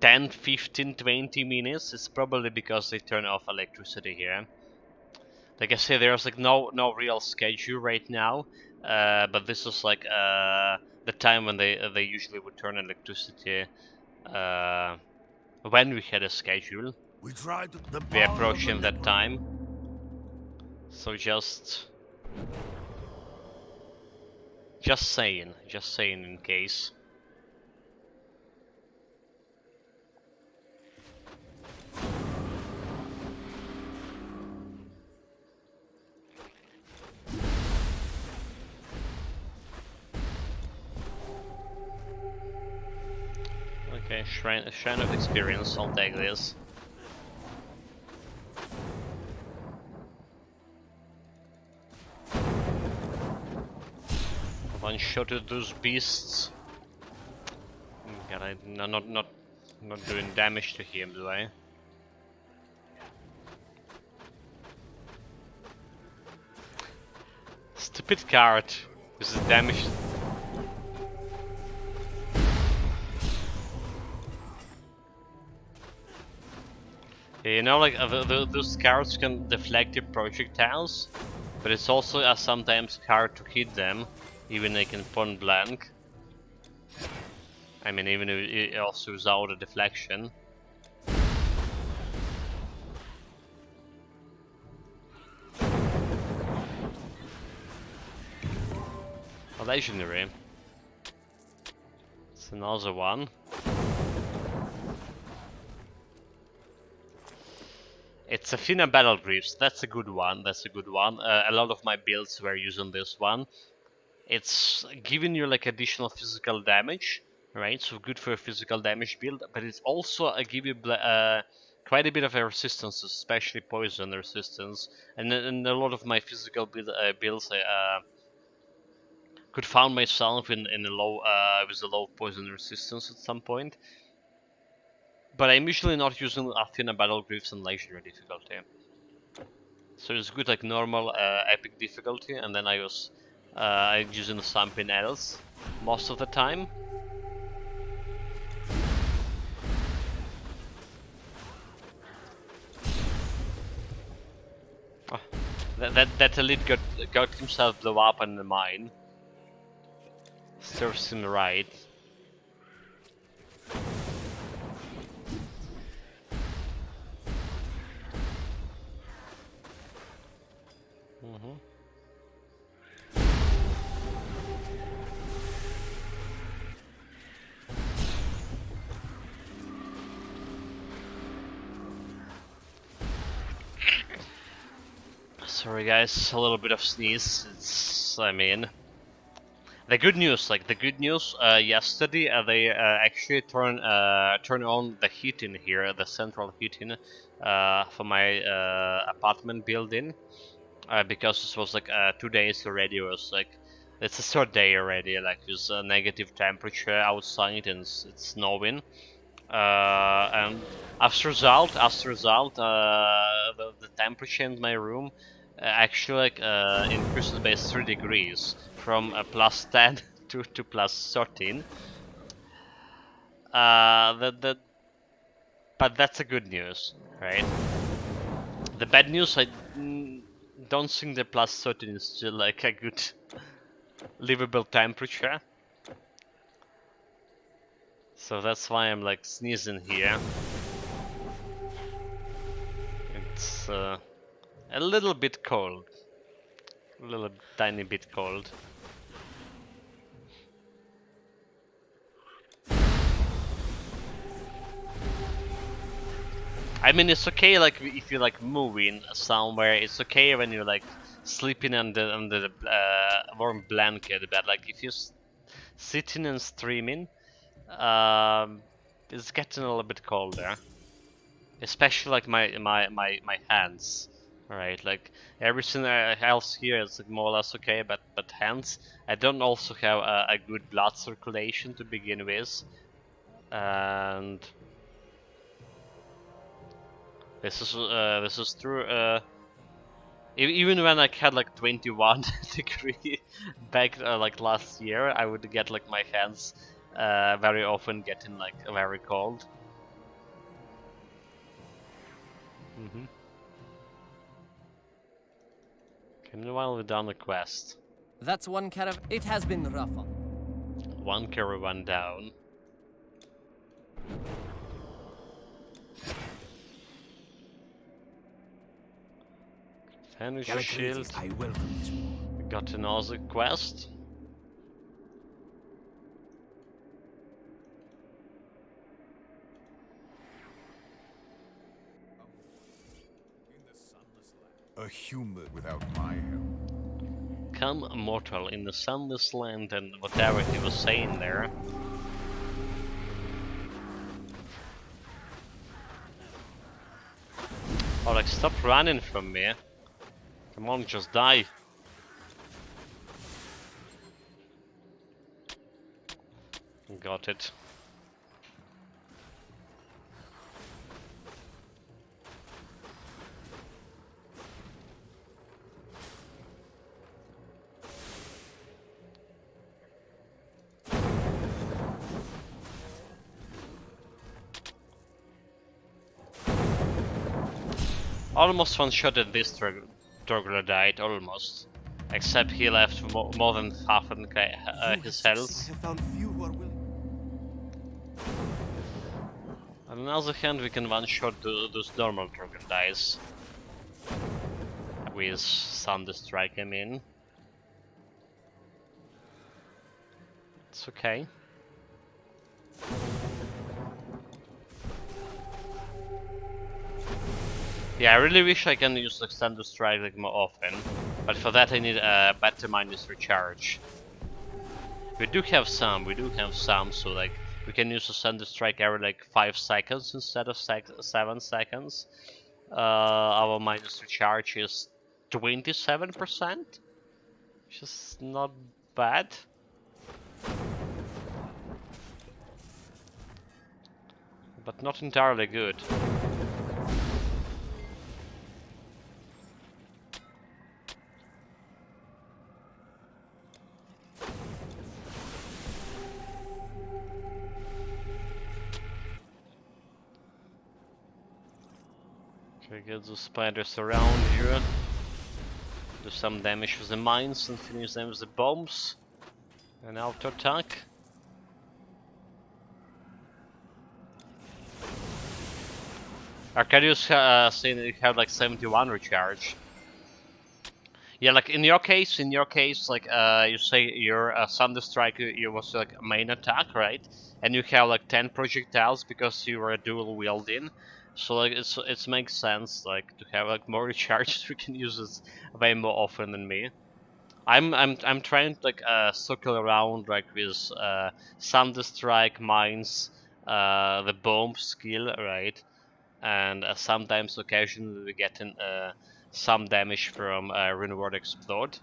10, 15, 20 minutes, it's probably because they turn off electricity here. Like I say, there's like no real schedule right now, but this is like the time when they usually would turn electricity when we had a schedule. We tried the We're power of approaching the that time, so just saying in case. Okay, shrine of experience, I'll take this. One-shotted those beasts. God, I'm not doing damage to him, do I? Stupid card. This is damage. You know, like those cards can deflect your projectiles, but it's also sometimes hard to hit them, even they can point blank. I mean, even if it also without a deflection. A legendary. It's another one. It's Athena Battle Greaves. That's a good one. That's a good one. A lot of my builds were using this one. It's giving you like additional physical damage, right? So good for a physical damage build, but it's also give you quite a bit of a resistance, especially poison resistance. And a lot of my physical builds, I could found myself in a low with a low poison resistance at some point. But I'm usually not using Athena Battle Greaves in legendary difficulty. So it's good like normal epic difficulty, and then I was using something else most of the time. Oh, that elite got himself blow up in the mine. Serves him right. Sorry guys, a little bit of sneeze. I mean, the good news, yesterday they actually turn on the heating here, the central heating for my apartment building, because this was like 2 days already. Was like it's a third day already, like with a negative temperature outside and it's snowing. And after result, the temperature in my room actually like increases by 3 degrees from +10 to +13. But that's a good news, right? The bad news, I don't think the +13 is still like a good livable temperature. So that's why I'm like sneezing here. It's a little bit cold. A little tiny bit cold. I mean, it's okay like if you're like moving somewhere. It's okay when you're like sleeping under the warm blanket. But like if you're sitting and streaming, it's getting a little bit colder. Especially like my hands. Right, like everything else here is like more or less okay, but hands. I don't also have a good blood circulation to begin with, and this is true. Even when I had like 21 degree back like last year, I would get like my hands very often getting like very cold. Okay, meanwhile we're done the quest. That's one caravan. It has been rough. One caravan down. Energy shield. I welcome this war. We got another quest. A human without my help. Come mortal in the sunless land and whatever he was saying there. Oh, like stop running from me. Come on, just die. Got it. Almost one-shotted this troglodyte, almost. Except he left more than half of his health. I have found few who are willing. On the other hand, we can one-shot those normal troglodytes. With Thunderstrike, I mean. It's okay. Yeah, I really wish I can use Extended Strike like more often, but for that I need a better minus recharge. We do have some, so like we can use Extended Strike every like 5 seconds instead of 7 seconds. Our minus recharge is 27%, which is not bad. But not entirely good. Okay, get the spiders around here. Do some damage with the mines and finish them with the bombs. And auto attack. Arcadius saying that you have like 71 recharge. Yeah, like in your case, like you say your Thunderstrike was like a main attack, right? And you have like 10 projectiles because you were dual wielding. So like it makes sense like to have like more recharge. We can use this way more often than me. I'm trying to like circle around like with Thunderstrike, mines, the bomb skill, right? And sometimes occasionally we get some damage from Rune Explode.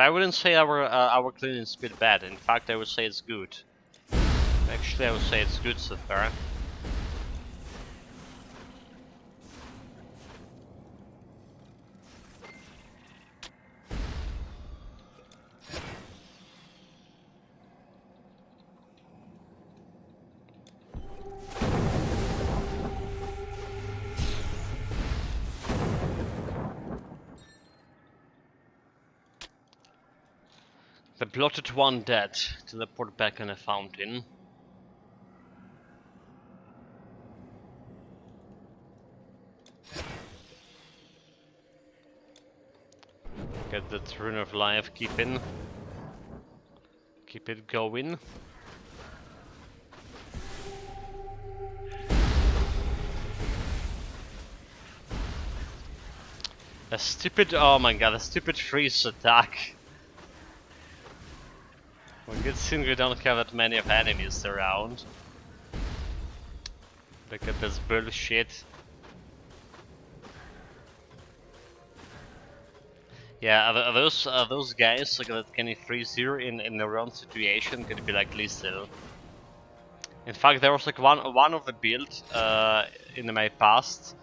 But I wouldn't say our cleaning speed bad. In fact, I would say it's good. Actually, I would say it's good so far. The blotted one dead. Teleport back in a fountain. Get that rune of life, keep it going. A stupid, oh my god, a stupid freeze attack. Well, good thing we don't have that many of enemies around. Look at this bullshit. Yeah, those guys like, that can freeze you in the wrong situation could be like lethal. In fact, there was like one of the build in my past.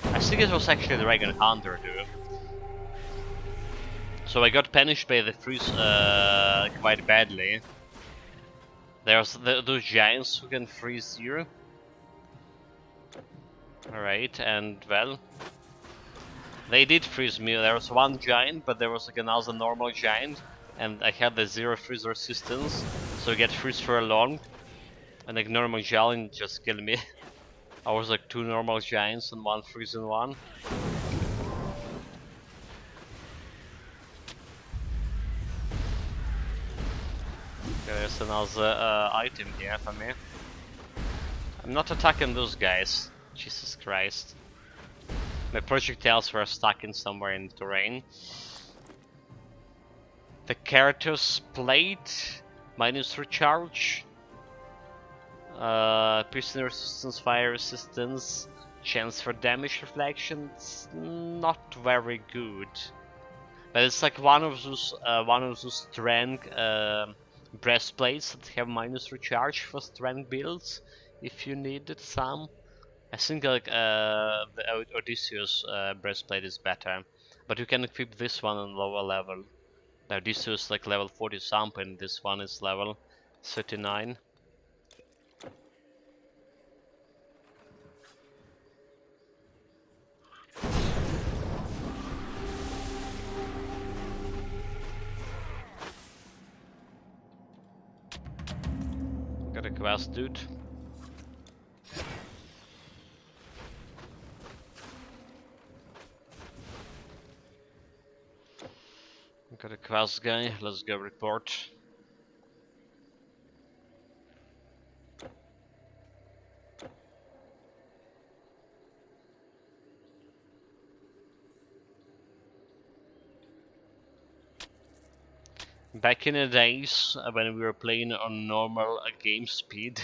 I think it was actually the Dragon Hunter too. So I got punished by the freeze quite badly. There's those giants who can freeze you. Alright, and well, they did freeze me. There was one giant, but there was like another normal giant, and I had the 0 freeze resistance, so I get freeze for long, and like normal giant just killed me. I was like 2 normal giants and 1 freeze in one. Okay, there's another item here for me. I'm not attacking those guys. Jesus Christ. My projectiles were stuck in somewhere in the terrain. The character's plate, minus recharge. Piercing resistance, fire resistance, chance for damage reflections, not very good. But it's like one of those strength breastplates that have minus recharge for strength builds, if you needed some. I think like the Odysseus breastplate is better, but you can equip this one on lower level. The Odysseus like level 40 something, this one is level 39. Got a quest, dude. Got a quest guy, let's go report. Back in the days when we were playing on normal game speed,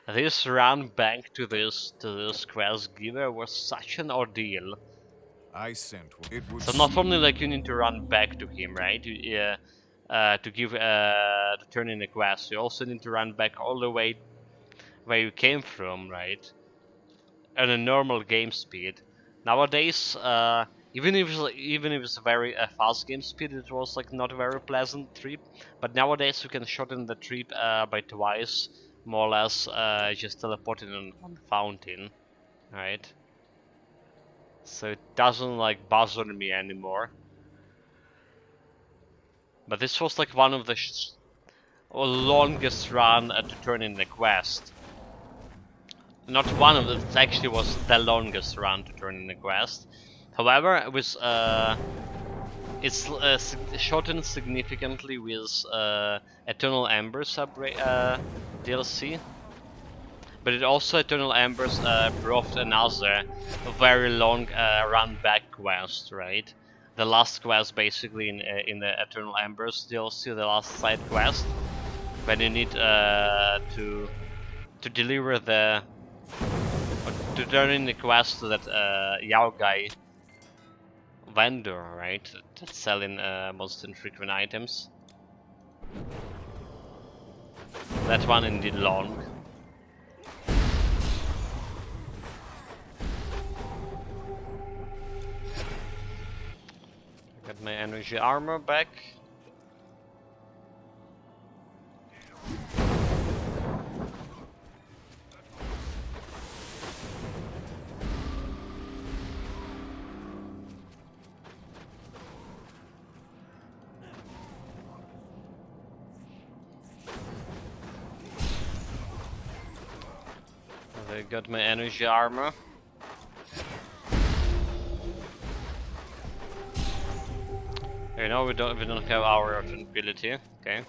this run back to this quest giver was such an ordeal. I sent it would So not only like you need to run back to him, right? To give to turn in the quest, you also need to run back all the way where you came from, right? On a normal game speed. Nowadays, even if it's a very fast game speed, it was like not a very pleasant trip. But nowadays you can shorten the trip by twice, more or less, just teleporting on the fountain, right? So it doesn't like bother me anymore. But this was like one of the longest run to turn in the quest. Not one of them, it actually was the longest run to turn in the quest. However, it was it's shortened significantly with Eternal Embers DLC. But it also Eternal Embers brought another very long run back quest, right? The last quest basically in the Eternal Embers DLC, the last side quest, when you need to deliver the to turn in the quest to that Yao guy vendor, right? That's selling most infrequent items. That one indeed long. I got my energy armor back. I got my energy armor. You know, we don't have our ability. Okay.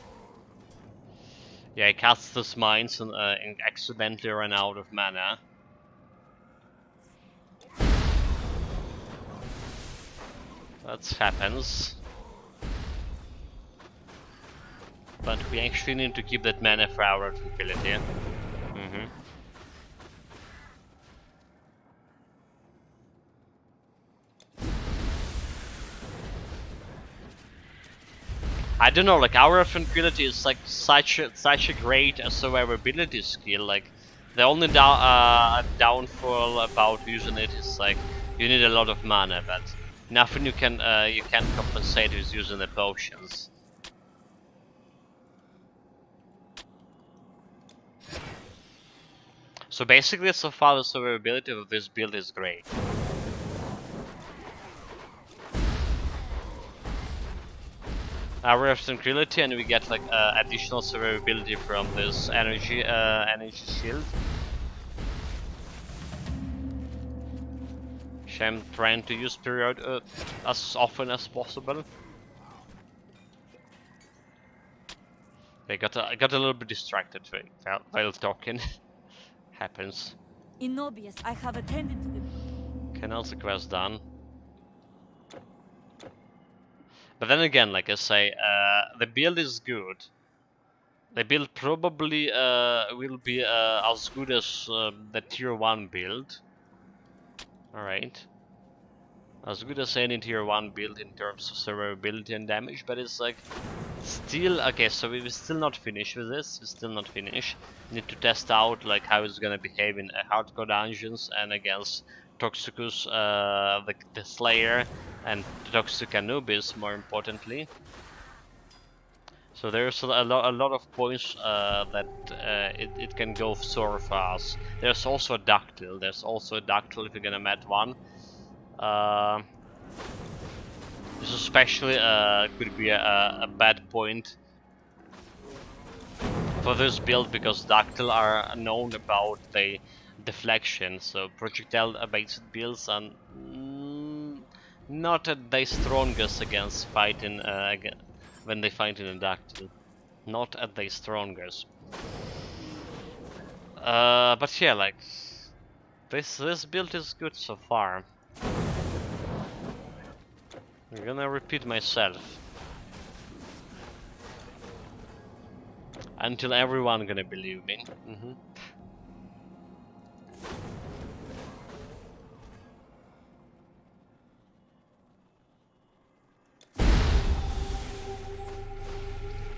Yeah, I cast this mines and accidentally ran out of mana. That happens. But we actually need to keep that mana for our tranquility. I don't know, like our tranquility is like such a great survivability skill. Like the only downfall about using it is like you need a lot of mana, but nothing you can compensate with using the potions. So basically, so far the survivability of this build is great. We have tranquility, and we get like additional survivability from this energy shield. Which I'm trying to use as often as possible. I got a little bit distracted while talking. Happens. Inobius, I have attended to the... Canals the quest done. But then again, like I say, the build is good. The build probably will be as good as the tier 1 build. Alright. As good as any tier 1 build in terms of survivability and damage, but it's like still okay. So we're still not finished with this. We're still not finished. We need to test out like how it's gonna behave in hardcore dungeons and against Toxicus, the Slayer, and Toxic Anubis, more importantly. So there's a lot of points that it can go so fast. There's also a Ductile. There's also a Ductile if you're gonna met one. This especially could be a bad point for this build because Ductile are known about the deflection, so projectile-based builds are not at their strongest against fighting when they fight in a Ductile. Not at their strongest. But yeah, like this build is good so far. I'm gonna repeat myself until everyone gonna believe me.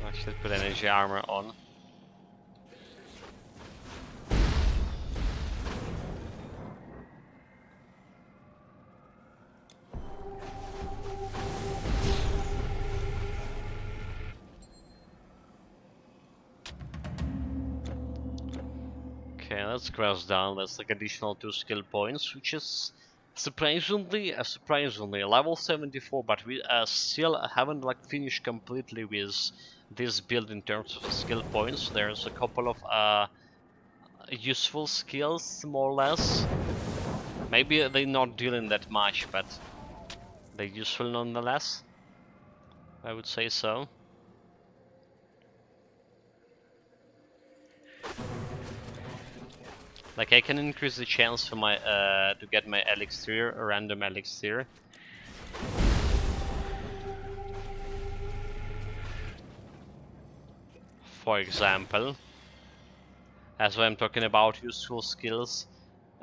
I should put energy armor on. Okay, let's cross down. That's like additional 2 skill points, which is surprisingly level 74. But we still haven't like finished completely with this build in terms of skill points. There's a couple of useful skills, more or less. Maybe they're not dealing that much, but they're useful nonetheless. I would say so. Like I can increase the chance for my to get my elixir, a random elixir. For example, as I'm talking about useful skills,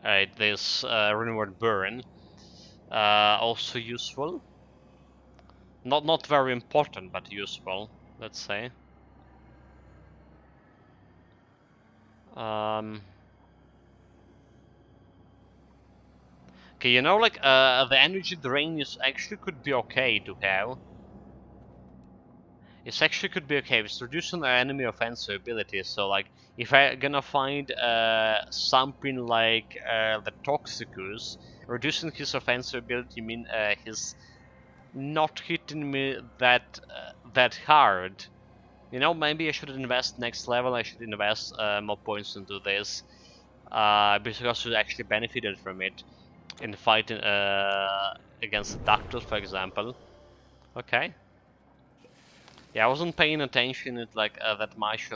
this Runeward Burn, also useful. Not very important, but useful, let's say. Okay, you know, like, the energy drain is actually could be okay to have. It actually could be okay. It's reducing our enemy offensive ability. So, like, if I gonna find something like the Toxicus, reducing his offensive ability mean he's not hitting me that hard. You know, maybe I should invest next level. I should invest more points into this because I actually benefited from it in fighting against Dactyl, for example. Okay. Yeah, I wasn't paying attention at like that much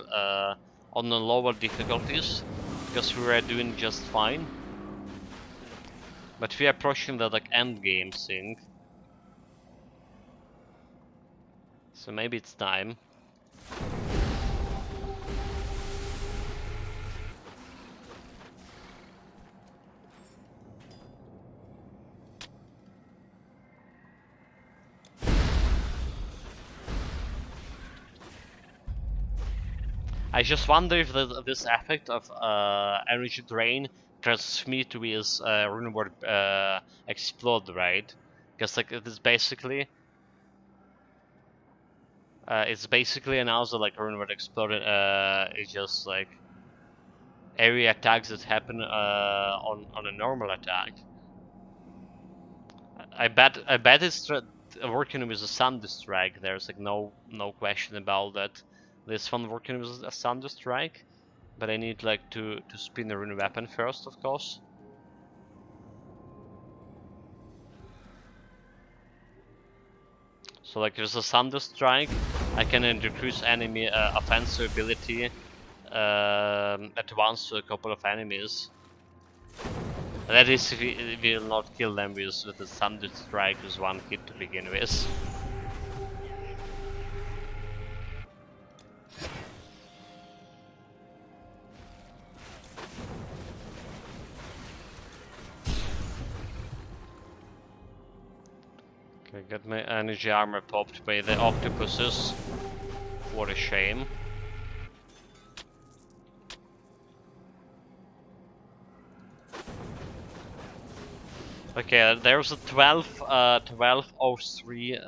on the lower difficulties because we were doing just fine. But we are approaching the like end game thing, so maybe it's time. I just wonder if this effect of energy drain transmit with Runeward explode, right? Because like it's basically another like Runeward exploded. It's just like area attacks that happen on a normal attack. I bet it's working with a Thunder Strike. There's like no question about that. This one working with a Thunder Strike, but I need like to spin a rune weapon first, of course. So like there's a Thunder Strike, I can decrease enemy offensive ability at once to a couple of enemies. That is if we will not kill them with the Thunder Strike with one hit to begin with. Okay, got my energy armor popped by the octopuses. What a shame. Okay, there's a 1203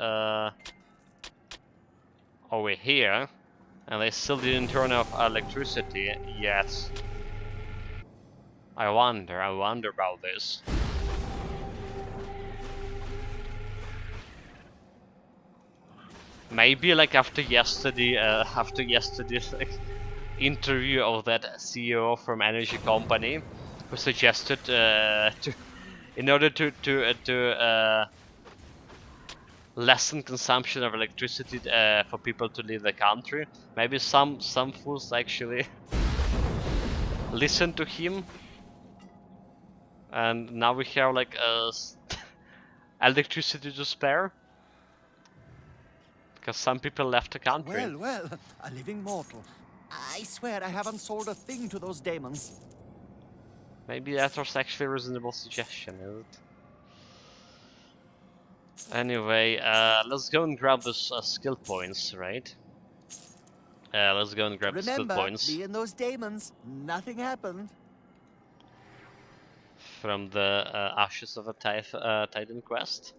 over here, and they still didn't turn off electricity yet. I wonder about this. Maybe like after yesterday's like, interview of that CEO from energy company, who suggested in order to lessen consumption of electricity for people to leave the country. Maybe some fools actually listen to him, and now we have like electricity to spare because some people left the country. Well, a living mortal. I swear I haven't sold a thing to those demons. Maybe that was actually a reasonable suggestion, is it? Anyway, let's go and grab this skill points, right? Let's go and grab the skill points. Remember, me and those demons, nothing happened. From the Ashes of a Titan quest.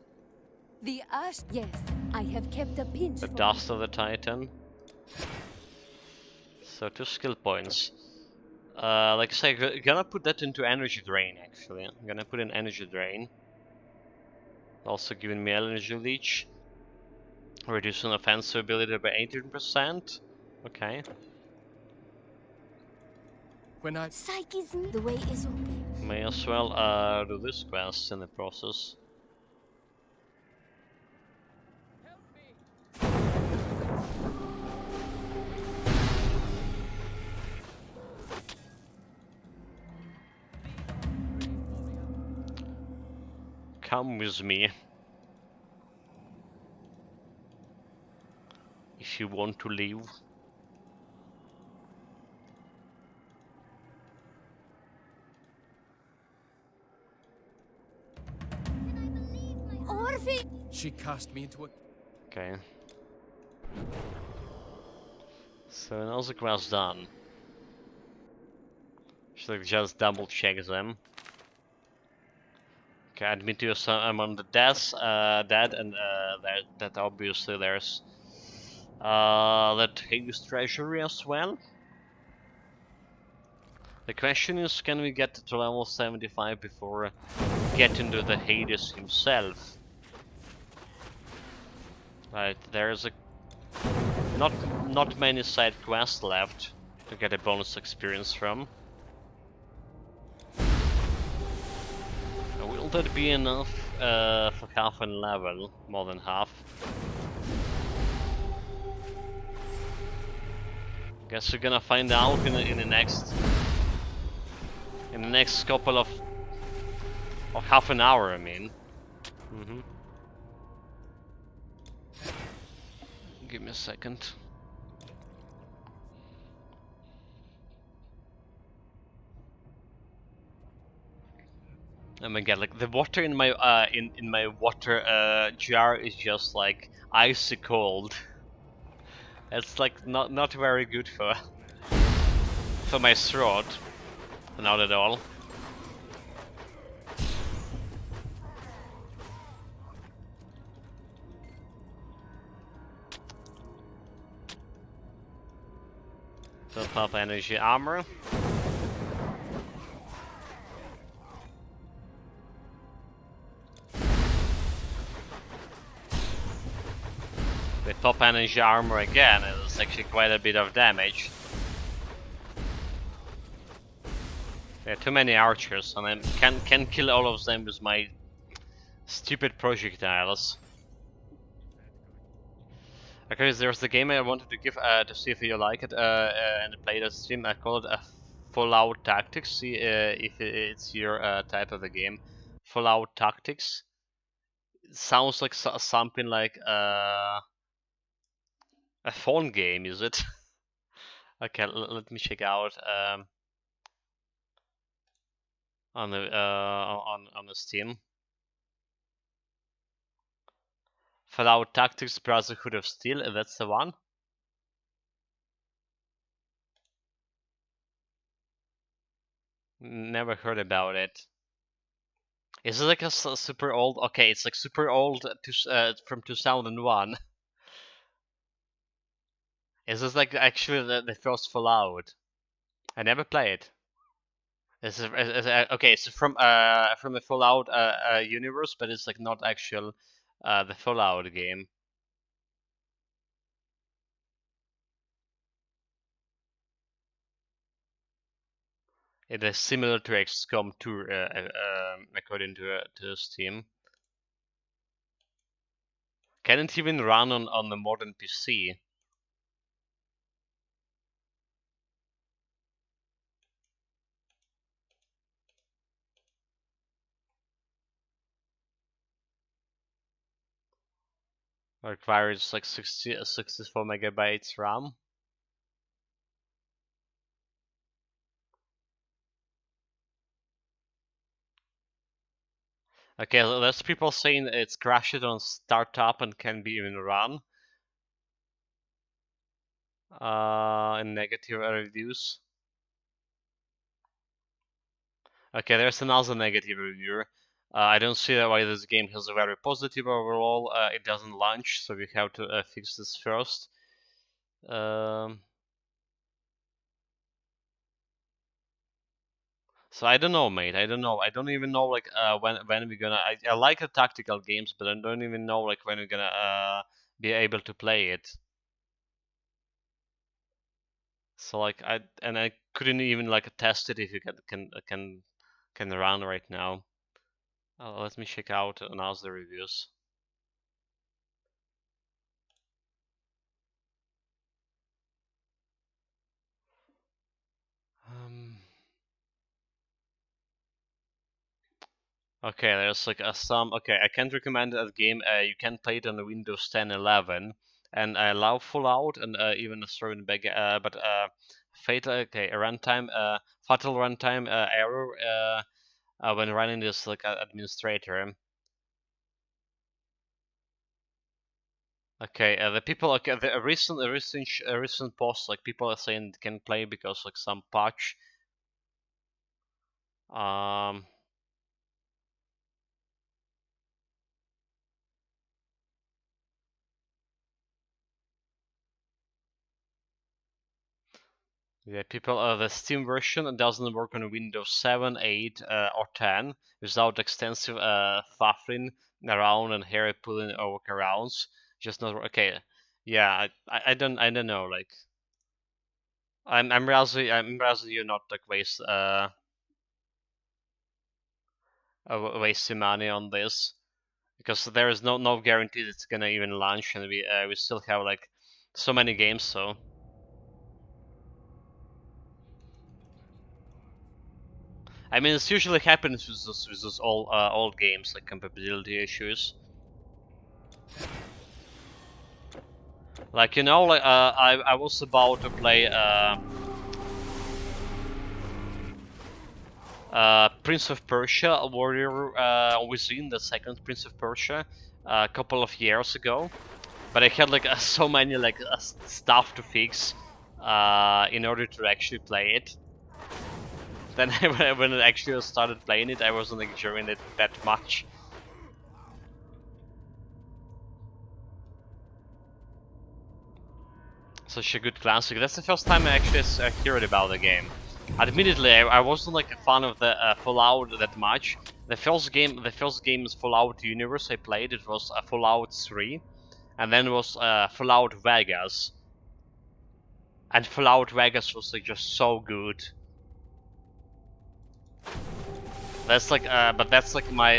The ash. Yes, I have kept a pinch. The Dust of the Titan. So 2 skill points. Like I say, gonna put that into energy drain actually. I'm gonna put in energy drain. Also giving me energy leech. Reducing offensive ability by 18%. Okay. When I Psychism, the way is open. May as well do this quest in the process. Come with me if you want to leave. Orphe! she cast me into a Okay. So now the quest done. Should I just double check them? Okay, admit to I'm on the dead, and that obviously there's that Hades treasury as well. The question is, can we get to level 75 before getting to the Hades himself? Right, there's a not many side quests left to get a bonus experience from. Will that be enough for half an level? More than half. Guess we're gonna find out in the next couple of half an hour. I mean. Give me a second. Oh my god, like the water in my in my water jar is just like icy cold. It's like not very good for my throat. Not at all. Top up energy armor. With top energy armor again, it's actually quite a bit of damage. There are too many archers, and I can kill all of them with my stupid projectiles. Okay, there's the game I wanted to give to see if you like it and play the stream. I call it a Fallout Tactics. See if it's your type of a game. Fallout Tactics. It sounds like something like a phone game, is it? Okay, let me check out on the Steam. Fallout Tactics Brotherhood of Steel. That's the one. Never heard about it. Is it like a super old? Okay, it's like super old from 2001. Is this like actually the first Fallout? I never played. Okay, it's from the Fallout universe, but it's like not actual the Fallout game. It is similar to XCOM 2 according to Steam. Can it even run on the modern PC? Requires like 64 megabytes RAM. Okay, there's people saying it's crashed on startup and can be even run. In negative reviews. Okay, there's another negative reviewer. I don't see why this game has a very positive overall. It doesn't launch, so we have to fix this first. So I don't know, mate. I don't know. I don't even know like when we're gonna. I like the tactical games, but I don't even know like when we're gonna be able to play it. So like I couldn't even like test it if you can run right now. Let me check out another reviews. Okay, there's like some. Okay, I can't recommend that game. You can play it on the Windows 10, 11, and I love Fallout and even thrown back. But fatal. Okay, runtime. Fatal runtime error when running this like administrator. Okay, the people, okay, the recent post, like people are saying it can play because like some patch. Yeah, people, the Steam version doesn't work on Windows 7, 8, or 10 without extensive faffing around and hair pulling or workarounds. Just not okay. Yeah, I don't know. Like, I'm rather you not like wasting money on this because there is no guarantee it's gonna even launch, and we still have like so many games. So I mean, it's usually happens with those old games, like compatibility issues. Like, you know, like I was about to play Prince of Persia Warrior Within, the second Prince of Persia, a couple of years ago, but I had like so many like stuff to fix in order to actually play it. Then when I actually started playing it, I wasn't enjoying it that much. Such a good classic. That's the first time I actually heard about the game. Admittedly, I wasn't like a fan of the Fallout that much. The first game's Fallout universe I played, it was Fallout 3, and then was Fallout Vegas. And Fallout Vegas was like just so good. That's like, but that's like my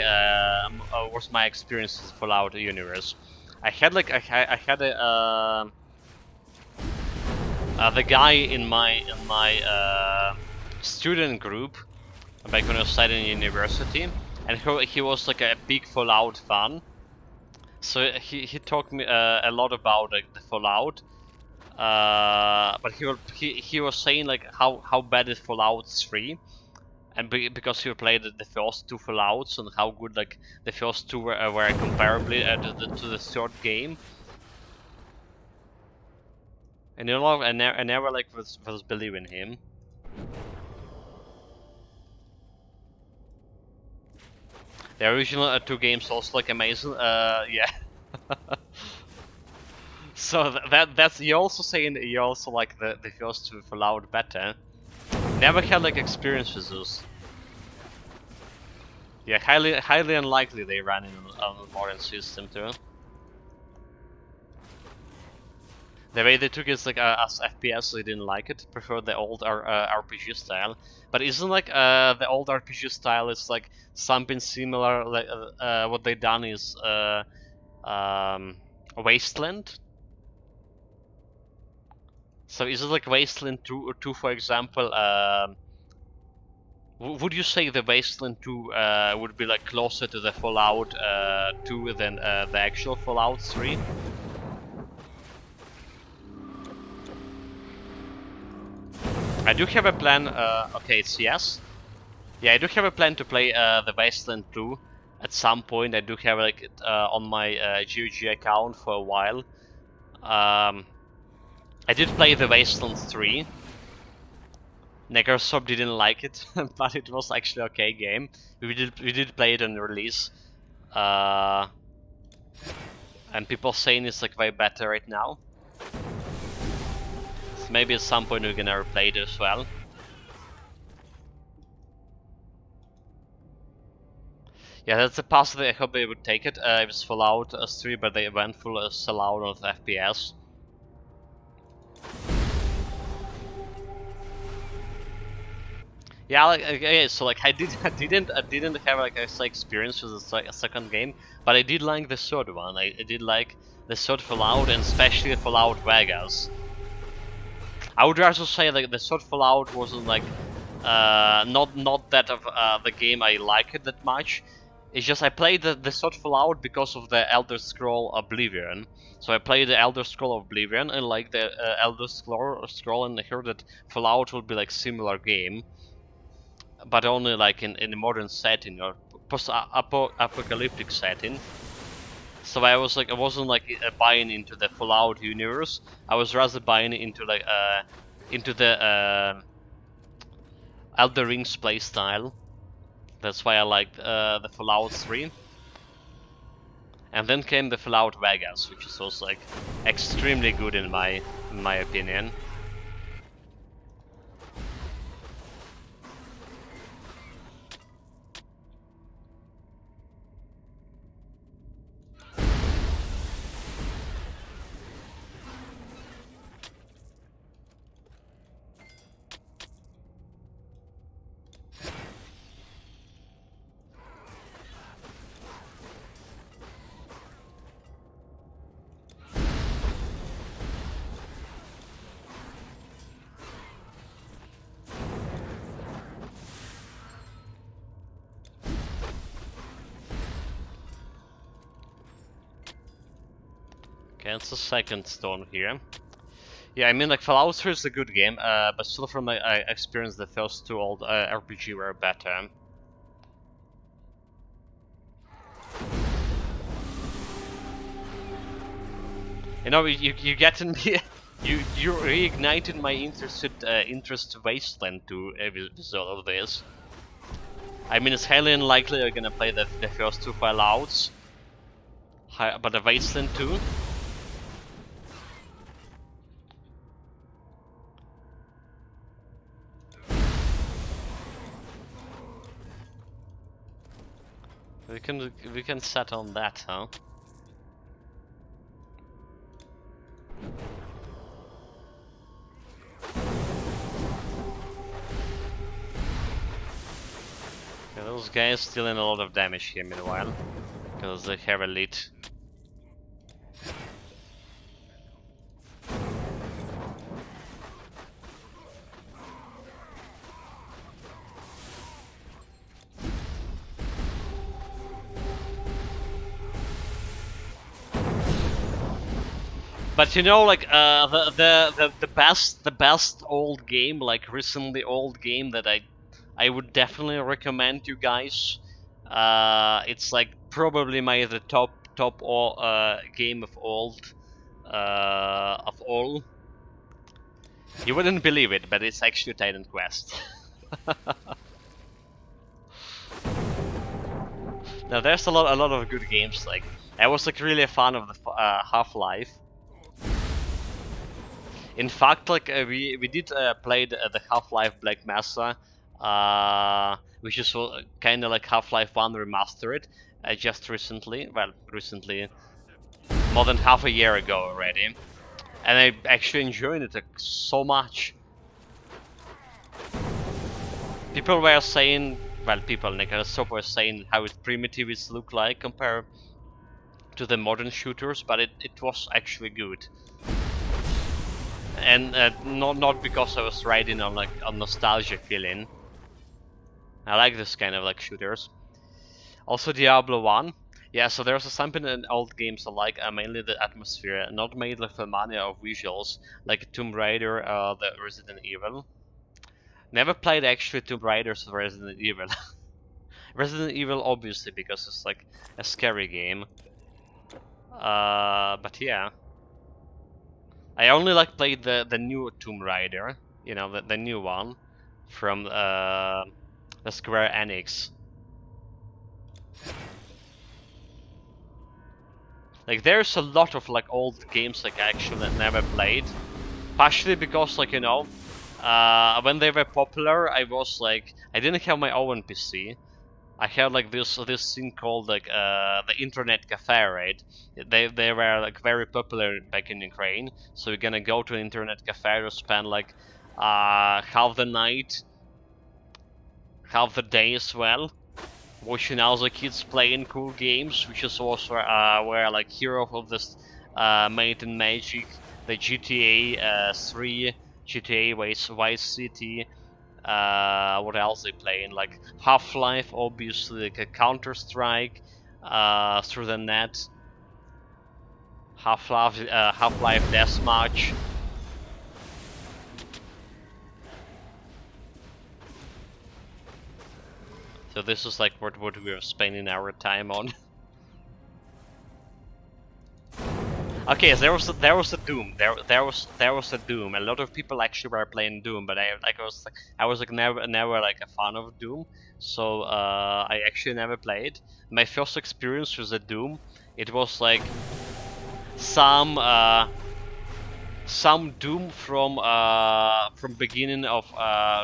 was my experience with Fallout universe. I had like I had a the guy in my student group back when I was studying in university, and he was like a big Fallout fan. So he talked me a lot about like the Fallout. But he was saying like how bad is Fallout 3, and because he played the first two Fallouts and how good like the first two were comparably to the third game. And you know, I never like was believing him. The original two games also like amazing. Yeah. So that's you also saying that you also like the first two Fallout better. Never had like experience with those. Yeah, highly unlikely they ran in on a modern system too. The way they took it is like as FPS, they didn't like it. Prefer the old RPG style. But isn't like the old RPG style is like something similar? Like what they done is Wasteland. So is it like Wasteland 2 for example? Would you say the Wasteland 2 would be like closer to the Fallout 2 than the actual Fallout 3? I do have a plan. Okay, it's yes. Yeah, I do have a plan to play the Wasteland 2 at some point. I do have like it on my GOG account for a while. I did play the Wasteland 3. Negersoft didn't like it, but it was actually okay game. We did play it on release, and people saying it's like way better right now. So maybe at some point we're gonna replay it as well. Yeah, that's a possibility. I hope they would take it. It was Fallout 3, but they went full sellout of FPS. Yeah, like okay, so like I didn't have like a experience with the second game, but I did like the third one. I did like the third Fallout, and especially Fallout Vegas. I would also say like the third Fallout wasn't like not that of the game I like it that much. It's just I played the third Fallout because of the Elder Scroll Oblivion. So I played the Elder Scroll Oblivion and like the Elder Scroll, and I heard that Fallout will be like similar game, but only like in a modern setting or post-apocalyptic setting. So I was like, I wasn't like buying into the Fallout universe. I was rather buying into like into the Elder Rings playstyle. That's why I liked the Fallout 3. And then came the Fallout Vegas, which is also like extremely good in my opinion. Okay, it's the second stone here. Yeah, I mean, like, Fallout 3 is a good game, but still from my experience, the first two old RPG were better. You know, you get in me, you reignited my interest to Wasteland 2 with all of this. I mean, it's highly unlikely you're gonna play the first two Fallouts, but the Wasteland 2. We can set on that, huh? Okay, those guys dealing a lot of damage here meanwhile, because they have elite. But you know, like the best old game, like recently old game that I would definitely recommend you guys. It's like probably the top all, game of old of all. You wouldn't believe it, but it's actually Titan Quest. Now there's a lot of good games. Like I was like really a fan of the Half-Life. In fact, like we did play the Half-Life Black Mesa, which is kind of like Half-Life 1 remastered, just recently. Well, recently, more than half a year ago already, and I actually enjoyed it like, so much. People were saying, well, people in the shop were saying how it primitive it looked like compared to the modern shooters, but it was actually good. And not because I was riding on like a nostalgia feeling. I like this kind of like shooters. Also Diablo 1. Yeah, so there's something in old games I like, mainly the atmosphere, not mainly the mania of visuals, like Tomb Raider, the Resident Evil. Never played actually Tomb Raiders or Resident Evil. Resident Evil obviously because it's like a scary game. But yeah. I only like played the new Tomb Raider, you know, the new one from the Square Enix. Like there's a lot of like old games like I actually never played, partially because like you know, when they were popular, I was like I didn't have my own PC. I had like this thing called like the internet cafe, right? They were like very popular back in Ukraine. So you're gonna go to an internet cafe to spend like half the night, half the day as well, watching other kids playing cool games, which is also where like Hero of this Might and Magic, the GTA 3, GTA Vice City. What else they playing? Like Half-Life, obviously, like a Counter-Strike, through the net. Half-Life Deathmatch. So this is like what we are spending our time on. Okay, so there was a Doom. There was a Doom. A lot of people actually were playing Doom, but I was like never like a fan of Doom. So I actually never played. My first experience with the Doom, it was like some Doom from beginning of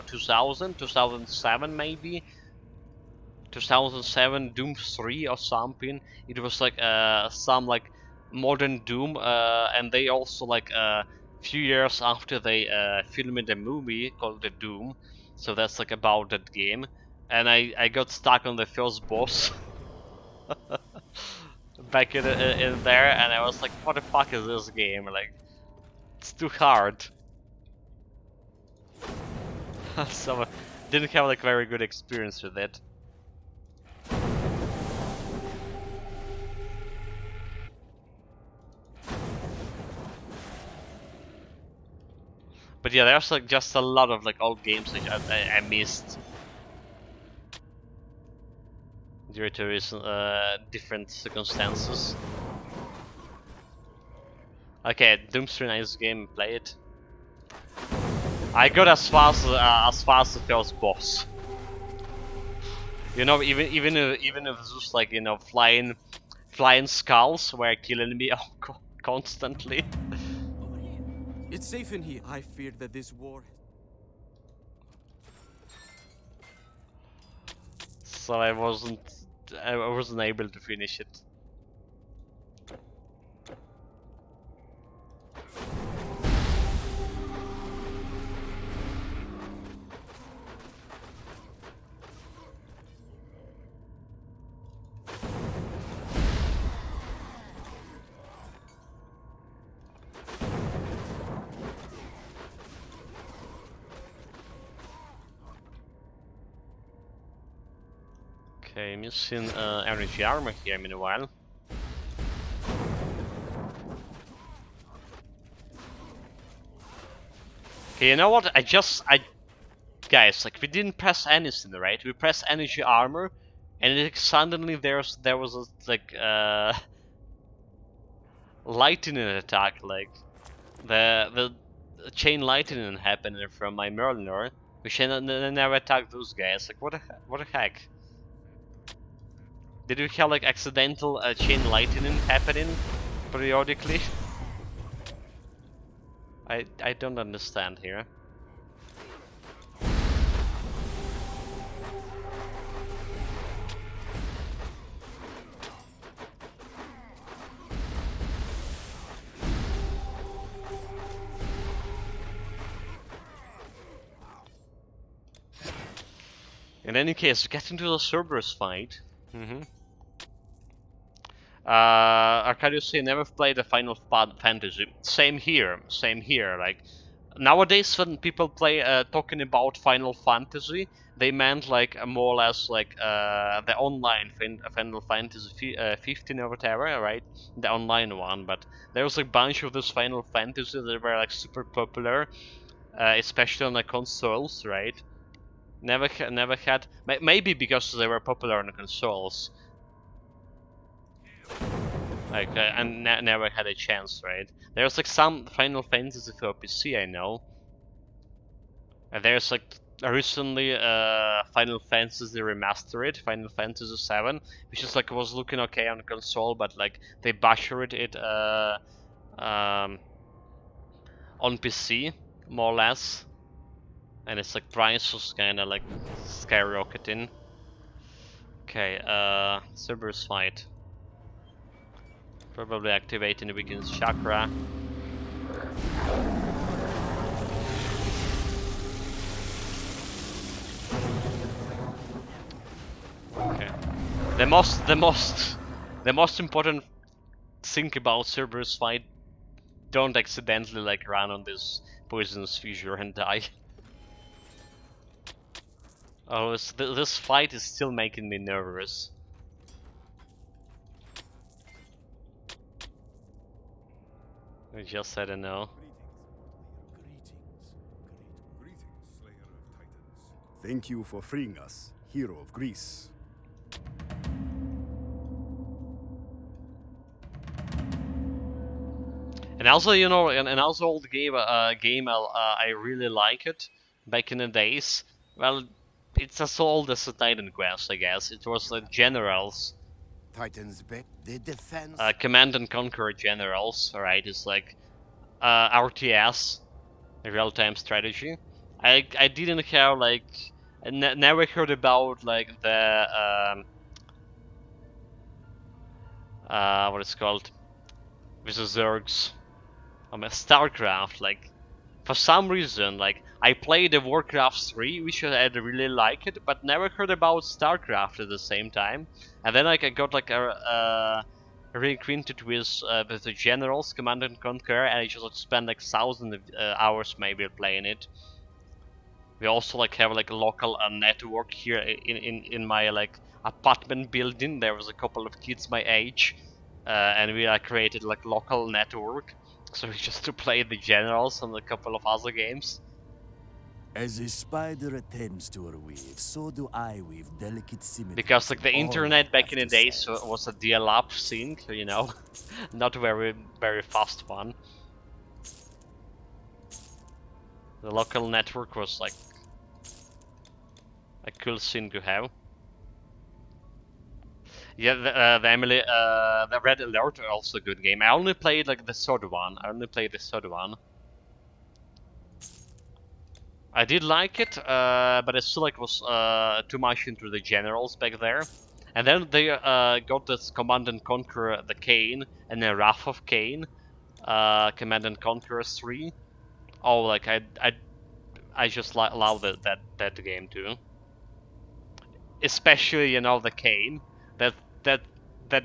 2007 maybe. 2007 Doom 3 or something. It was like some like modern Doom, and they also like a few years after they filmed a movie called The Doom. So that's like about that game, and I got stuck on the first boss back in there, and I was like, what the fuck is this game? Like, it's too hard. So didn't have like very good experience with it. But yeah, there's like just a lot of like old games which I missed due to different circumstances. Okay, Doom's a nice game, play it. I got as fast as the first boss. You know, even if it's just like, you know, flying skulls were killing me constantly. It's safe in here. I feared that this war. So I wasn't able to finish it. Okay, missing energy armor here meanwhile. Okay, you know what? Guys, like we didn't press anything, right? We pressed energy armor, and it, suddenly there was a, like lightning attack, like the chain lightning happening from my Merliner, which I never attacked those guys. Like what the heck? Did we have like accidental chain lightning happening periodically? I don't understand here. In any case, getting to the Cerberus fight. Arcadius say never played a Final Fantasy. Same here. Like nowadays, when people play talking about Final Fantasy, they meant like more or less like the online Final Fantasy 15 or whatever, right? The online one. But there was a bunch of those Final Fantasy that were like super popular, especially on the consoles, right? Never had. Maybe because they were popular on the consoles. Like, and never had a chance, right? There's like some Final Fantasy for PC, I know. And there's like recently Final Fantasy Remastered, Final Fantasy 7, which is like was looking okay on console, but like they butchered it on PC more or less, and it's like price was kind of like skyrocketing. Okay, Cerberus fight. Probably activating the weakness chakra. Okay. The most important thing about Cerberus fight: don't accidentally like run on this poisonous fissure and die. Oh, this fight is still making me nervous. I just said a no. Greetings, Slayer of Titans. Thank you for freeing us, hero of Greece. And also, you know, and also old game I really like it back in the days. Well, it's as old as the Titan Quest, I guess. It was like Generals, Titan's back. The defense. Command and Conquer Generals. Alright, it's like RTS, real-time strategy. I didn't have like never heard about like the what it's called, with the Zergs. StarCraft, like, for some reason, like, I played the Warcraft 3, which I really like it, but never heard about StarCraft at the same time. And then, like, I got, like, reacquainted with the Generals, Command and Conquer, and I just like, spent, like, thousands of hours maybe playing it. We also, like, have, like, a local network here in my, like, apartment building. There was a couple of kids my age, and we, created, like, local network. So we just to play the Generals and a couple of other games. As a spider attends to her weave, so do I weave delicate symmetry. Because like the internet back in the days was a dial-up thing, you know, not very fast one. The local network was like a cool thing to have. Yeah, the Red Alert are also a good game. I only played like the third one. I did like it, but I still like was too much into the Generals back there. And then they got this Command and Conquer the Kane and the Wrath of Kane, Command and Conquer 3. Oh, like I just love that game too. Especially, you know, the Kane. That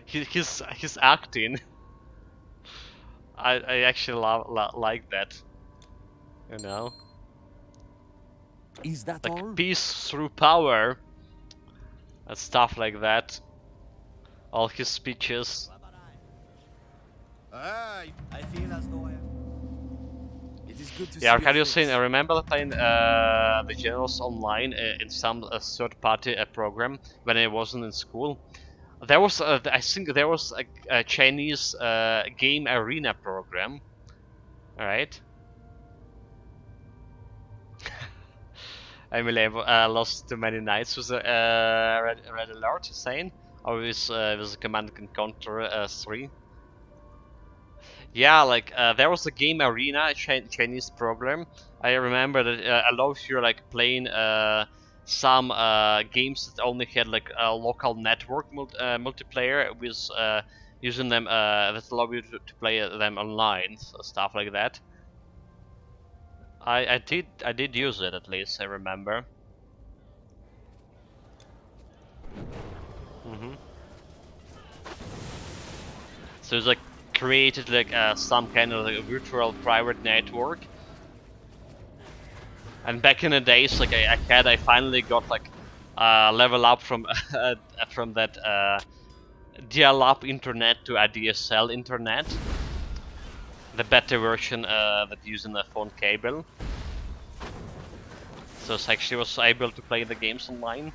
his acting. I actually like that. You know. Is that like all? Peace through power and stuff like that. All his speeches. I feel as though it is good to Yeah, see can your you say? face. I remember playing the Generals online in some third-party program when I wasn't in school. There was, I think, there was a Chinese game arena program. All right. I mean, I lost too many nights with Red Alert, saying, or with Command and Conquer 3. Yeah, like there was a game arena Chinese program. I remember that allows you like playing some games that only had like a local network multiplayer with using them that allow you to play them online, so stuff like that. I did use it, at least I remember. So it's like created like some kind of like virtual private network. And back in the days, like I finally got like level up from from that dial-up internet to ADSL internet, the better version that using the phone cable. So I actually was able to play the games online.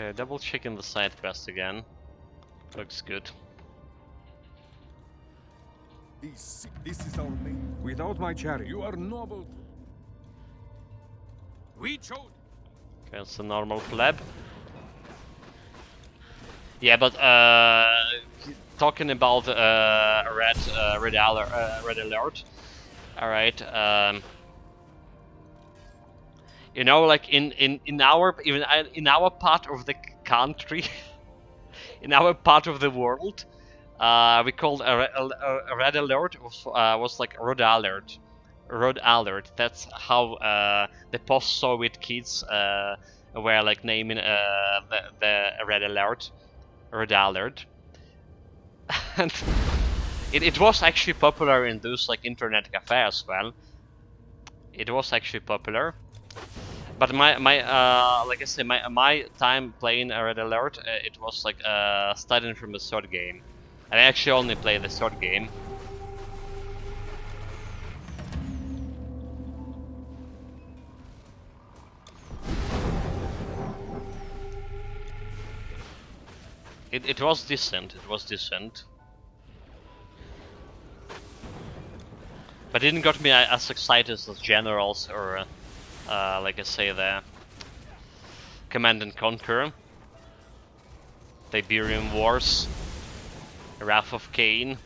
Okay, double checking the side quest again. Looks good. This is our main. Without my chariot, you are noble. We chose. Okay, it's a normal pleb. Yeah, but talking about red alert. All right. You know, like in our in our part of the country, in our part of the world, we called a red alert was like red alert. Red alert. That's how the post-Soviet kids were like naming the red alert. Red alert. And it was actually popular in those like internet cafes as well. It was actually popular. But my like I say, my time playing Red Alert, it was like starting from the third game. I actually only played the third game. It was decent, it was decent. But it didn't got me as excited as Generals or, like I say, the Command and Conquer, the Iberian Wars, Wrath of Cain.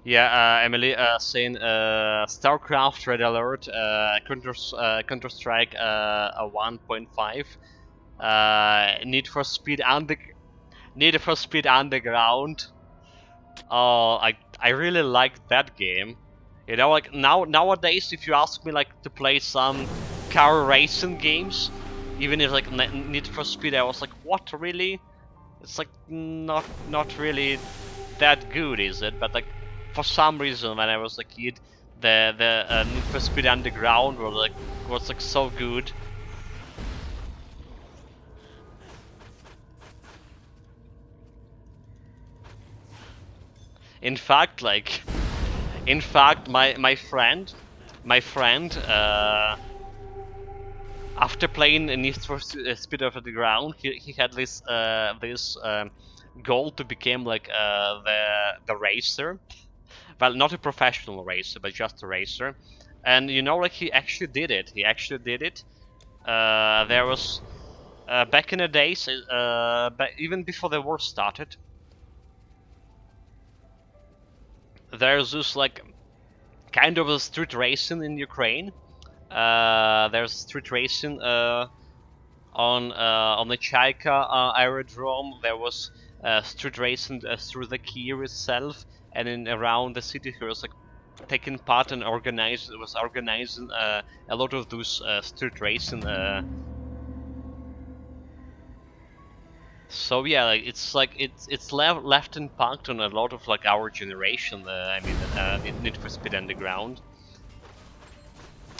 Yeah, Emily saying StarCraft Red Alert, Counter Strike 1.5, Need for Speed Underground. Oh, I really like that game. You know, like nowadays, if you ask me like to play some car racing games, even if like Need for Speed, I was like, what really? It's like not really that good, is it? But like for some reason, when I was a kid, the Need for Speed Underground was like so good. In fact, my friend, after playing Need for Speed Underground, he had this goal to become like the racer. Well, not a professional racer, but just a racer. And you know, like he actually did it. He actually did it. There was back in the days, even before the war started, there's this like kind of a street racing in Ukraine. There's street racing on the Chaika aerodrome. There was street racing through the Kiev itself, and in around the city. He was like taking part and organizing a lot of those street racing. So yeah, like, it's left impact on a lot of like our generation. I mean, Need for Speed Underground,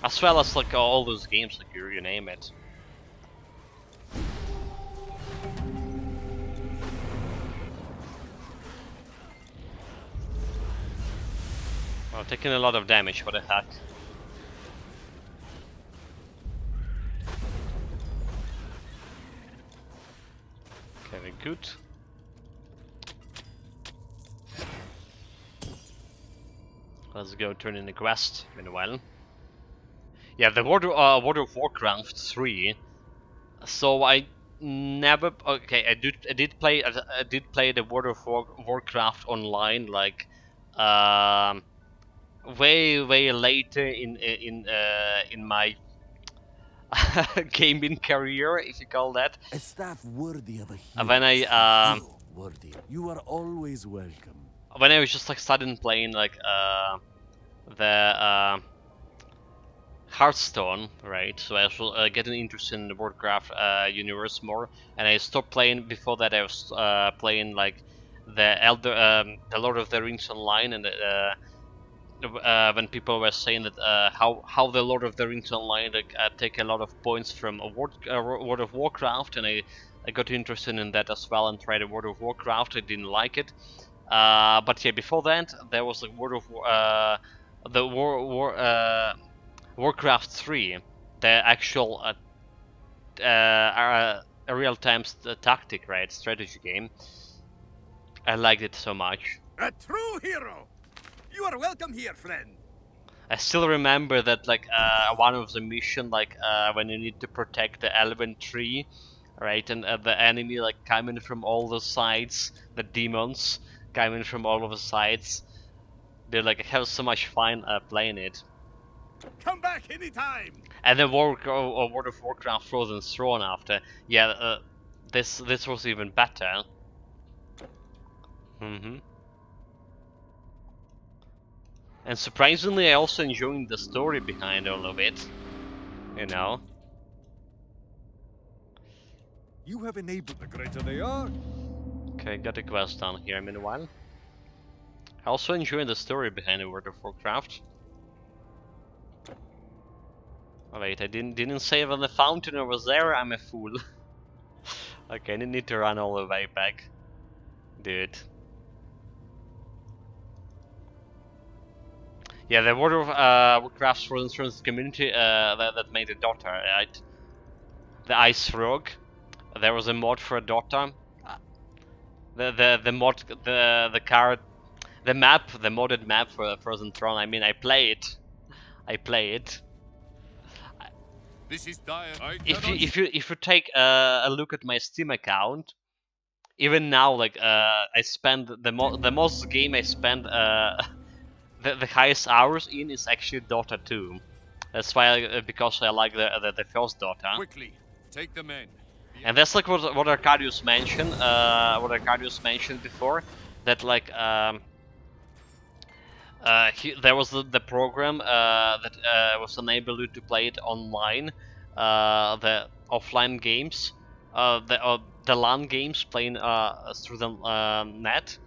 as well as like all those games, like you name it. Well, taking a lot of damage. What the heck? Okay, very good. Let's go turn in the quest meanwhile. Yeah, the World of Warcraft 3. So I never I did play the World of Warcraft online like way later in my gaming career, if you call that. A staff worthy of a hero. When I worthy. You are always welcome. when I was just like starting playing like the Hearthstone, right? So I was getting interested in the Warcraft universe more, and I stopped playing. Before that, I was playing like the Lord of the Rings Online, and when people were saying that how the Lord of the Rings Online like take a lot of points from World of Warcraft, and I got interested in that as well and tried a World of Warcraft. I didn't like it, but yeah, before that there was like Warcraft 3, the actual a real-time tactic, right, strategy game. I liked it so much. A true hero! You are welcome here, friend. I still remember that like one of the mission, like when you need to protect the Elven tree, right, and the enemy like coming from all the sides, the demons coming from all of the sides. They like have so much fun playing it. Come back anytime. And then World of Warcraft Frozen Throne after. Yeah, this was even better. And surprisingly, I also enjoyed the story behind all of it. You know. You have enabled the greater they are. Okay, got a quest down here meanwhile. I also enjoy the story behind the World of Warcraft. Wait, I didn't say when the fountain was there. I'm a fool. Okay, I need to run all the way back, dude. Yeah, the World of Warcraft's Frozen Thrones community that made a Dota, right? The Ice Rogue. There was a mod for a Dota. The mod the card the map the modded map for Frozen Throne. I mean, I play it. This is dire. If you take a look at my Steam account, even now, like I spend the most game I spend the highest hours in is actually Dota 2. That's why because I like the first Dota. Quickly, take the men. And that's like what Arcadius mentioned. What Arcadius mentioned before, that like there was the program that was enable you to play it online, the offline games, the LAN games playing through the net.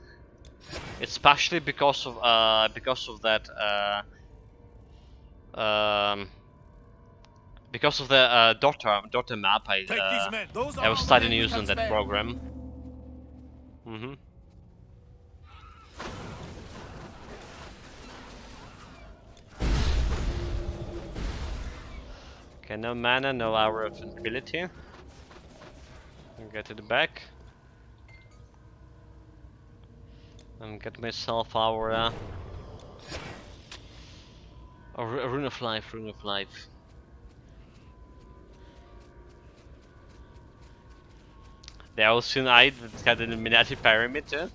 Especially because of that. Because of the Dota map, I was starting using that program. Okay, no mana, no hour of tranquility. I'll get it back. And get myself our Rune of Life, Rune of Life. The Alcyon Eye that had an Illuminati perimeter.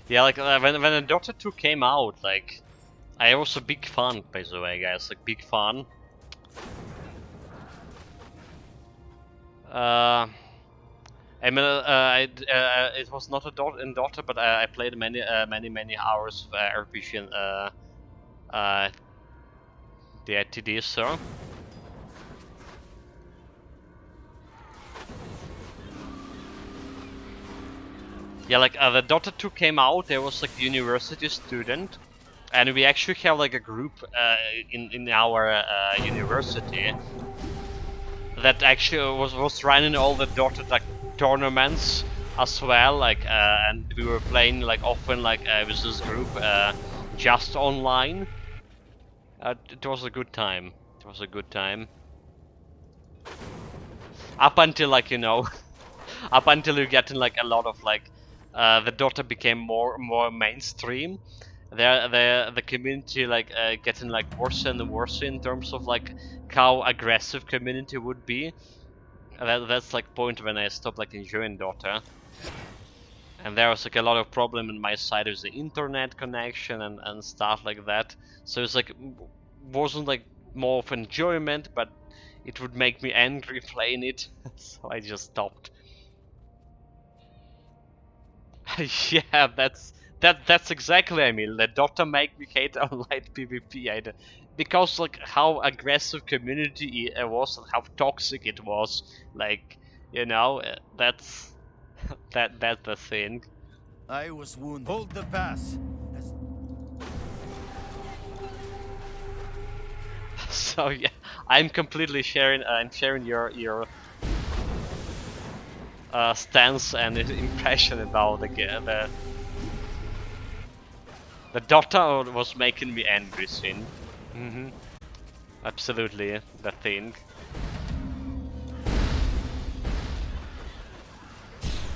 Yeah, like when the Dota 2 came out, like I was a big fan, by the way, guys, like big fan. I mean, it was not in Dota, but I played many hours of RPG and the TD, so. Yeah, like the Dota 2 came out, there was like university student, and we actually have like a group in our university that actually was running all the Dota like tournaments as well, like and we were playing like often like with this group just online. It was a good time. It was a good time. Up until like, you know, up until you get in like a lot of like the Dota became more mainstream. The community like getting like worse and worse in terms of like how aggressive community would be. That's like point when I stopped like enjoying Dota. And there was like a lot of problem on my side with the internet connection and stuff like that. So it's like wasn't like more of enjoyment, but it would make me angry playing it. So I just stopped. Yeah, that's exactly I mean. The Dota make me hate online PvP. Because like how aggressive community it was and how toxic it was. Like, you know, that's that's the thing. I was wounded. Hold the pass. So yeah, I'm completely sharing. I'm sharing your stance and impression about the Dota was making me angry soon. Absolutely, the thing.